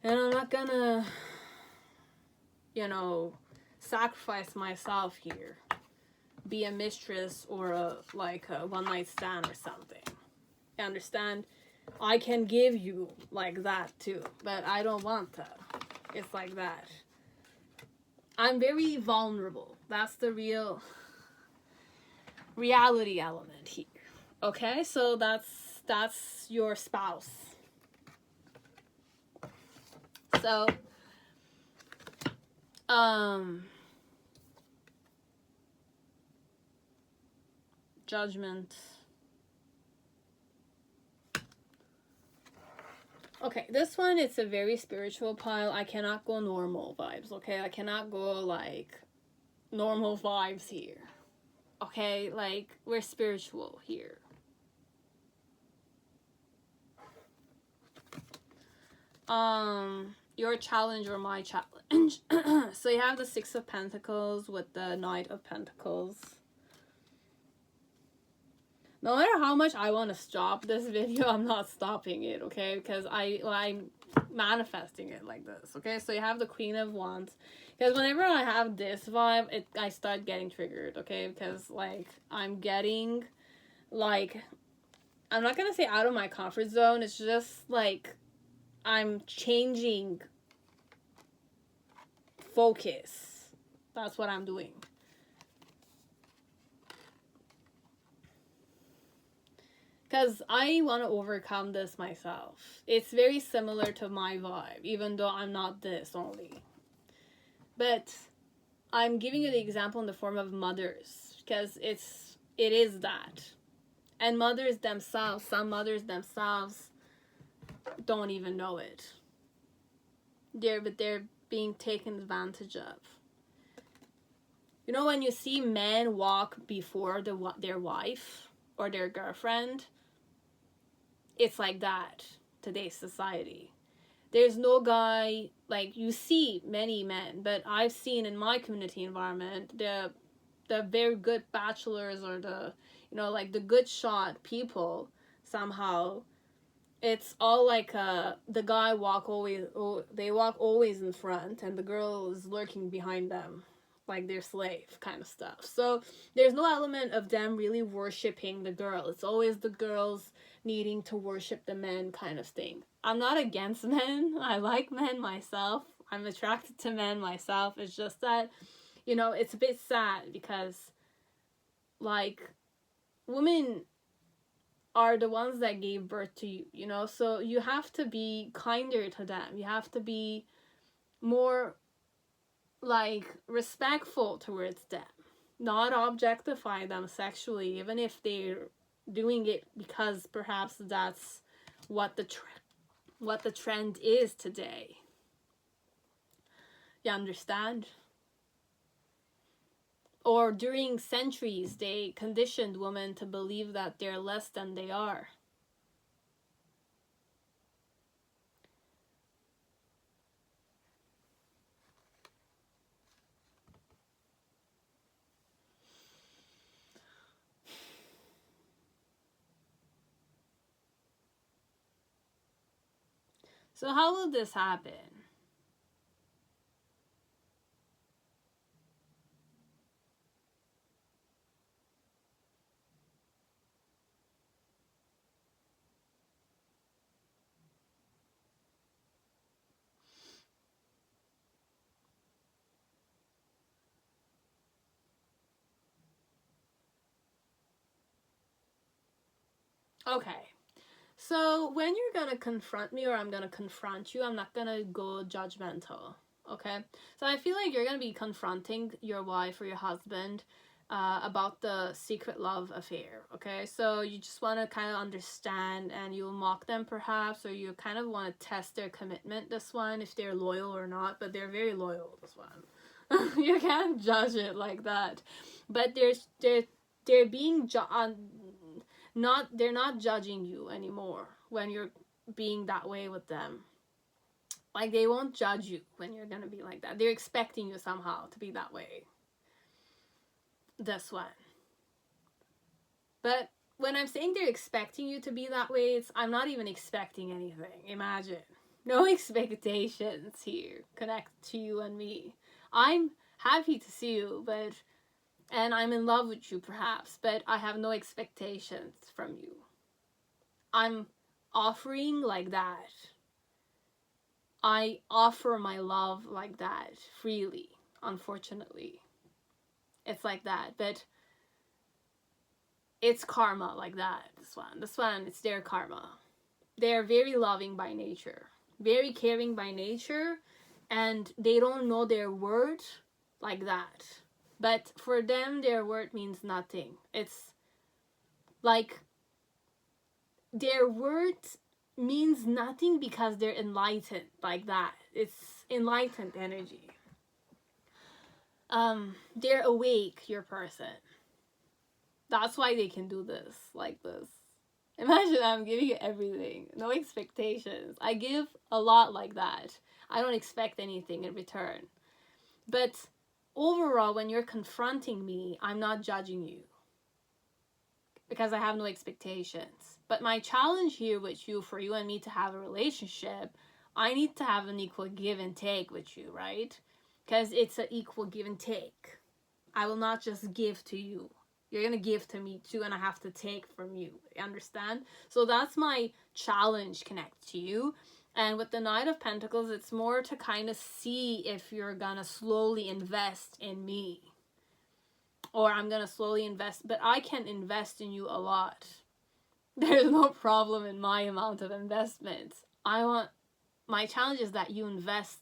And I'm not gonna, you know, sacrifice myself here. Be a mistress or a one-night stand or something. You understand? I can give you like that too, but I don't want that. It's like that. I'm very vulnerable. That's the real reality element here. Okay, so that's your spouse. So, judgment. Okay, this one, it's a very spiritual pile. I cannot go normal vibes, okay? I cannot go, like, normal vibes here. Okay? Like, we're spiritual here. Your challenge or my challenge. So you have the Six of Pentacles with the Knight of Pentacles. No matter how much I want to stop this video, I'm not stopping it, okay? Because I'm manifesting it like this, okay? So you have the Queen of Wands. Because whenever I have this vibe, I start getting triggered, okay? Because, like, I'm getting, like, I'm not going to say out of my comfort zone. It's just, like, I'm changing focus. That's what I'm doing. Because I want to overcome this myself. It's very similar to my vibe, even though I'm not this only. But I'm giving you the example in the form of mothers, because it is that. And mothers themselves, some mothers themselves don't even know it. But they're being taken advantage of. You know, when you see men walk before their wife or their girlfriend, it's like that today's society. There's no guy, like, you see many men, but I've seen in my community environment, the very good bachelors or the, you know, like the good shot people, somehow, it's all like the guy they walk always in front and the girl is lurking behind them. like their slave kind of stuff. So there's no element of them really worshiping the girl. It's always the girls needing to worship the men kind of thing. I'm not against men. I like men myself. I'm attracted to men myself. It's just that, you know, it's a bit sad because, like, women are the ones that gave birth to you, you know? So you have to be kinder to them. You have to be more, like, respectful towards them. Not objectify them sexually, even if they're doing it because perhaps that's what the trend is today. You understand? Or during centuries, they conditioned women to believe that they're less than they are. So how will this happen? Okay. So when you're gonna confront me or I'm gonna confront you, I'm not gonna go judgmental. Okay? So I feel like you're gonna be confronting your wife or your husband about the secret love affair. Okay? So you just want to kind of understand, and you'll mock them perhaps, or you kind of want to test their commitment, this one, if they're loyal or not. But they're very loyal, this one. You can't judge it like that. But they're being they're not judging you anymore when you're being that way with them. Like, they won't judge you when you're gonna be like that. They're expecting you somehow to be that way. This one. But when I'm saying they're expecting you to be that way, I'm not even expecting anything. Imagine. No expectations here connect to you and me. I'm happy to see you, and I'm in love with you perhaps, but I have no expectations from you. I'm offering like that. I offer my love like that freely, unfortunately. It's like that, but it's karma like that, this one, it's their karma. They're very loving by nature, very caring by nature, and they don't know their word like that. But for them, their word means nothing. It's like their word means nothing because they're enlightened like that. It's enlightened energy. They're awake, your person. That's why they can do this, like this. Imagine I'm giving you everything. No expectations. I give a lot like that. I don't expect anything in return. But overall, when you're confronting me, I'm not judging you. Because I have no expectations. But my challenge here with you, for you and me to have a relationship, I need to have an equal give and take with you, right? Because it's an equal give and take. I will not just give to you. You're going to give to me too, and I have to take from you. You understand? So that's my challenge connect to you. And with the Knight of Pentacles, it's more to kind of see if you're going to slowly invest in me. Or I'm going to slowly invest. But I can invest in you a lot. There's no problem in my amount of investment. My challenge is that you invest.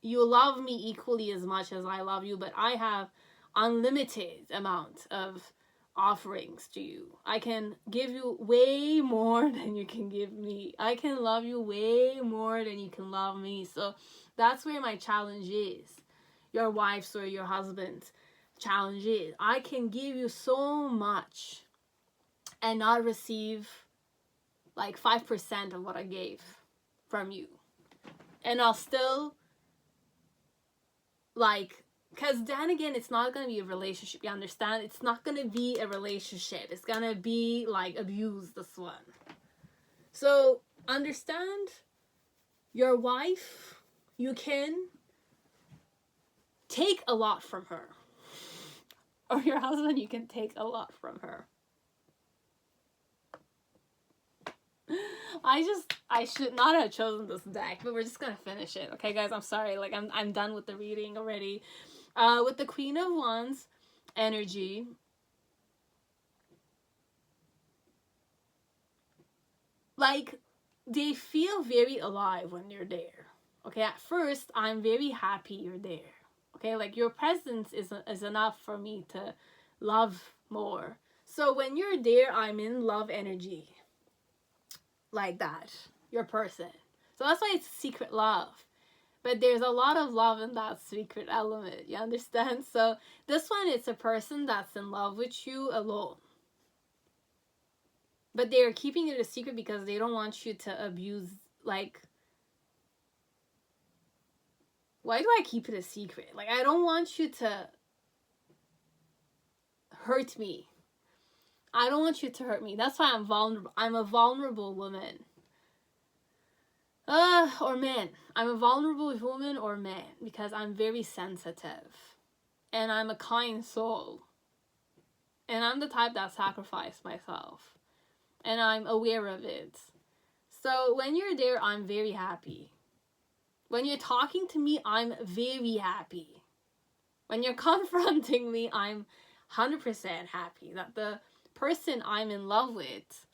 You love me equally as much as I love you, but I have unlimited amount of offerings to you. I can give you way more than you can give me. I can love you way more than you can love me. So that's where my challenge is. Your wife's or your husband's challenge is. I can give you so much and not receive like 5% of what I gave from you. And I'll still like, because then again, it's not going to be a relationship, you understand? It's not going to be a relationship. It's going to be like abuse, this one. So understand, your wife, you can take a lot from her. Or your husband, you can take a lot from her. I should not have chosen this deck, but we're just gonna finish it. Okay, guys, I'm sorry. Like, I'm done with the reading already. With the Queen of Wands energy, like, they feel very alive when you're there. Okay, at first, I'm very happy you're there. Okay, like, your presence is enough for me to love more. So when you're there, I'm in love energy. Like that. Your person. So that's why it's secret love. But there's a lot of love in that secret element. You understand? So this one, it's a person that's in love with you alone. But they're keeping it a secret because they don't want you to abuse, like... Why do I keep it a secret? Like, I don't want you to hurt me. I don't want you to hurt me. That's why I'm vulnerable. I'm a vulnerable woman. Or man. I'm a vulnerable woman or man because I'm very sensitive. And I'm a kind soul. And I'm the type that sacrificed myself. And I'm aware of it. So when you're there, I'm very happy. When you're talking to me, I'm very happy. When you're confronting me, I'm 100% happy that the person I'm in love with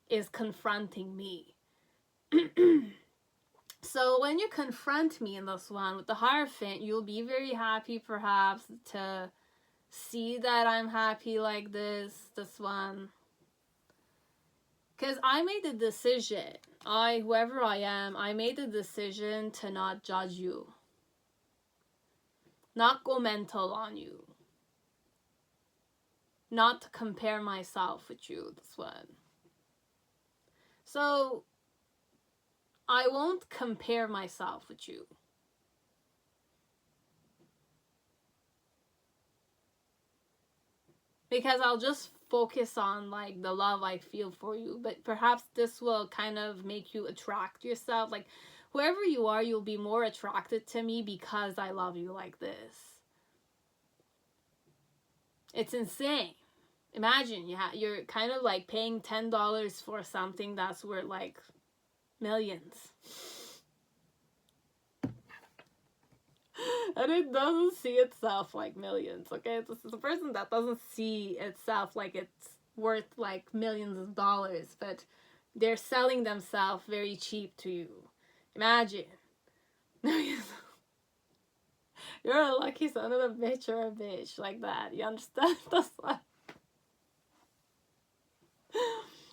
is confronting me. So when you confront me in this one with the Hierophant, you'll be very happy perhaps to see that I'm happy like this one. Because I made the decision, whoever I am, I made the decision to not judge you. Not go mental on you. Not to compare myself with you, this one. So, I won't compare myself with you. Because I'll just focus on, like, the love I feel for you. But perhaps this will kind of make you attract yourself. Like, whoever you are, you'll be more attracted to me because I love you like this. It's insane. Imagine, you're kind of like paying $10 for something that's worth like millions. And it doesn't see itself like millions, okay? It's a person that doesn't see itself like it's worth like millions of dollars, but they're selling themselves very cheap to you. Imagine. You're a lucky son of a bitch or a bitch like that. You understand? That's why.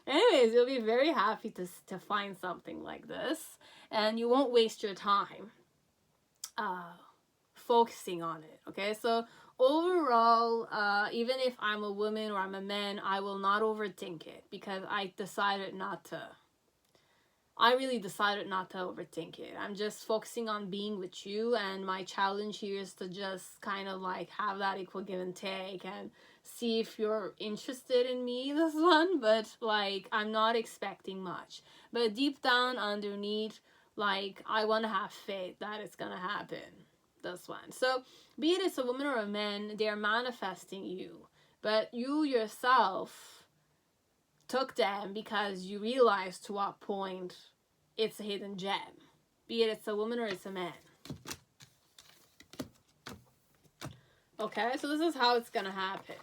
Anyways, you'll be very happy to find something like this, and you won't waste your time focusing on it. Okay, so overall, even if I'm a woman or I'm a man, I will not overthink it because I decided not to. I really decided not to overthink it. I'm just focusing on being with you, and my challenge here is to just kind of like have that equal give and take and see if you're interested in me, this one. But like, I'm not expecting much. But deep down underneath, like, I want to have faith that it's gonna happen, this one. So be it it's a woman or a man, they're manifesting you. But you yourself took them because you realized to what point it's a hidden gem. Be it it's a woman or it's a man. Okay, so this is how it's gonna happen.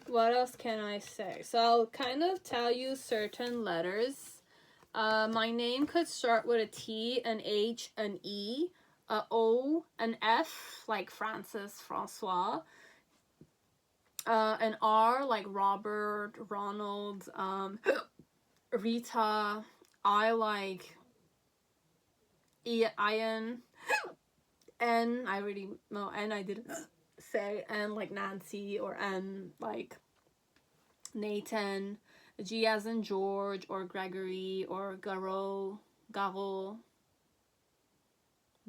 What else can I say? So I'll kind of tell you certain letters. My name could start with a T, an H, an E, a O, an F, like Francis, Francois, an R, like Robert, Ronald, Rita, I, like Ian, N, I already, no, N I didn't say N like Nancy, or N like Nathan, G as in George, or Gregory, or Garo,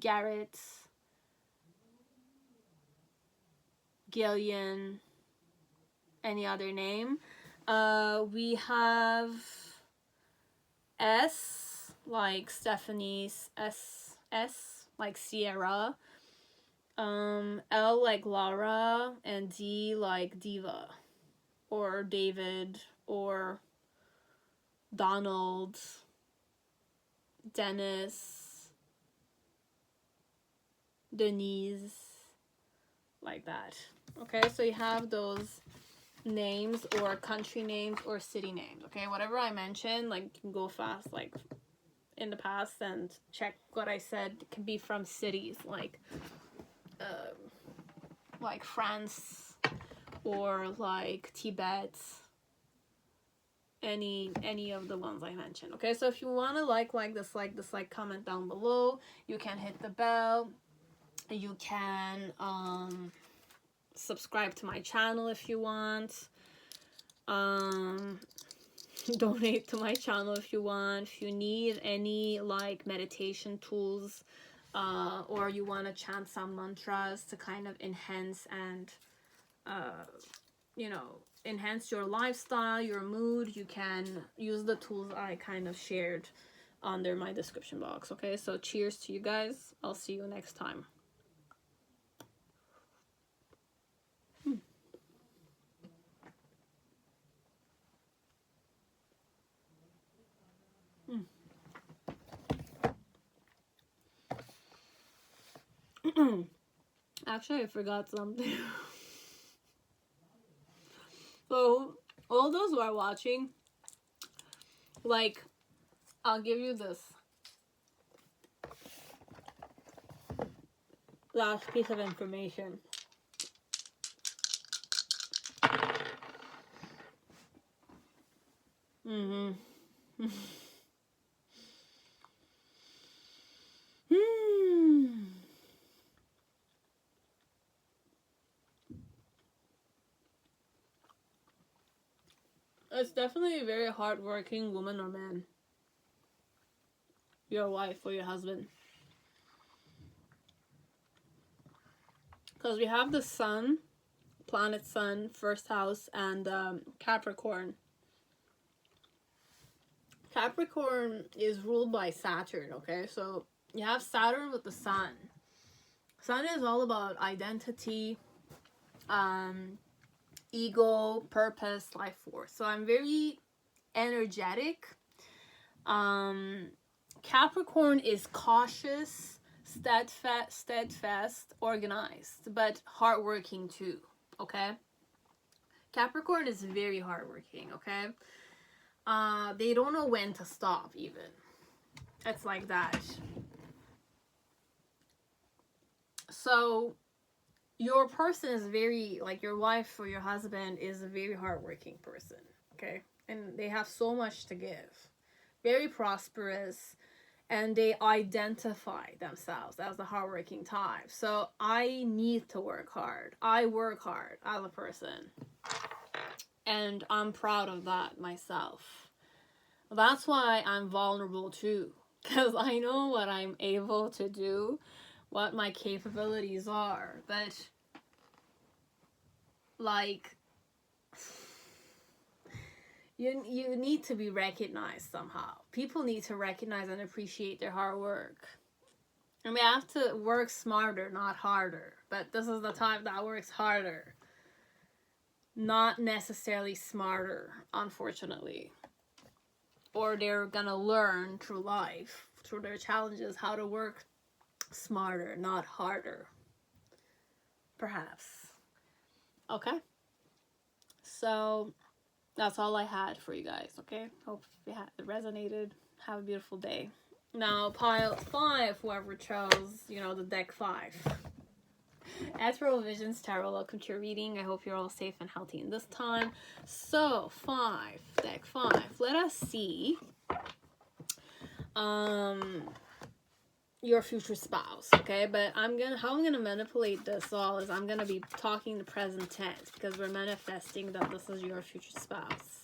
Garrett, Gillian, any other name. We have S like Stephanie's, S like Sierra, L like Laura, and D like Diva, or David, or Donald, Dennis, Denise, like that. Okay, so you have those names, or country names, or city names. Okay, whatever I mentioned, like, you can go fast like in the past and check what I said. It can be from cities like France, or like Tibet, any of the ones I mentioned. Okay, so if you want to like, dislike, comment down below. You can hit the bell. You can subscribe to my channel if you want. Donate to my channel if you want. If you need any like meditation tools, or you want to chant some mantras to kind of enhance and you know, enhance your lifestyle, your mood, you can use the tools I kind of shared under my description box. Okay, so cheers to you guys. I'll see you next time. Actually, I forgot something. So, all those who are watching, like, I'll give you this last piece of information. It's definitely a very hardworking woman or man. Your wife or your husband. Because we have the sun, planet sun, first house, and Capricorn. Capricorn is ruled by Saturn, okay? So you have Saturn with the sun. Sun is all about identity, ego, purpose, life force. So I'm very energetic. Capricorn is cautious, steadfast, organized, but hardworking too, okay? Capricorn is very hardworking, okay? They don't know when to stop even. It's like that. So your person is very, like, your wife or your husband is a very hardworking person, okay? And they have so much to give. Very prosperous, and they identify themselves as a hardworking type. So I need to work hard. I work hard as a person. And I'm proud of that myself. That's why I'm vulnerable too. Because I know what I'm able to do, what my capabilities are. But, like, you need to be recognized somehow. People need to recognize and appreciate their hard work. And we have to work smarter, not harder. But this is the time that works harder. Not necessarily smarter, unfortunately. Or they're gonna learn through life, through their challenges, how to work smarter, not harder. Perhaps. Okay? So that's all I had for you guys, okay? Hope it resonated. Have a beautiful day. Now, pile 5, whoever chose, you know, the deck 5. Ethereal Visions Tarot, welcome to your reading. I hope you're all safe and healthy in this time. So, 5, deck 5. Let us see your future spouse, okay? But how I'm gonna manipulate this all is I'm gonna be talking the present tense, because we're manifesting that this is your future spouse.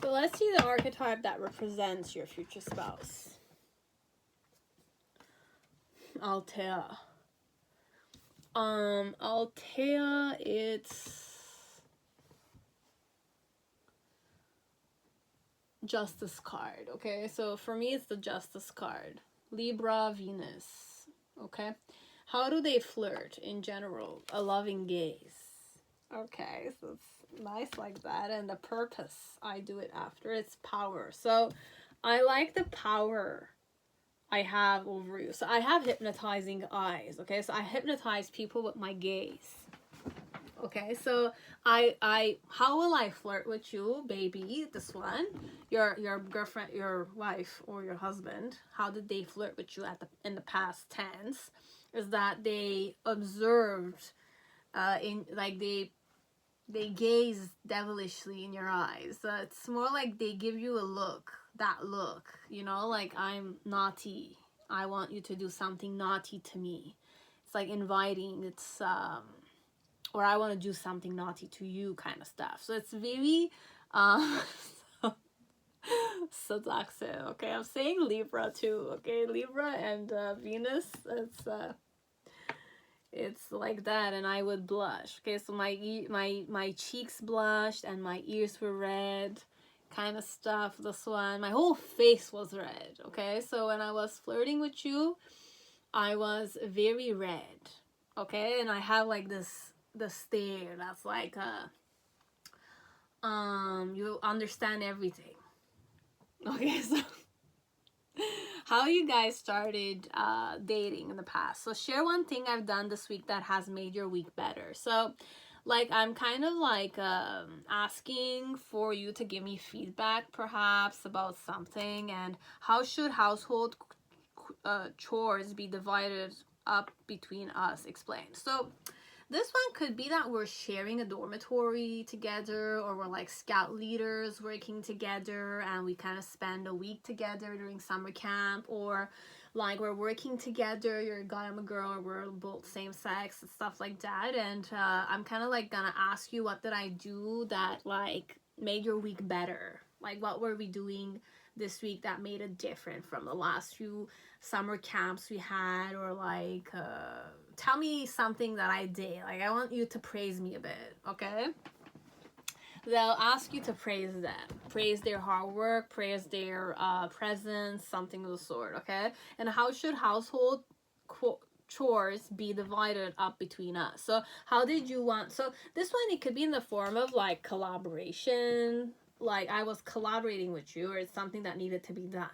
So let's see the archetype that represents your future spouse. Althea. Althea, it's Justice card, okay? So for me, it's the Justice card. Libra, Venus, okay? How do they flirt in general? A loving gaze. Okay, so it's nice like that. And the purpose I do it after, it's power. So I like the power I have over you. So I have hypnotizing eyes, okay? So I hypnotize people with my gaze. Okay, so how will I flirt with you, baby? This one, your girlfriend, your wife, or your husband. How did they flirt with you in the past tense? Is that they observed, they gaze devilishly in your eyes. So it's more like they give you a look, that look, you know, like I'm naughty. I want you to do something naughty to me. It's like inviting. It's or I want to do something naughty to you kind of stuff. So it's very seductive. Okay, I'm saying Libra too. Okay, Libra and Venus. It's like that, and I would blush. Okay, so my cheeks blushed and my ears were red, kind of stuff. This one, my whole face was red. Okay, so when I was flirting with you, I was very red. Okay, and I have like the stare that's like you understand everything. Okay, so how you guys started dating in the past. So share one thing I've done this week that has made your week better. So like I'm kind of like asking for you to give me feedback perhaps about something, and how should household chores be divided up between us? Explain. So this one could be that we're sharing a dormitory together, or we're like scout leaders working together and we kind of spend a week together during summer camp, or like we're working together, you're a guy, I'm a girl, or we're both same sex and stuff like that. And I'm kind of like gonna ask you, what did I do that like made your week better? Like what were we doing this week that made it different from the last few summer camps we had? Or like tell me something that I did. Like I want you to praise me a bit, okay? They'll ask you to praise them, praise their hard work, praise their presence, something of the sort, okay? And how should household chores be divided up between us? So how did you want, so this one, it could be in the form of like collaboration, like I was collaborating with you, or it's something that needed to be done.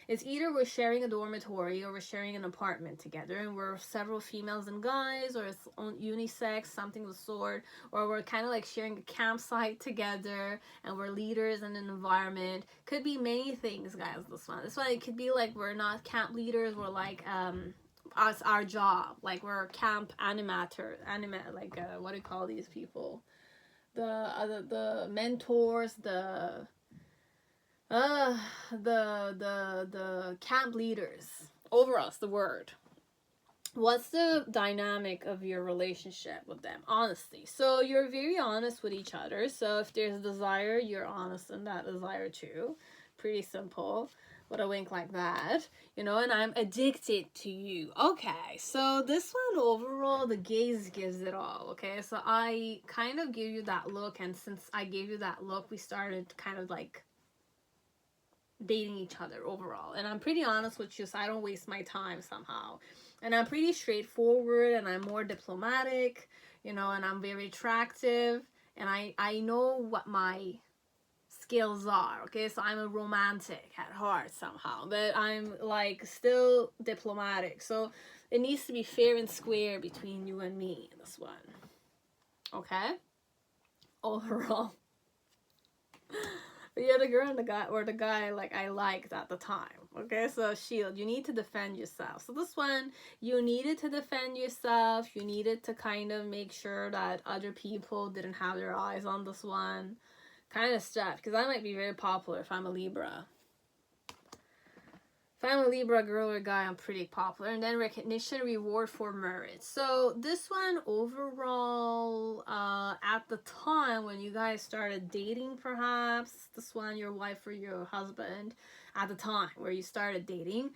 It's either we're sharing a dormitory or we're sharing an apartment together, and we're several females and guys, or it's unisex, something of the sort, or we're kind of like sharing a campsite together and we're leaders in an environment. Could be many things, guys. This one, it could be like we're not camp leaders, we're like our job, like we're camp like what do you call these people? The mentors, the camp leaders over us, the word. What's the dynamic of your relationship with them? Honesty. So you're very honest with each other. So if there's a desire, you're honest in that desire too. Pretty simple. With a wink like that, you know, and I'm addicted to you. Okay, so this one overall, the gaze gives it all, okay? So I kind of gave you that look, and since I gave you that look, we started kind of like dating each other overall. And I'm pretty honest with you, so I don't waste my time somehow. And I'm pretty straightforward, and I'm more diplomatic, you know, and I'm very attractive, and I know what my skills are, okay? So I'm a romantic at heart somehow, but I'm like still diplomatic. So it needs to be fair and square between you and me, this one. Okay? Overall. You're the girl and the guy, or the guy like I liked at the time. Okay, so shield, you need to defend yourself. So this one, you needed to defend yourself. You needed to kind of make sure that other people didn't have their eyes on this one. Kind of stuff, because I might be very popular if I'm a Libra. If I'm a Libra girl or guy, I'm pretty popular. And then recognition, reward for merit. So this one overall, at the time when you guys started dating, perhaps, this one, your wife or your husband, at the time where you started dating,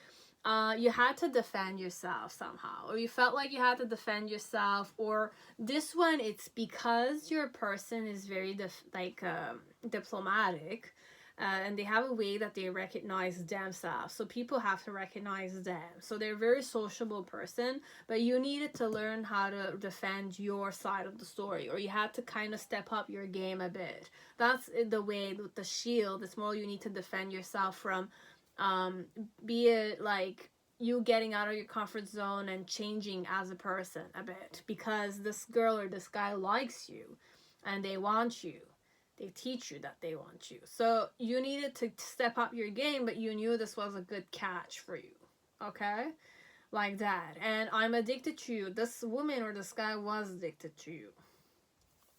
you had to defend yourself somehow. Or you felt like you had to defend yourself. Or this one, it's because your person is very, diplomatic. And they have a way that they recognize themselves. So people have to recognize them. So they're a very sociable person, but you needed to learn how to defend your side of the story, or you had to kind of step up your game a bit. That's the way with the shield. It's more you need to defend yourself from, be it like you getting out of your comfort zone and changing as a person a bit, because this girl or this guy likes you and they want you. They teach you that they want you. So you needed to step up your game, but you knew this was a good catch for you. Okay? Like that. And I'm addicted to you. This woman or this guy was addicted to you.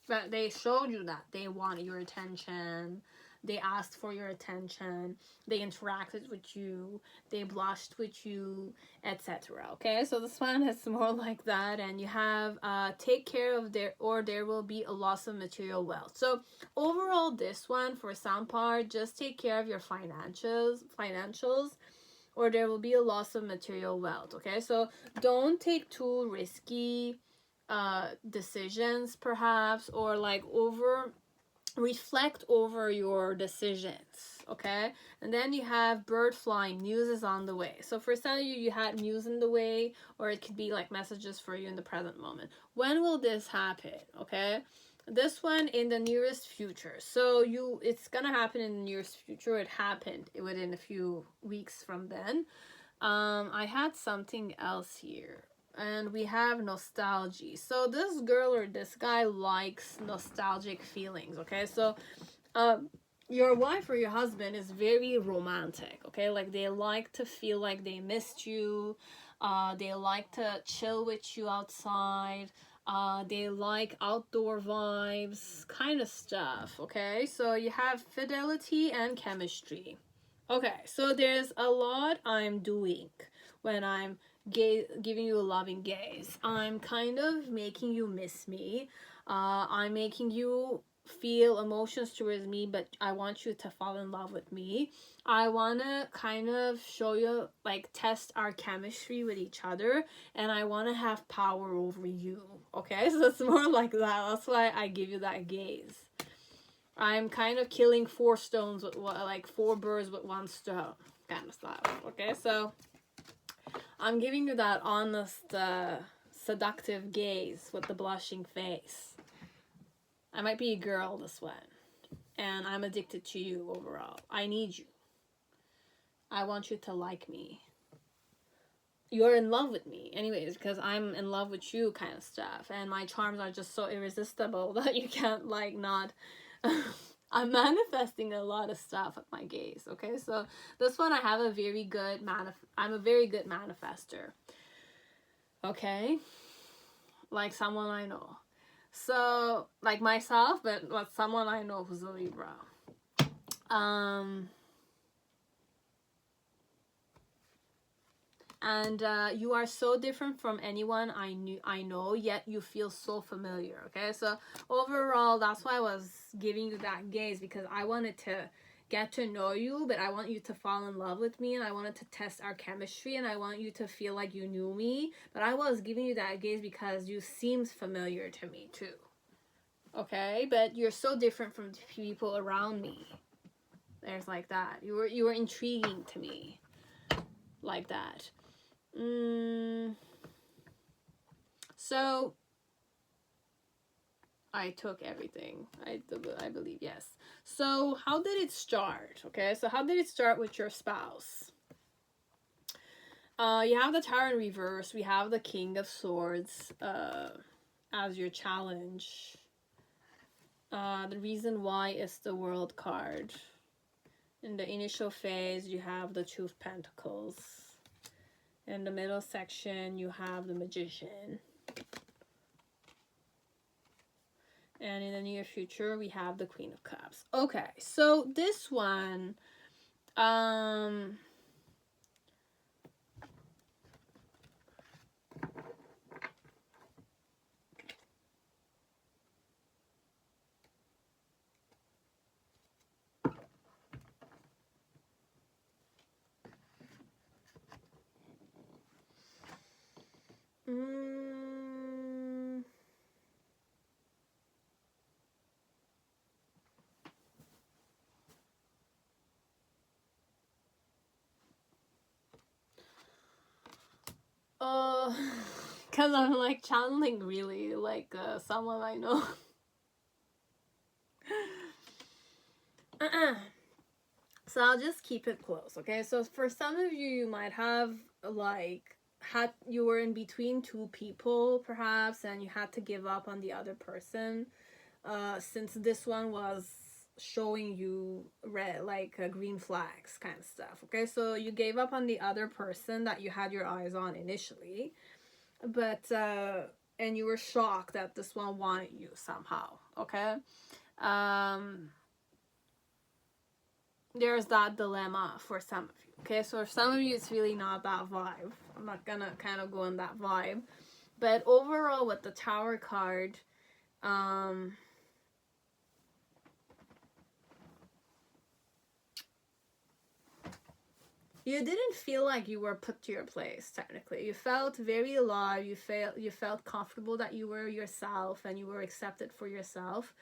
But they showed you that they wanted your attention. They asked for your attention. They interacted with you. They blushed with you, etc. Okay, so this one is more like that. And you have take care of there will be a loss of material wealth. So overall, this one, for some part, just take care of your financials, or there will be a loss of material wealth. Okay, so don't take too risky decisions, perhaps, or like reflect over your decisions. Okay, and then you have bird flying, news is on the way. So for some of you had news in the way, or it could be like messages for you in the present moment. When will this happen? Okay, this one in the nearest future. So it's gonna happen in the nearest future. It happened within a few weeks from then. I had something else here. And we have nostalgia. So this girl or this guy likes nostalgic feelings, okay? So your wife or your husband is very romantic, okay? Like they like to feel like they missed you. They like to chill with you outside. They like outdoor vibes, kind of stuff, okay? So you have fidelity and chemistry. Okay, so there's a lot I'm doing when I'm giving you a loving gaze. I'm kind of making you miss me. I'm making you feel emotions towards me, but I want you to fall in love with me. I want to kind of show you, like, test our chemistry with each other, and I want to have power over you. Okay, so it's more like that. That's why I give you that gaze. I'm kind of killing 4 stones with, like, 4 birds with 1 stone kind of stuff. Okay, so I'm giving you that honest, seductive gaze with the blushing face. I might be a girl, this one. And I'm addicted to you overall. I need you. I want you to like me. You're in love with me. Anyways, because I'm in love with you kind of stuff. And my charms are just so irresistible that you can't, like, not... I'm manifesting a lot of stuff with my gaze, okay? So this one, I have a very good I'm a very good manifester, okay? Like someone I know. So, like myself, but like someone I know who's a Libra. And you are so different from anyone I know, yet you feel so familiar, okay? So overall, that's why I was giving you that gaze, because I wanted to get to know you, but I want you to fall in love with me, and I wanted to test our chemistry, and I want you to feel like you knew me. But I was giving you that gaze because you seemed familiar to me too, okay? But you're so different from the people around me. There's like that. You were intriguing to me, like that. So I took everything. I believe, yes. So how did it start? Okay, so how did it start with your spouse? You have the Tower in reverse. We have the King of Swords as your challenge. The reason why is the World card. In the initial phase, you have the Two of Pentacles. In the middle section, you have the Magician. And in the near future, we have the Queen of Cups. Okay, so this one, because I'm like channeling really like someone I know. So I'll just keep it close, okay? So for some of you, you might have like you were in between two people perhaps, and you had to give up on the other person. Since this one was showing you red, like green flags kind of stuff, okay? So you gave up on the other person that you had your eyes on initially, but and you were shocked that this one wanted you somehow, okay? There's that dilemma for some of you, okay? So for some of you, it's really not that vibe. I'm not gonna kind of go in that vibe, but overall with the Tower card, you didn't feel like you were put to your place, technically. You felt very alive. You felt comfortable that you were yourself and you were accepted for yourself.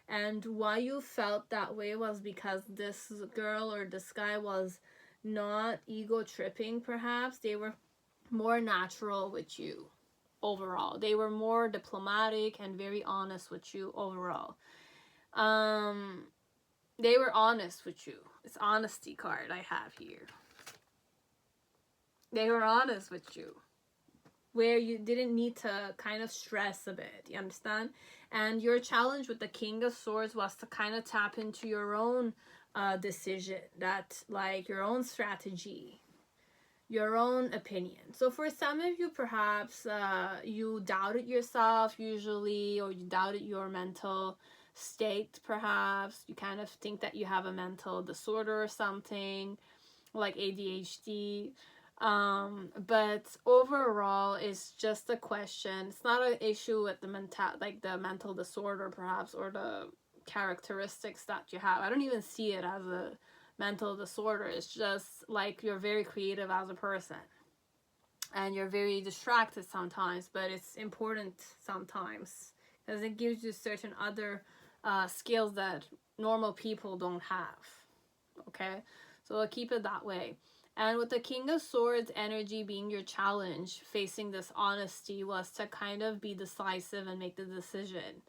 And why you felt that way was because this girl or this guy was not ego tripping, perhaps. They were more natural with you overall. They were more diplomatic and very honest with you overall. They were honest with you. It's honesty card I have here. They were honest with you, where you didn't need to kind of stress a bit, you understand? And your challenge with the King of Swords was to kind of tap into your own decision, that like your own strategy, your own opinion. So for some of you, perhaps you doubted yourself usually, or you doubted your mental state, perhaps. You kind of think that you have a mental disorder or something, like ADHD. But overall, it's just a question. It's not an issue with the mental disorder, perhaps, or the characteristics that you have. I don't even see it as a mental disorder. It's just like you're very creative as a person, and you're very distracted sometimes, but it's important sometimes because it gives you certain other skills that normal people don't have. Okay, so I'll keep it that way. And with the King of Swords energy being your challenge, facing this honesty, was to kind of be decisive and make the decision,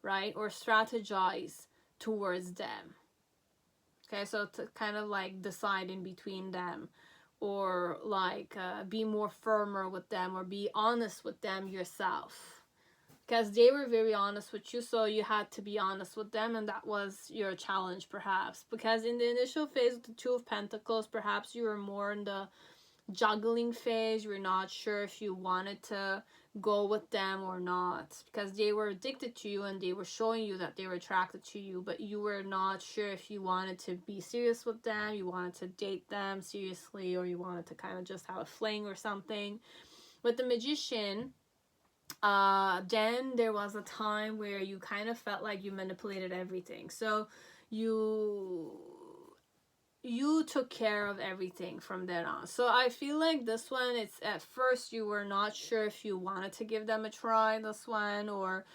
right? Or strategize towards them. Okay, so to kind of like decide in between them, or like be more firmer with them, or be honest with them yourself. Because they were very honest with you, so you had to be honest with them, and that was your challenge, perhaps. Because in the initial phase of the Two of Pentacles, perhaps you were more in the juggling phase. You were not sure if you wanted to go with them or not, because they were addicted to you and they were showing you that they were attracted to you, but you were not sure if you wanted to be serious with them, you wanted to date them seriously, or you wanted to kind of just have a fling or something. With the Magician, then there was a time where you kind of felt like you manipulated everything. So you took care of everything from then on. So I feel like this one, it's at first you were not sure if you wanted to give them a try, this one, or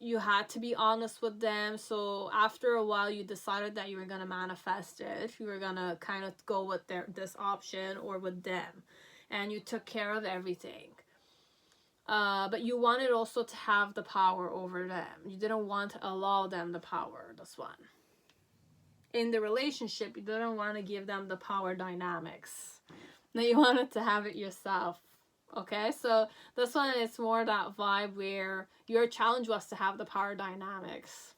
you had to be honest with them. So after a while, you decided that you were going to manifest it. You were going to kind of go with this option or with them. And you took care of everything. but you wanted also to have the power over them. You didn't want to allow them the power. This one. In the relationship, you didn't want to give them the power dynamics. Now you wanted to have it yourself. Okay, so this one is more that vibe where your challenge was to have the power dynamics.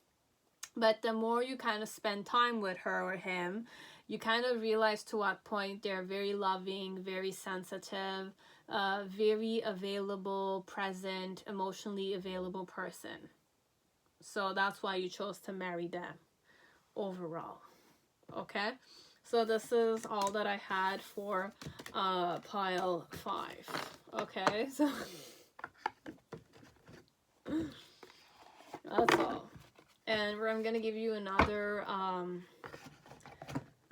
But the more you kind of spend time with her or him, you kind of realize to what point they're very loving, very sensitive, very available, present, emotionally available person. So that's why you chose to marry them overall. Okay, so this is all that I had for pile 5. Okay, so that's all. And I'm gonna give you another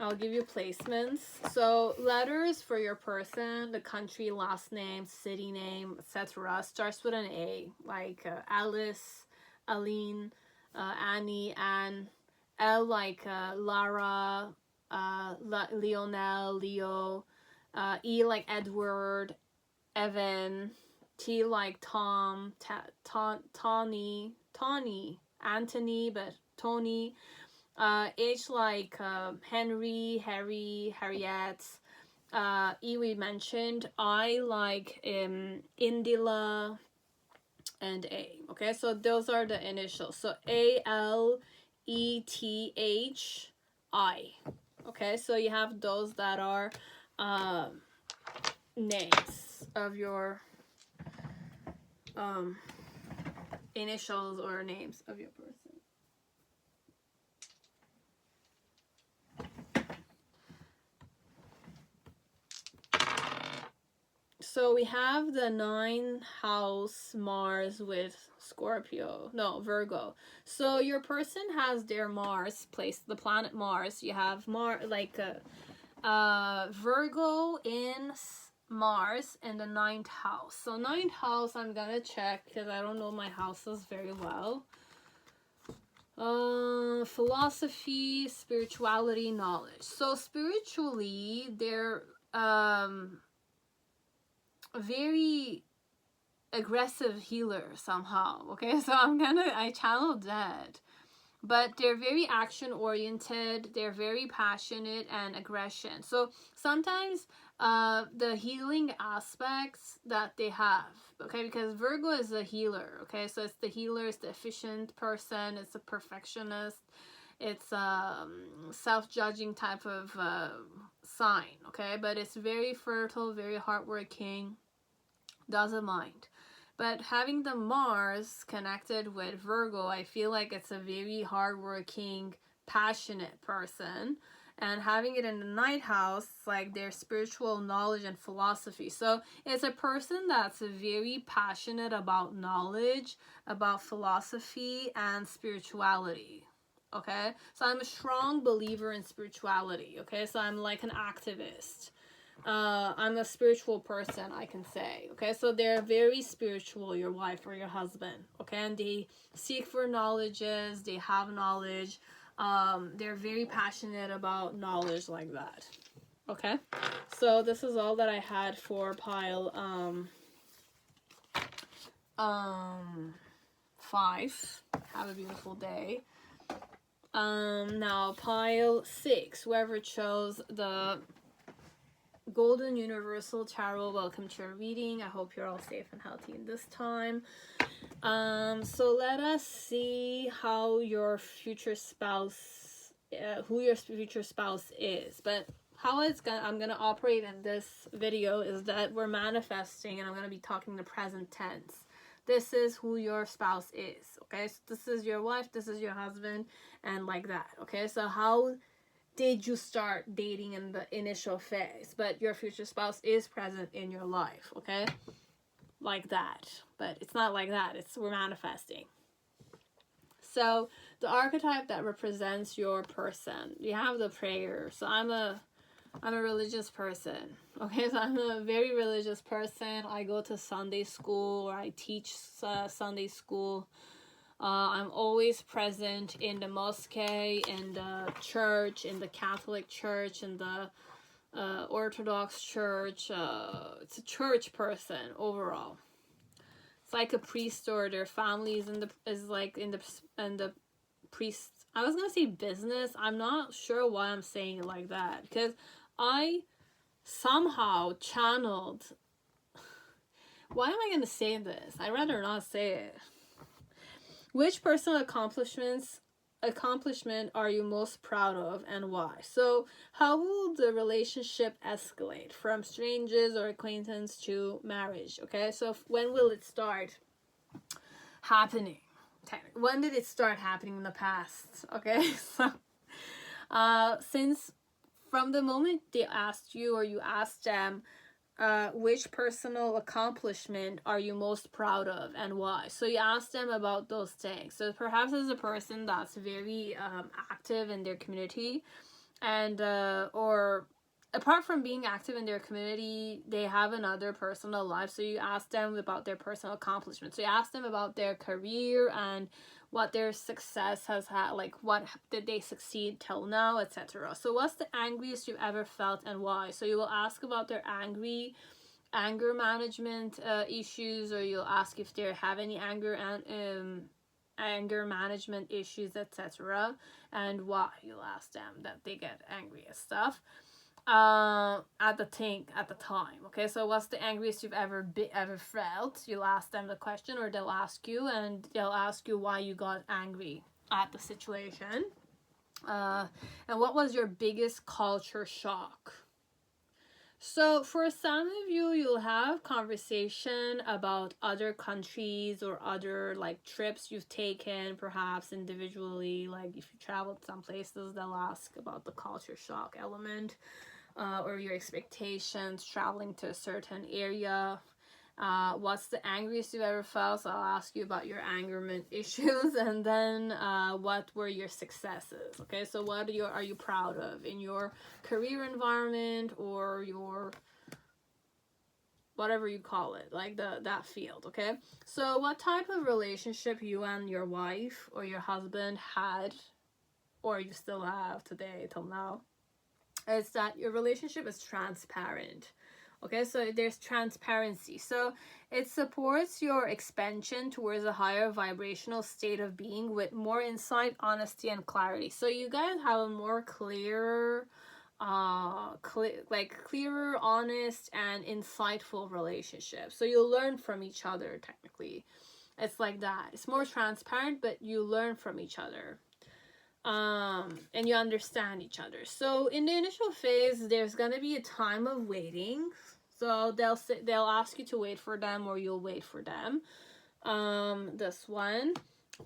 I'll give you placements. So letters for your person, the country, last name, city name, etc. starts with an A, like Alice, Aline, Annie, Anne. L like Lara, Lionel, Leo. E like Edward, Evan. T like Tom, Tawny, Anthony, but Tony. H like Henry, Harry, Harriet. E we mentioned. I like Indila, and A. Okay, so those are the initials. So ALETHI. Okay, so you have those that are names of your initials or names of your person. So we have the 9th house Mars with Scorpio. No, Virgo. So your person has their Mars placed, the planet Mars. You have Virgo in Mars in the 9th house. So 9th house, I'm gonna check because I don't know my houses very well. Philosophy, spirituality, knowledge. So spiritually, they're very aggressive healer somehow. Okay, so I channeled that, but they're very action oriented, they're very passionate and aggression. So sometimes the healing aspects that they have, okay, because Virgo is a healer. Okay, so it's the healer, it's the efficient person, it's a perfectionist, it's a self-judging type of sign. Okay, but it's very fertile, very hardworking, doesn't mind. But having the Mars connected with Virgo, I feel like it's a very hardworking, passionate person. And having it in the 9th house, like their spiritual knowledge and philosophy. So it's a person that's very passionate about knowledge, about philosophy and spirituality. Okay, so I'm a strong believer in spirituality. Okay, so I'm like an activist. I'm a spiritual person, I can say. Okay, so they're very spiritual, your wife or your husband. Okay, and they seek for knowledges, they have knowledge. They're very passionate about knowledge like that. Okay, so this is all that I had for pile 5. Have a beautiful day. Now pile 6, whoever chose the Golden Universal Tarot, welcome to your reading. I hope you're all safe and healthy in this time. So let us see how your future spouse, who your future spouse is. But how I'm gonna operate in this video is that we're manifesting, and I'm gonna be talking the present tense. This is who your spouse is. Okay, so this is your wife, this is your husband, and like that. Okay, so how did you start dating in the initial phase? But your future spouse is present in your life. Okay, like that. But it's not like that. We're manifesting. So the archetype that represents your person, you have the prayer. So I'm a religious person. Okay, so I'm a very religious person. I go to Sunday school, or I teach Sunday school. I'm always present in the mosque, in the church, in the Catholic church, in the Orthodox church. It's a church person overall. It's like a priest, or their family is like in the priest. I was gonna say business. I'm not sure why I'm saying it like that, because I somehow channeled. Why am I gonna say this? I'd rather not say it. Which personal accomplishment are you most proud of, and why? So how will the relationship escalate from strangers or acquaintance to marriage? Okay, so when will it start happening? When did it start happening in the past? Okay, so since from the moment they asked you, or you asked them, which personal accomplishment are you most proud of, and why? So you ask them about those things. So perhaps as a person that's very active in their community, and or apart from being active in their community, they have another personal life. So you ask them about their personal accomplishments. So you ask them about their career and what their success has had, like what did they succeed till now, etc. So what's the angriest you've ever felt, and why? So you will ask about their anger management issues, or you'll ask if they have any anger management issues, etc. and why. You'll ask them that they get angry at stuff at the time. Okay, so what's the angriest you've ever felt? You'll ask them the question, or they'll ask you, and they'll ask you why you got angry at the situation. And what was your biggest culture shock? So for some of you, you'll have conversation about other countries or other like trips you've taken, perhaps individually. Like if you traveled some places, they'll ask about the culture shock element, or your expectations traveling to a certain area. What's the angriest you've ever felt? So I'll ask you about your angerment issues, and then what were your successes? Okay, so what are you proud of in your career environment, or your whatever you call it, like that field. Okay, so what type of relationship you and your wife or your husband had, or you still have today till now, is that your relationship is transparent. Okay, so there's transparency. So it supports your expansion towards a higher vibrational state of being with more insight, honesty, and clarity. So you guys have a more clearer, clearer, honest, and insightful relationship. So you'll learn from each other, technically. It's like that. It's more transparent, but you learn from each other. And you understand each other. So in the initial phase, there's gonna be a time of waiting. So they'll ask you to wait for them, or you'll wait for them. This one,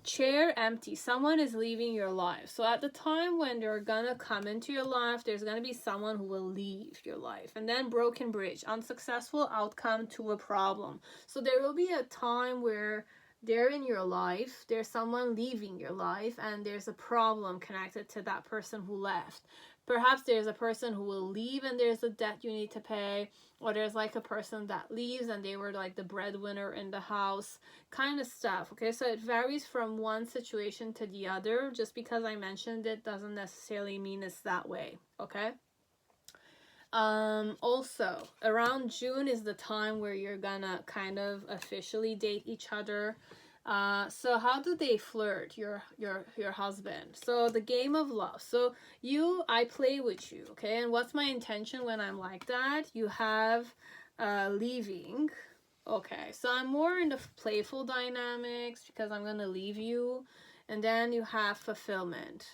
chair empty. Someone is leaving your life. So at the time when they're gonna come into your life, there's gonna be someone who will leave your life. And then broken bridge, unsuccessful outcome to a problem. So there will be a time where they're in your life, there's someone leaving your life, and there's a problem connected to that person who left. Perhaps there's a person who will leave and there's a debt you need to pay, or there's like a person that leaves and they were like the breadwinner in the house, kind of stuff. Okay, so it varies from one situation to the other. Just because I mentioned it doesn't necessarily mean it's that way. Okay. Also around June is the time where you're gonna kind of officially date each other. So how do they flirt, your husband? So the game of love. So I play with you, okay? And what's my intention when I'm like that? You have leaving. Okay, so I'm more in the playful dynamics because I'm gonna leave you, and then you have fulfillment.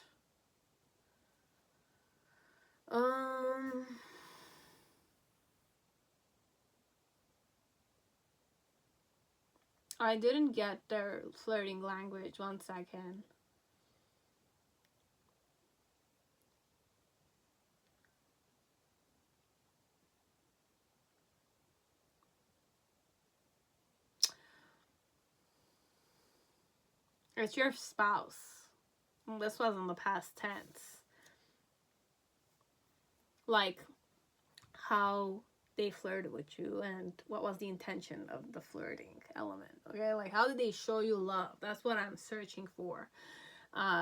I didn't get their flirting language. 1 second. It's your spouse. This was in the past tense. Like how they flirted with you and what was the intention of the flirting element. Okay, like how did they show you love? That's what I'm searching for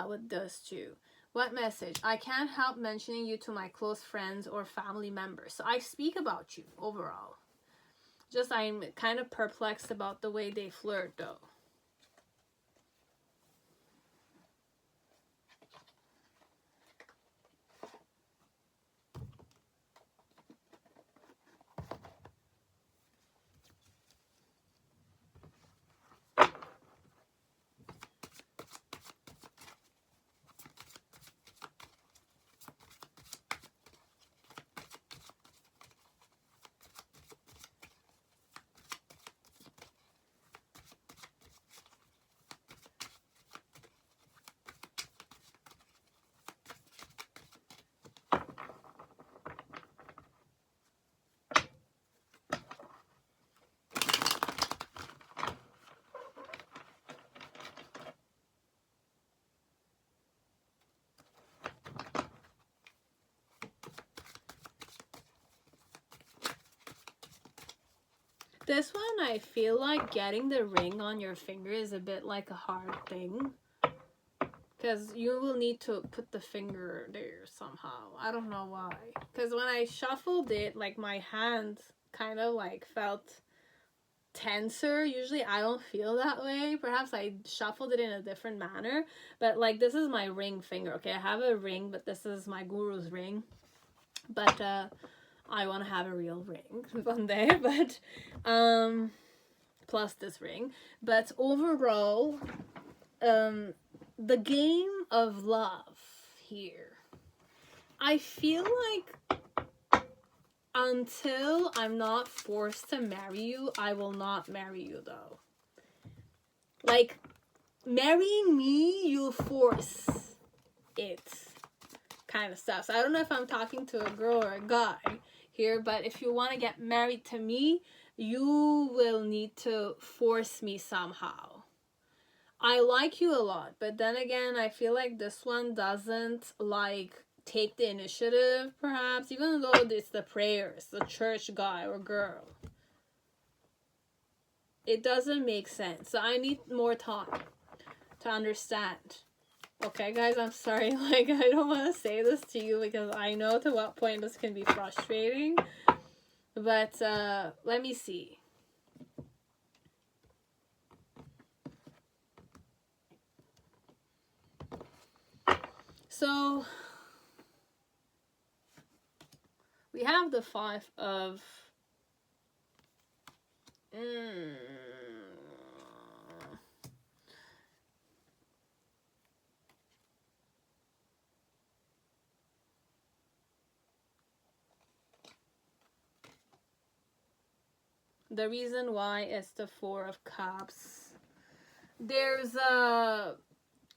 with those two. What message? I can't help mentioning you to my close friends or family members. So I speak about you overall. Just I'm kind of perplexed about the way they flirt though. This one, I feel like getting the ring on your finger is a bit like a hard thing. Because you will need to put the finger there somehow. I don't know why. Because when I shuffled it, like my hand kind of like felt tenser. Usually I don't feel that way. Perhaps I shuffled it in a different manner. But like this is my ring finger. Okay, I have a ring, but this is my guru's ring. But I want to have a real ring one day. But plus this ring. But overall, the game of love here, I feel like until I'm not forced to marry you, I will not marry you though. Like, marrying me, you'll force it kind of stuff. So I don't know if I'm talking to a girl or a guy here, but if you want to get married to me, you will need to force me somehow. I like you a lot, but then again, I feel like this one doesn't like take the initiative, perhaps, even though it's the prayers, the church guy or girl. It doesn't make sense. So I need more time to understand. Okay, guys, I'm sorry. Like, I don't want to say this to you because I know to what point this can be frustrating. But let me see. So we have the 5 of the reason why is the 4 of Cups. There's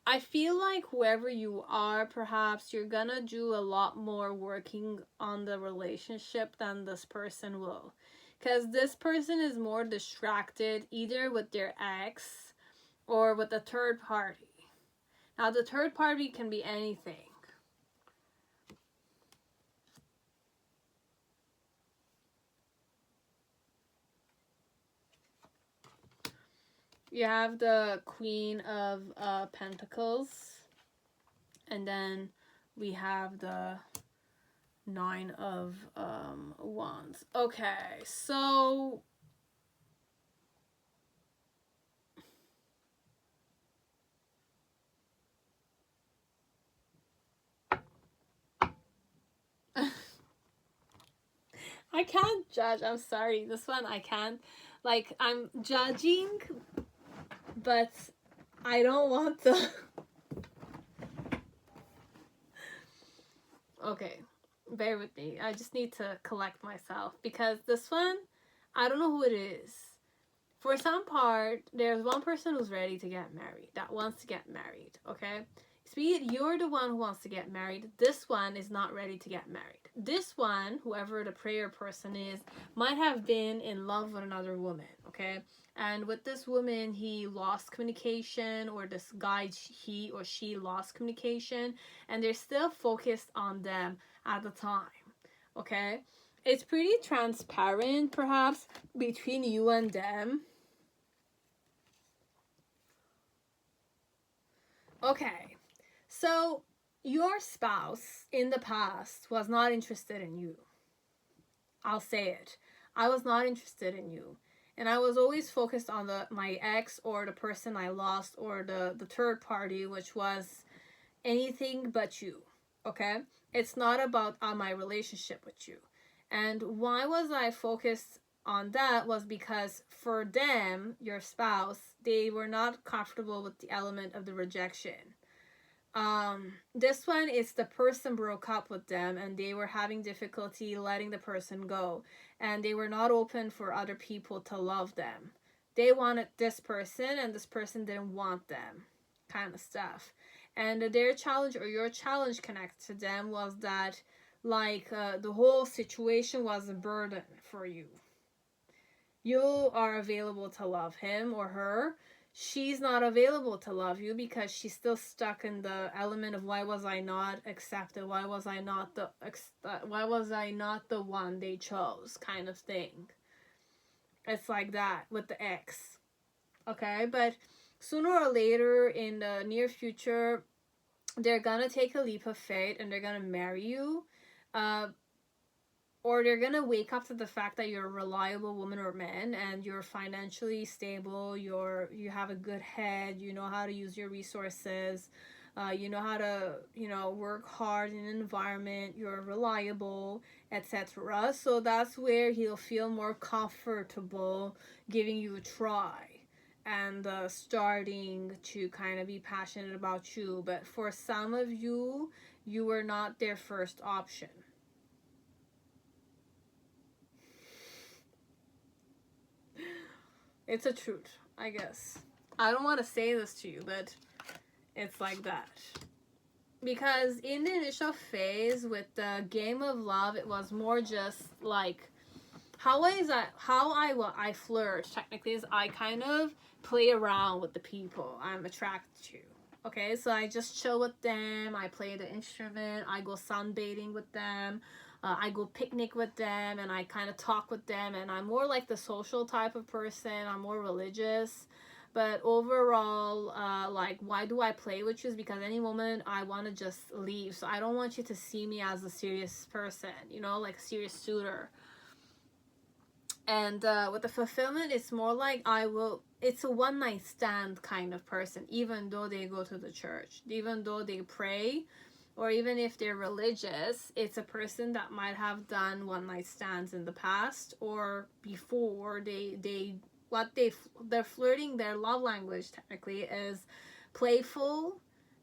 I feel like whoever you are, perhaps you're gonna do a lot more working on the relationship than this person will. Because this person is more distracted either with their ex or with a third party. Now, the third party can be anything. You have the Queen of Pentacles. And then we have the 9 of Wands. Okay, so I can't judge. I'm sorry. This one I can't. Like, I'm judging, but I don't want to. Okay, bear with me. I just need to collect myself because this one, I don't know who it is. For some part, there's one person who's ready to get married, that wants to get married, okay? Be it you're the one who wants to get married, this one is not ready to get married. This one, whoever the prayer person is, might have been in love with another woman, okay? And with this woman, he lost communication, or this guy, he or she lost communication, and they're still focused on them at the time, okay? It's pretty transparent, perhaps, between you and them. Okay, so your spouse in the past was not interested in you. I'll say it. I was not interested in you. And I was always focused on my ex, or the person I lost, or the third party, which was anything but you. Okay? It's not about my relationship with you. And why was I focused on that was because for them, your spouse, they were not comfortable with the element of the rejection. This one is the person broke up with them and they were having difficulty letting the person go, and they were not open for other people to love them. They wanted this person and this person didn't want them, kind of stuff. And their challenge, or your challenge connected to them, was that the whole situation was a burden for you. You are available to love him or her. She's not available to love you because she's still stuck in the element of why was I not accepted? Why was I not the one they chose, kind of thing. It's like that with the ex. Okay, but sooner or later in the near future, they're gonna take a leap of faith and they're gonna marry you. Or they're gonna wake up to the fact that you're a reliable woman or man and you're financially stable, you have a good head, you know how to use your resources, you know how to, work hard in an environment, you're reliable, etc. So that's where he'll feel more comfortable giving you a try and starting to kind of be passionate about you. But for some of you, you were not their first option. It's a truth, I guess. I don't want to say this to you, but it's like that. Because in the initial phase with the game of love, it was more just like how I flirt technically is I kind of play around with the people I'm attracted to. Okay, so I just chill with them, I play the instrument, I go sunbathing with them, I go picnic with them, and I kind of talk with them, and I'm more like the social type of person. I'm more religious, but overall, why do I play with you is because any moment I want to just leave. So I don't want you to see me as a serious person, like a serious suitor. And with the fulfillment, it's more like it's a one night stand kind of person, even though they go to the church, even though they pray, or even if they're religious, it's a person that might have done one night stands in the past or before. They're flirting, their love language technically is playful,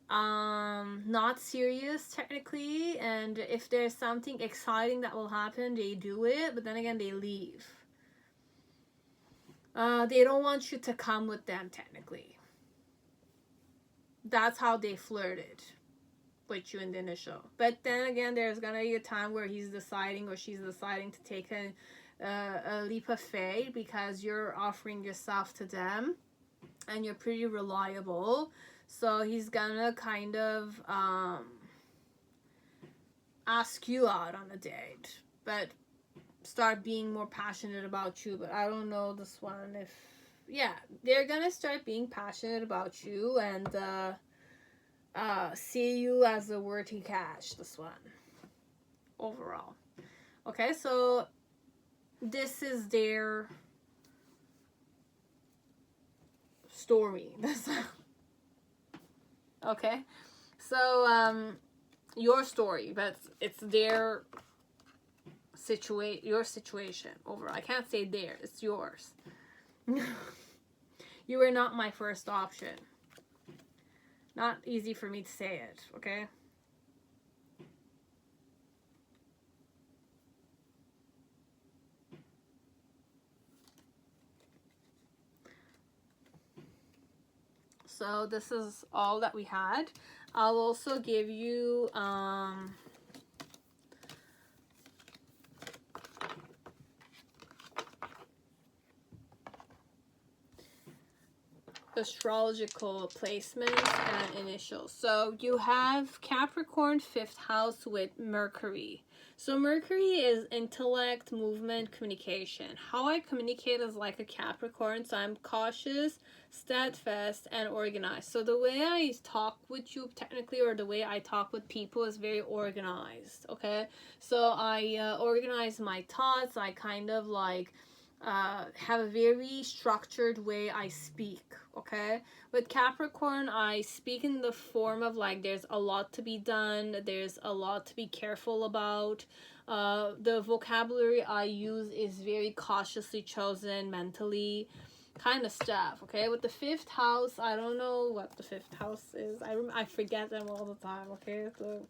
not serious technically, and if there's something exciting that will happen, they do it, but then again they leave. They don't want you to come with them technically. That's how they flirted with you in the initial. But then again, there's gonna be a time where he's deciding or she's deciding to take a leap of faith because you're offering yourself to them and you're pretty reliable. So he's gonna kind of ask you out on a date, but start being more passionate about you. But I don't know this one if, they're gonna start being passionate about you and see you as a worthy catch, this one, overall. Okay, so this is their story. Okay, so your story, but it's their your situation overall. I can't say theirs, it's yours. You were not my first option. Not easy for me to say it, okay? So this is all that we had. I'll also give you astrological placements and initials. So you have Capricorn 5th house with Mercury. So Mercury is intellect, movement, communication. How I communicate is like a Capricorn, so I'm cautious, steadfast, and organized. So the way I talk with you technically, or the way I talk with people, is very organized. Okay, so I organize my thoughts. I kind of like have a very structured way I speak. Okay, with Capricorn, I speak in the form of like there's a lot to be done, there's a lot to be careful about. The vocabulary I use is very cautiously chosen, mentally kind of stuff. Okay, with the fifth house, I don't know what the fifth house is. I forget them all the time. Okay, so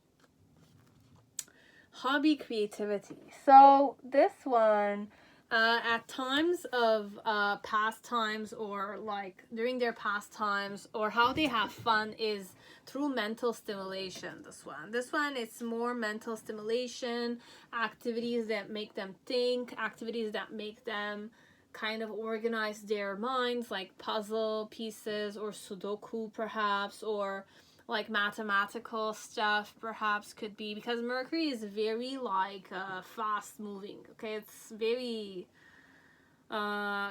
hobby, creativity. So this one, at times of pastimes, or like during their pastimes, or how they have fun, is through mental stimulation. This one, it's more mental stimulation, activities that make them think, activities that make them kind of organize their minds, like puzzle pieces or Sudoku perhaps, or like mathematical stuff perhaps could be, because Mercury is very like fast moving. Okay, it's very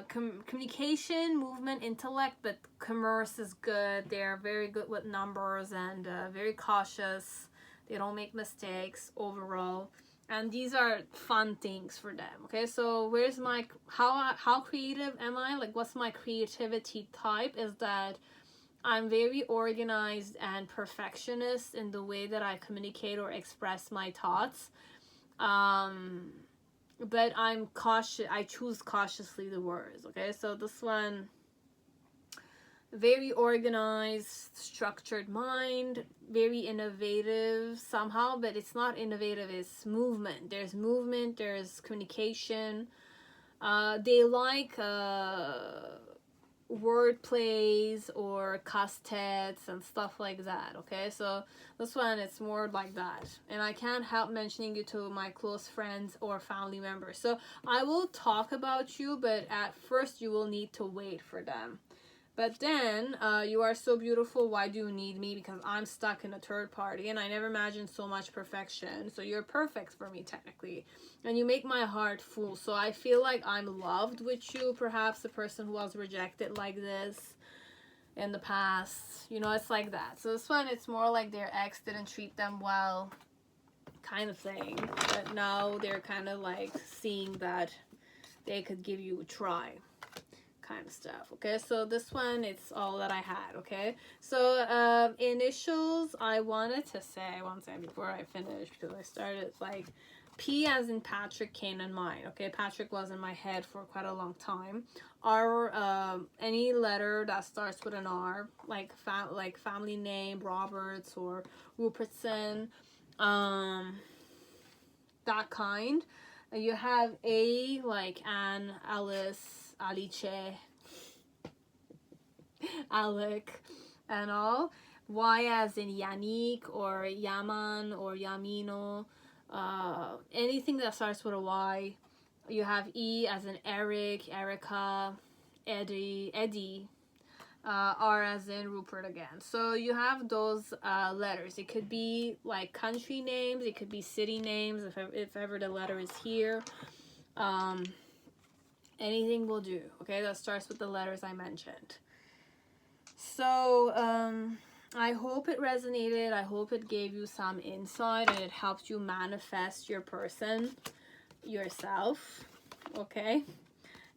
communication, movement, intellect, but commerce is good. They're very good with numbers and very cautious. They don't make mistakes overall, and these are fun things for them. Okay, so where's my how creative am I? Like, what's my creativity type? Is that I'm very organized and perfectionist in the way that I communicate or express my thoughts. But I'm cautious. I choose cautiously the words. Okay, so this one, very organized, structured mind, very innovative somehow, but it's not innovative, it's movement. There's movement, there's communication. They like word plays or castets and stuff like that. Okay, so this one, it's more like that, and I can't help mentioning you to my close friends or family members. So I will talk about you, but at first you will need to wait for them. But then, you are so beautiful, why do you need me? Because I'm stuck in a third party, and I never imagined so much perfection. So you're perfect for me, technically. And you make my heart full. So I feel like I'm loved with you. Perhaps the person who was rejected like this in the past. You know, it's like that. So this one, it's more like their ex didn't treat them well, kind of thing. But now they're kind of like seeing that they could give you a try, kind of stuff. Okay, so this one, it's all that I had. Okay, so initials, I wanted to say one second before I finish, because I started like P as in Patrick came in mind. Okay, Patrick was in my head for quite a long time. R, any letter that starts with an R, like family name, Roberts or Rupertson, that kind. You have A, like Anne, Alice, Alice, Alec, and all. Y as in Yannick or Yaman or Yamino. Anything that starts with a Y. You have E as in Eric, Erica, Eddie. R as in Rupert again. So you have those letters. It could be like country names, it could be city names if ever the letter is here. Anything will do. Okay, that starts with the letters I mentioned. So I hope it resonated. I hope it gave you some insight and it helped you manifest your person, yourself. Okay,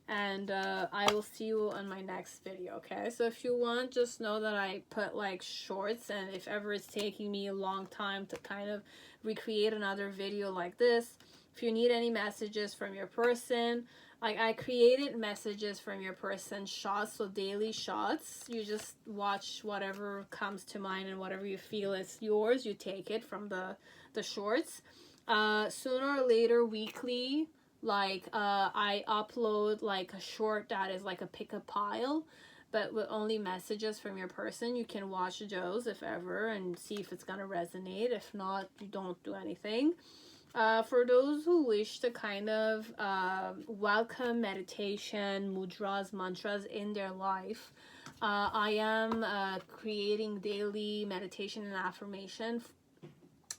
and I will see you on my next video. Okay, so if you want, just know that I put like shorts, and if ever it's taking me a long time to kind of recreate another video like this, if you need any messages from your person, like I created messages from your person shots, so daily shots. You just watch whatever comes to mind, and whatever you feel is yours, you take it from the shorts. Sooner or later, weekly, like I upload like a short that is like a pick a pile, but with only messages from your person. You can watch those if ever and see if it's gonna resonate. If not, you don't do anything. For those who wish to kind of welcome meditation, mudras, mantras in their life, I am creating daily meditation and affirmation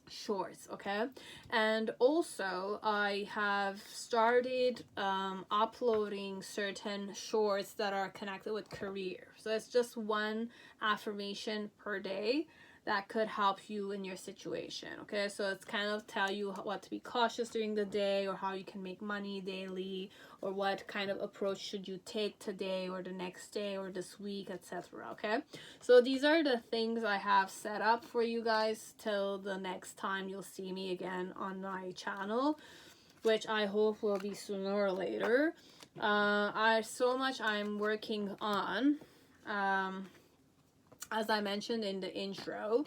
shorts, okay? And also I have started uploading certain shorts that are connected with career. So it's just one affirmation per day that could help you in your situation, okay? So it's kind of tell you what to be cautious during the day, or how you can make money daily, or what kind of approach should you take today or the next day or this week, etc. Okay, so these are the things I have set up for you guys till the next time you'll see me again on my channel, which I hope will be sooner or later. I'm working on, as I mentioned in the intro.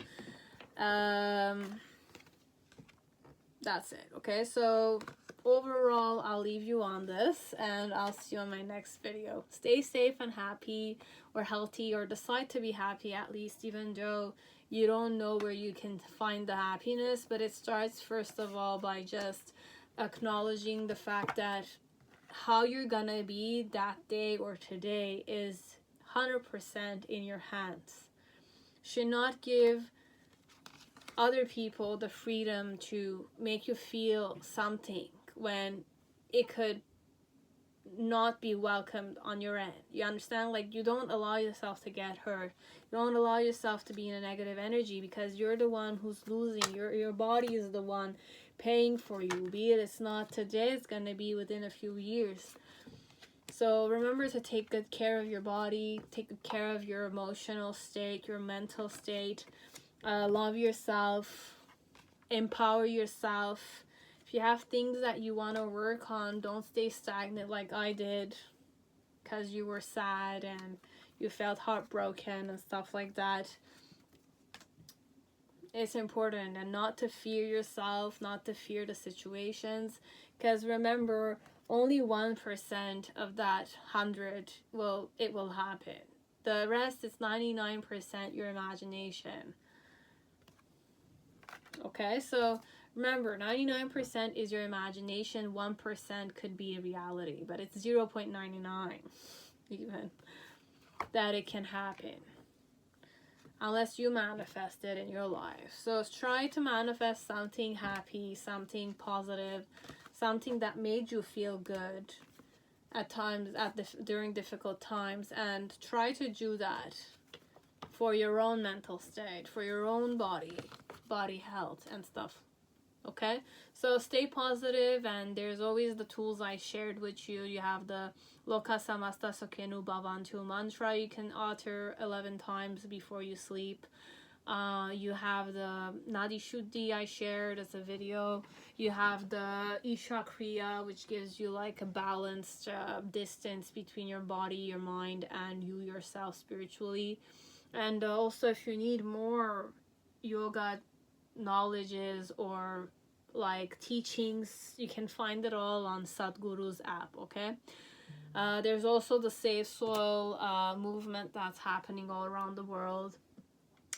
That's it, okay? So overall, I'll leave you on this, and I'll see you on my next video. Stay safe and happy, or healthy, or decide to be happy at least, even though you don't know where you can find the happiness. But it starts first of all by just acknowledging the fact that how you're gonna be that day or today is 100% in your hands. Should not give other people the freedom to make you feel something when it could not be welcomed on your end. You understand? Like, you don't allow yourself to get hurt. You don't allow yourself to be in a negative energy, because you're the one who's losing. Your body is the one paying for you. Be it it's not today, it's gonna be within a few years. So remember to take good care of your body, take good care of your emotional state, your mental state. Love yourself, empower yourself. If you have things that you want to work on, don't stay stagnant like I did, because you were sad and you felt heartbroken and stuff like that. It's important, and not to fear yourself, not to fear the situations, because remember, only 1% of that 100 will happen. The rest is 99% your imagination. Okay, so remember, 99% is your imagination, 1% could be a reality, but it's 0.99 even that it can happen, unless you manifest it in your life. So try to manifest something happy, something positive, something that made you feel good at times, during difficult times, and try to do that for your own mental state, for your own body health and stuff. Okay, so stay positive, and there's always the tools I shared with you. You have the LOKAH SAMASTAH SUKHINO BHAVANTU mantra you can utter 11 times before you sleep. You have the Nadi Shuddhi I shared as a video. You have the Isha Kriya, which gives you like a balanced distance between your body, your mind, and you yourself spiritually. And also, if you need more yoga knowledges or like teachings, you can find it all on Sadhguru's app, okay? There's also the Safe Soil movement that's happening all around the world.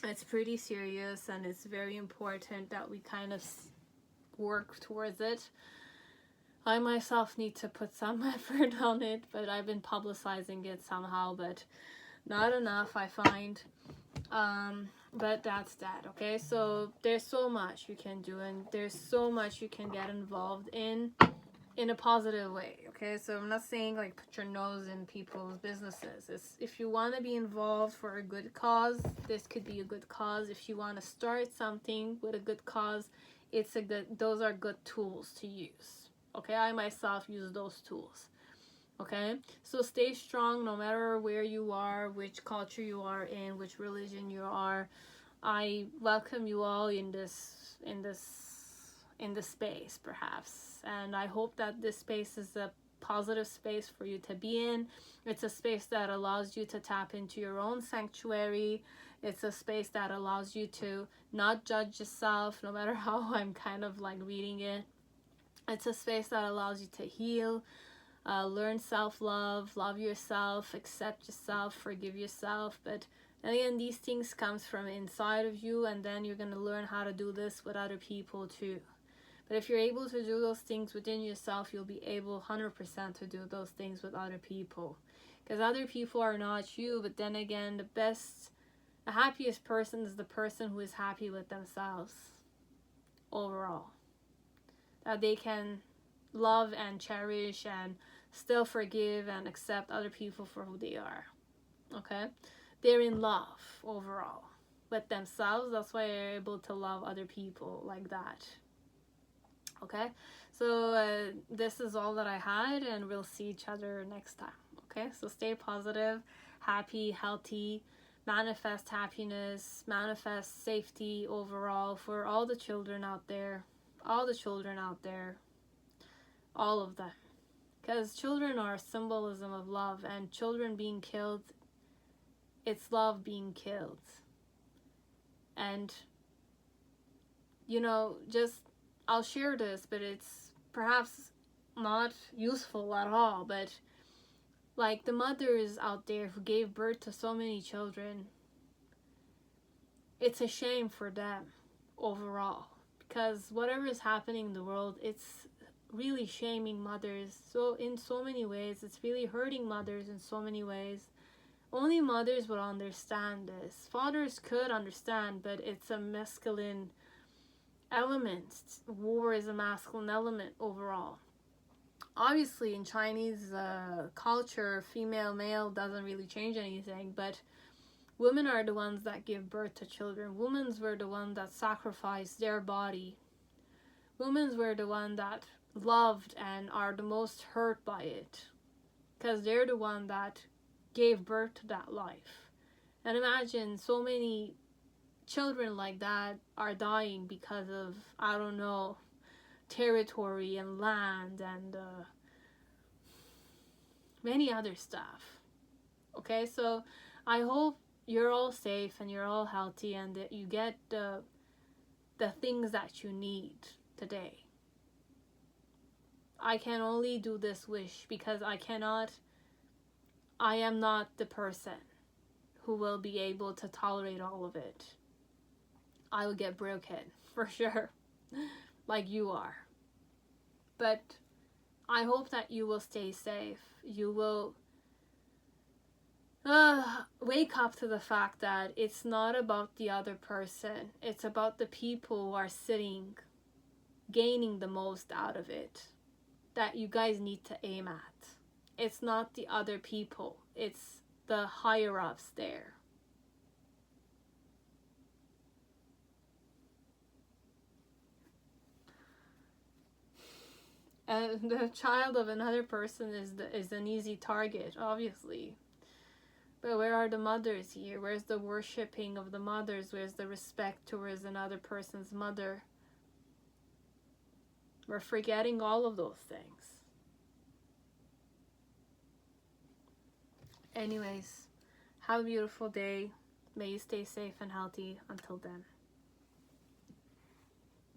It's pretty serious, and it's very important that we kind of work towards it. I myself need to put some effort on it, but I've been publicizing it somehow, but not enough, I find. But that's that, okay? So there's so much you can do, and there's so much you can get involved in a positive way, okay? So I'm not saying like put your nose in people's businesses. If you want to be involved for a good cause, this could be a good cause. If you want to start something with a good cause, those are good tools to use, okay? I myself use those tools. Okay, so stay strong no matter where you are, which culture you are in, which religion you are. I welcome you all in this space, perhaps, and I hope that this space is a positive space for you to be in. It's a space that allows you to tap into your own sanctuary. It's a space that allows you to not judge yourself, no matter how I'm kind of like reading it. It's a space that allows you to heal. Learn self-love, love yourself, accept yourself, forgive yourself. But again, these things comes from inside of you, and then you're going to learn how to do this with other people too. But if you're able to do those things within yourself, you'll be able 100% to do those things with other people. Because other people are not you, but then again, the happiest person is the person who is happy with themselves. overall. That they can love and cherish and still forgive and accept other people for who they are. Okay? They're in love overall with themselves. That's why they're able to love other people like that. Okay? So this is all that I had, and we'll see each other next time. Okay? So stay positive, happy, healthy, manifest happiness, manifest safety overall for all the children out there. All the children out there. All of them. Because children are a symbolism of love, and children being killed, it's love being killed. And, you know, just, I'll share this, but it's perhaps not useful at all, but like the mothers out there who gave birth to so many children, it's a shame for them overall, because whatever is happening in the world, it's really shaming mothers. So in so many ways, it's really hurting mothers in so many ways. Only mothers would understand this. Fathers could understand, but it's a masculine element. War is a masculine element overall. Obviously, in Chinese culture, female, male doesn't really change anything, but women are the ones that give birth to children. Women were the ones that sacrificed their body. Women were the ones that loved and are the most hurt by it, because they're the one that gave birth to that life. And imagine so many children like that are dying because of, I don't know, territory and land and many other stuff. Okay, so I hope you're all safe and you're all healthy, and that you get the things that you need today. I can only do this wish because I am not the person who will be able to tolerate all of it. I will get broken, for sure, like you are. But I hope that you will stay safe. You will wake up to the fact that it's not about the other person. It's about the people who are sitting, gaining the most out of it, that you guys need to aim at. It's not the other people. It's the higher-ups there. And the child of another person is an easy target, obviously. But where are the mothers here? Where's the worshipping of the mothers? Where's the respect towards another person's mother? We're forgetting all of those things. Anyways, have a beautiful day. May you stay safe and healthy. Until then.